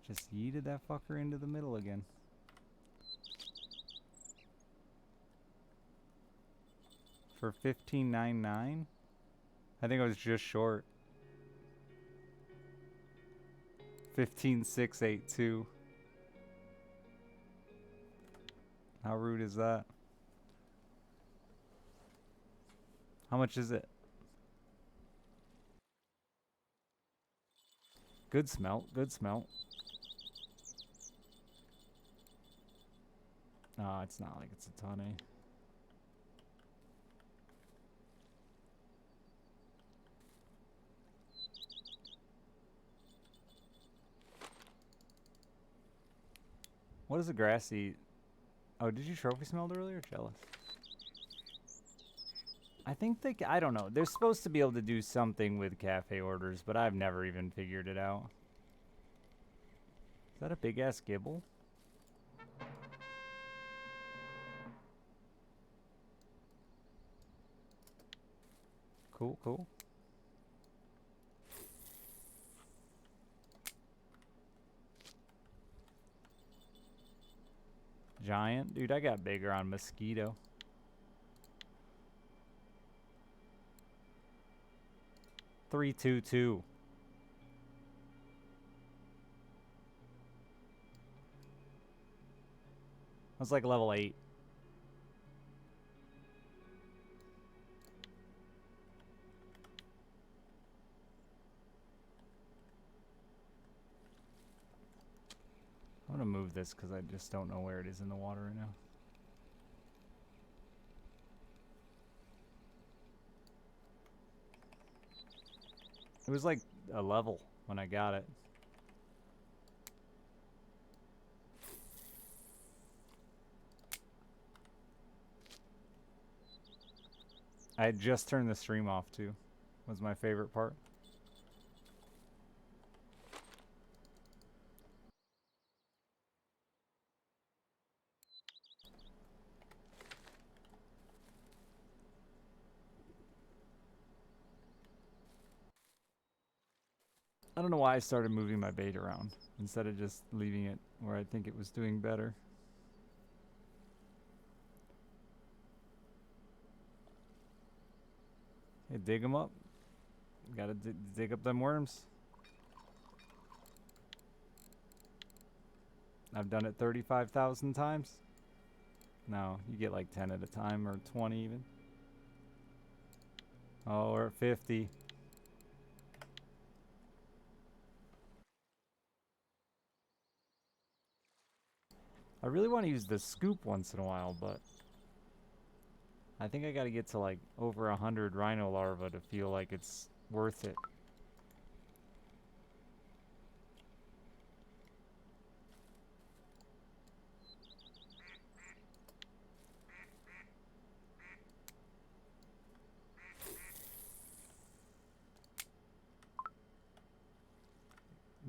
[SPEAKER 1] Just yeeted that fucker into the middle again. For $15.99? I think I was just short. 15,682. How rude is that? How much is it? Good smelt, good smelt. No, it's not like it's a ton, eh? What does a grass eat? Oh, did you trophy smelled earlier? Jealous. I think they... I don't know. They're supposed to be able to do something with cafe orders, but I've never even figured it out. Is that a big-ass gibble? Cool, cool. Giant? Dude, I got bigger on mosquito. $322. I was like level 8. I'm gonna move this because I just don't know where it is in the water right now. It was like a level when I got it. I had just turned the stream off too. Was my favorite part. I don't know why I started moving my bait around instead of just leaving it where I think it was doing better. Hey, dig them up. Gotta dig up them worms. I've done it 35,000 times. No, you get like 10 at a time or 20 even. Oh, we're at 50. I really want to use the scoop once in a while, but I think I gotta get to like over 100 rhino larvae to feel like it's worth it.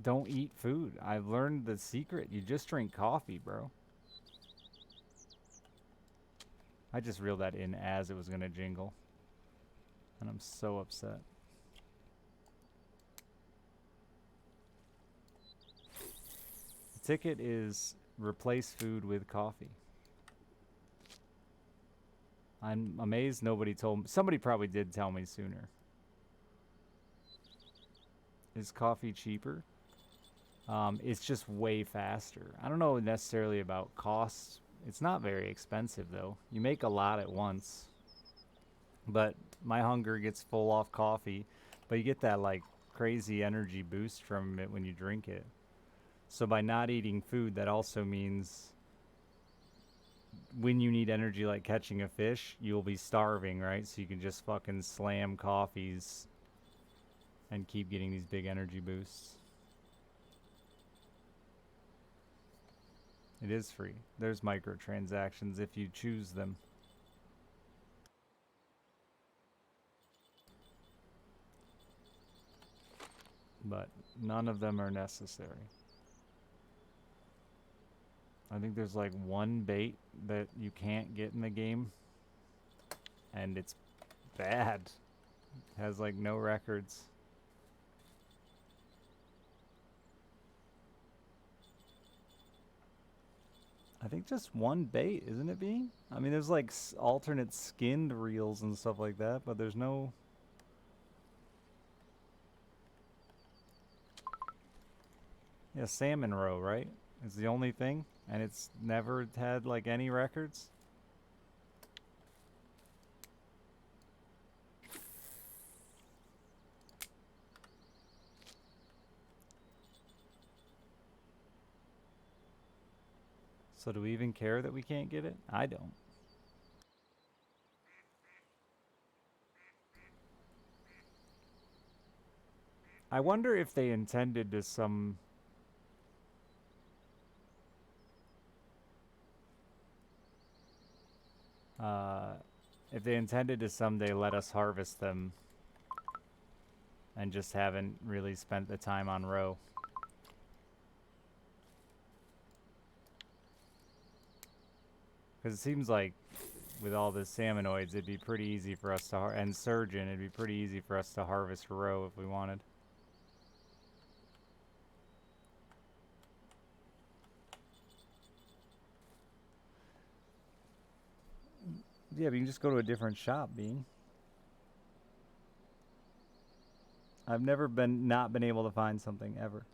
[SPEAKER 1] Don't eat food. I've learned the secret. You just drink coffee, bro. I just reeled that in as it was gonna jingle. And I'm so upset. The ticket is replace food with coffee. I'm amazed nobody told me. Somebody probably did tell me sooner. Is coffee cheaper? It's just way faster. I don't know necessarily about costs. It's not very expensive though. You make a lot at once, but my hunger gets full off coffee, but you get that like crazy energy boost from it when you drink it. So by not eating food, that also means when you need energy like catching a fish, you'll be starving, right? So you can just fucking slam coffees and keep getting these big energy boosts. It is free. There's microtransactions if you choose them. But none of them are necessary. I think there's like one bait that you can't get in the game, and it's bad. It has like no records. I think just one bait, isn't it, Bean? I mean, there's like alternate skinned reels and stuff like that, but there's no... Yeah, salmon roe, right? It's the only thing, and it's never had like any records. So do we even care that we can't get it? I don't. I wonder if they intended to some... if they intended to someday let us harvest them and just haven't really spent the time on roe. Because it seems like with all the salmonoids, it'd be pretty easy for us to... and surgeon, it'd be pretty easy for us to harvest roe if we wanted. Yeah, but you can just go to a different shop, Bean. I've never not been able to find something ever.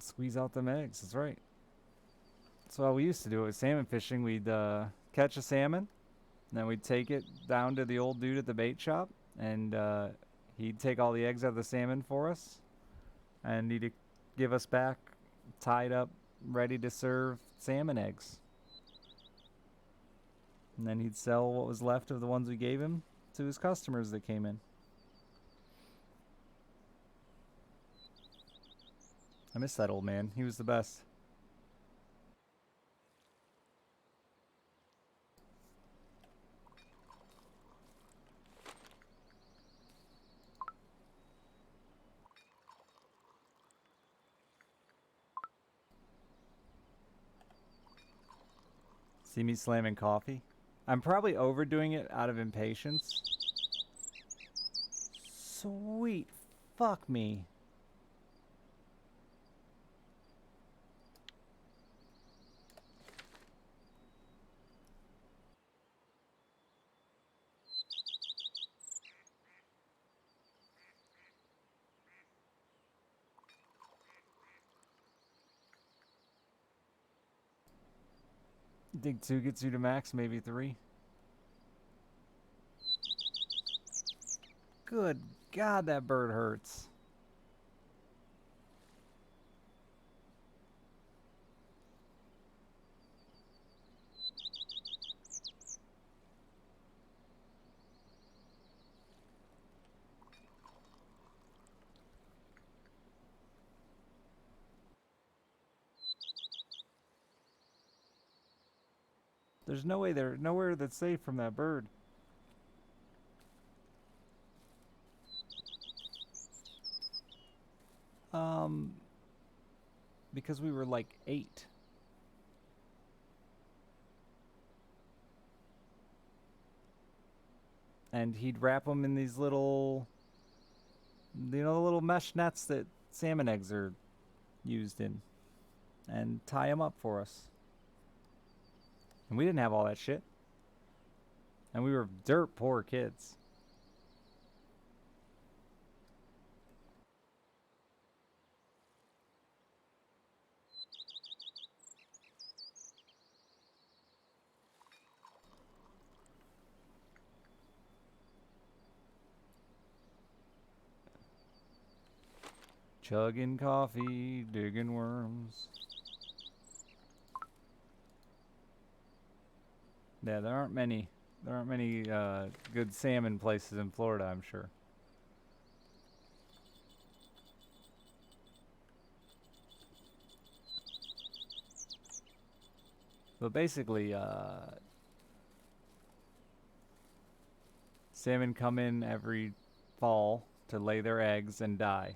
[SPEAKER 1] Squeeze out them eggs, that's right. That's what we used to do with salmon fishing. We'd catch a salmon, and then we'd take it down to the old dude at the bait shop, and he'd take all the eggs out of the salmon for us, and he'd give us back tied up, ready to serve salmon eggs. And then he'd sell what was left of the ones we gave him to his customers that came in. I miss that old man. He was the best. See me slamming coffee? I'm probably overdoing it out of impatience. Sweet fuck me. You think 2 gets you to max, maybe 3? Good God, that bird hurts. There's no way there, nowhere that's safe from that bird. Because we were like 8. And he'd wrap them in these little, you know, the little mesh nets that salmon eggs are used in, and tie them up for us. And we didn't have all that shit. And we were dirt poor kids. Chugging coffee, digging worms. Yeah, there aren't many good salmon places in Florida, I'm sure. But basically, salmon come in every fall to lay their eggs and die.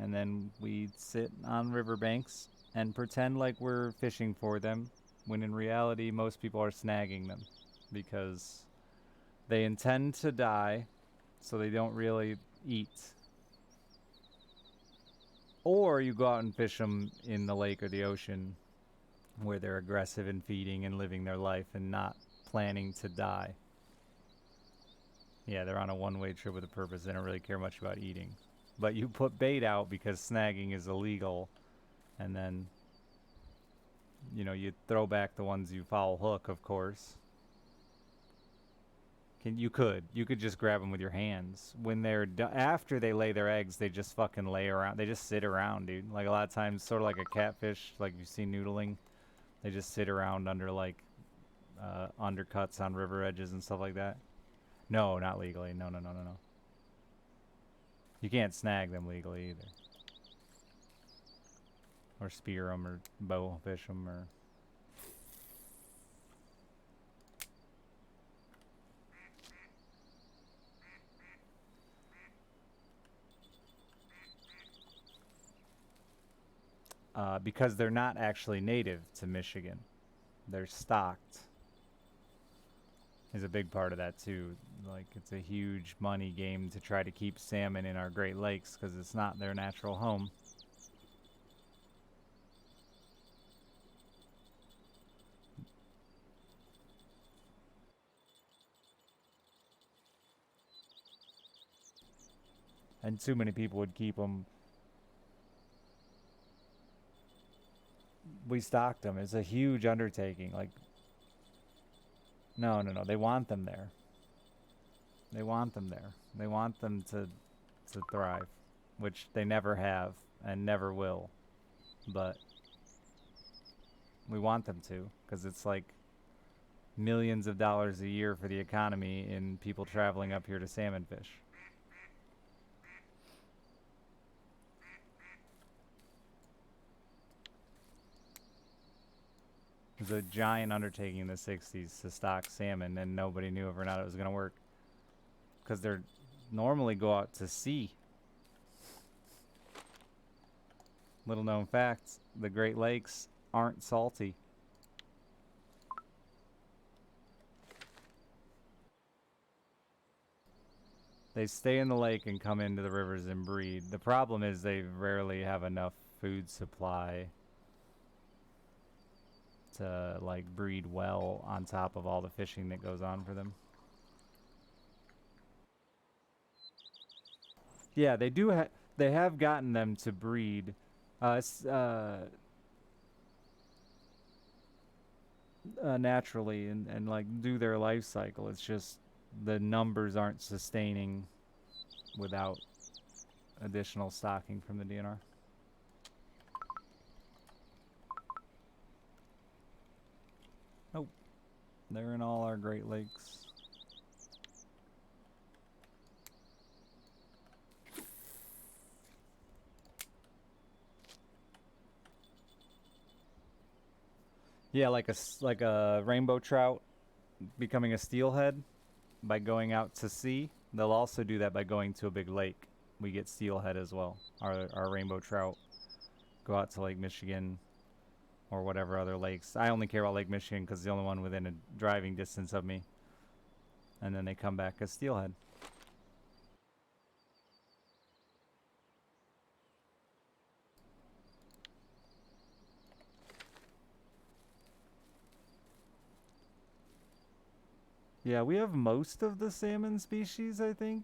[SPEAKER 1] And then we sit on riverbanks and pretend like we're fishing for them, when in reality most people are snagging them because they intend to die, so they don't really eat. Or you go out and fish them in the lake or the ocean where they're aggressive and feeding and living their life and not planning to die. Yeah, they're on a one-way trip with a purpose. They don't really care much about eating. But you put bait out because snagging is illegal, and then, you know, you throw back the ones you foul hook, of course. You could just grab them with your hands. When they're after they lay their eggs, they just fucking lay around. They just sit around, dude. Like a lot of times, sort of like a catfish, like you see noodling. They just sit around under like undercuts on river edges and stuff like that. No, not legally. No, no, no, no, no. You can't snag them legally either. Or spear them or bow fish them or... because they're not actually native to Michigan. They're stocked. Is a big part of that too. Like, it's a huge money game to try to keep salmon in our Great Lakes because it's not their natural home. And too many people would keep them. We stocked them. It's a huge undertaking. Like, no, no, no. They want them there. They want them there. They want them to thrive, which they never have and never will. But we want them to, because it's like millions of dollars a year for the economy in people traveling up here to salmon fish. It was a giant undertaking in the 60s to stock salmon, and nobody knew whether or not it was going to work. Because they're normally go out to sea. Little known facts, the Great Lakes aren't salty. They stay in the lake and come into the rivers and breed. The problem is they rarely have enough food supply to like breed well on top of all the fishing that goes on for them. Yeah, they do. They have gotten them to breed. Naturally and like do their life cycle. It's just the numbers aren't sustaining without additional stocking from the DNR. Nope. They're in all our Great Lakes. Yeah, like a rainbow trout becoming a steelhead by going out to sea. They'll also do that by going to a big lake. We get steelhead as well. Our rainbow trout go out to Lake Michigan or whatever other lakes. I only care about Lake Michigan because it's the only one within a driving distance of me. And then they come back as steelhead. Yeah, we have most of the salmon species, I think.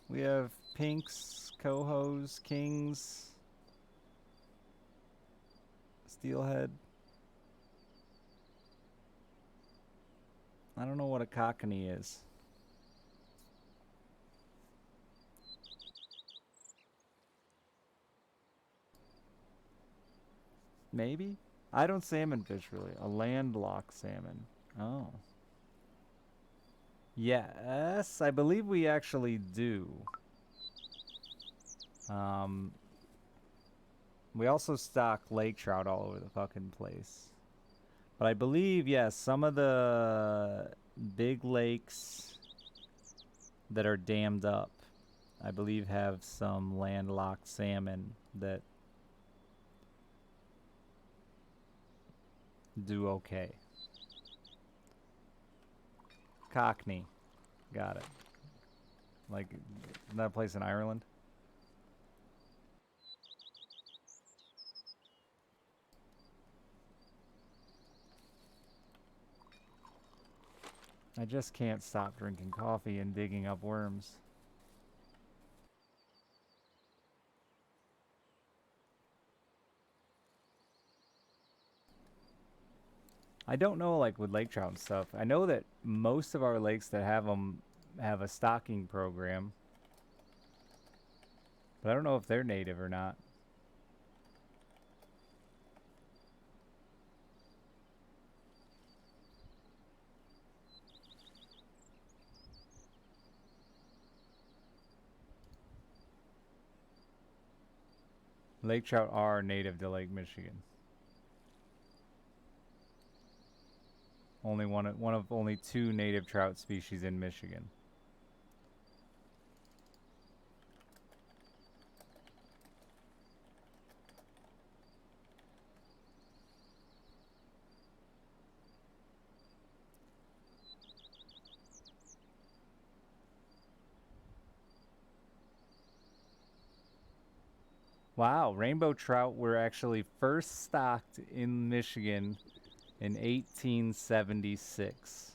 [SPEAKER 1] We have pinks, cohos, kings, steelhead. I don't know what a cockney is. Maybe? I don't salmon fish really. A landlocked salmon. Oh. Yes, I believe we actually do. Um, we also stock lake trout all over the fucking place. But I believe, yes, some of the big lakes that are dammed up, I believe have some landlocked salmon that do okay. Cockney. Got it. Like, that place in Ireland? I just can't stop drinking coffee and digging up worms. I don't know, like, with lake trout and stuff. I know that most of our lakes that have them have a stocking program. But I don't know if they're native or not. Lake trout are native to Lake Michigan. Only one of only 2 native trout species in Michigan. Wow, rainbow trout were actually first stocked in Michigan in 1876.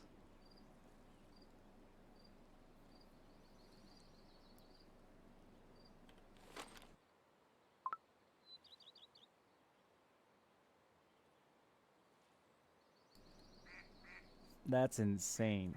[SPEAKER 1] That's insane.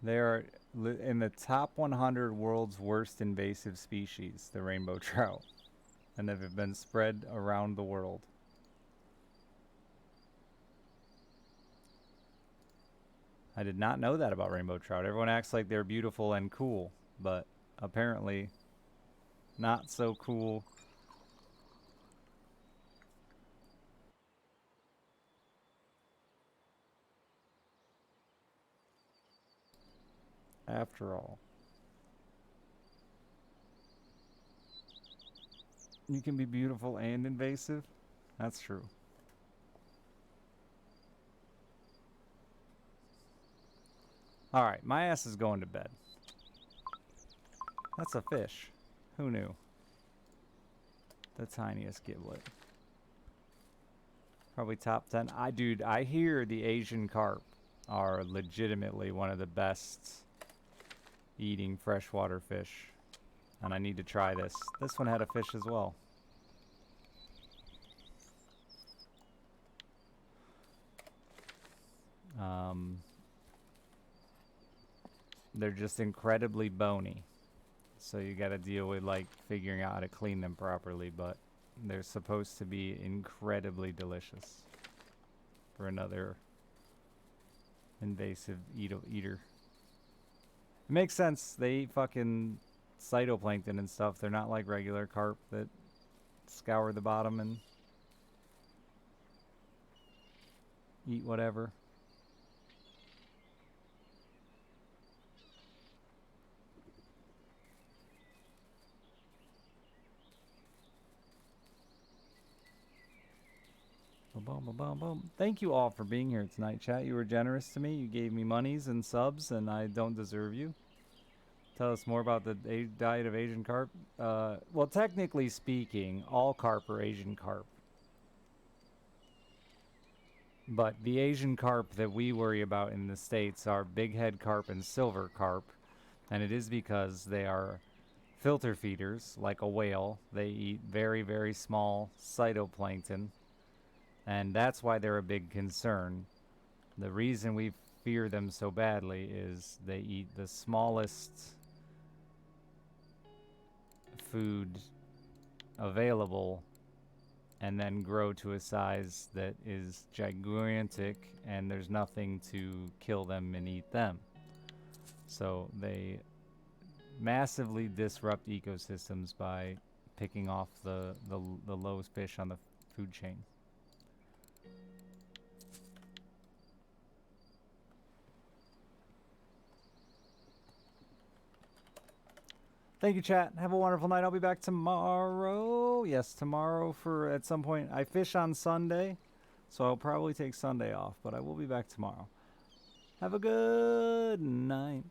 [SPEAKER 1] They are in the top 100 world's worst invasive species, the rainbow trout, and they've been spread around the world. I did not know that about rainbow trout. Everyone acts like they're beautiful and cool, but apparently not so cool. After all, you can be beautiful and invasive. That's true. All right, my ass is going to bed. That's a fish. Who knew? The tiniest giblet. Probably top 10. Dude, I hear the Asian carp are legitimately one of the best eating freshwater fish. And I need to try this. This one had a fish as well. They're just incredibly bony. So you gotta deal with like figuring out how to clean them properly, but they're supposed to be incredibly delicious for another invasive eater. It makes sense. They eat fucking phytoplankton and stuff. They're not like regular carp that scour the bottom and eat whatever. boom. Thank you all for being here tonight, chat. You were generous to me. You gave me monies and subs, and I don't deserve you. Tell us more about the diet of Asian carp. Well, technically speaking, all carp are Asian carp. But the Asian carp that we worry about in the States are big head carp and silver carp. And it is because they are filter feeders, like a whale. They eat very, very small phytoplankton. And that's why they're a big concern. The reason we fear them so badly is they eat the smallest food available and then grow to a size that is gigantic, and there's nothing to kill them and eat them. So they massively disrupt ecosystems by picking off the lowest fish on the food chain. Thank you, chat. Have a wonderful night. I'll be back tomorrow. Yes, tomorrow for at some point. I fish on Sunday, so I'll probably take Sunday off, but I will be back tomorrow. Have a good night.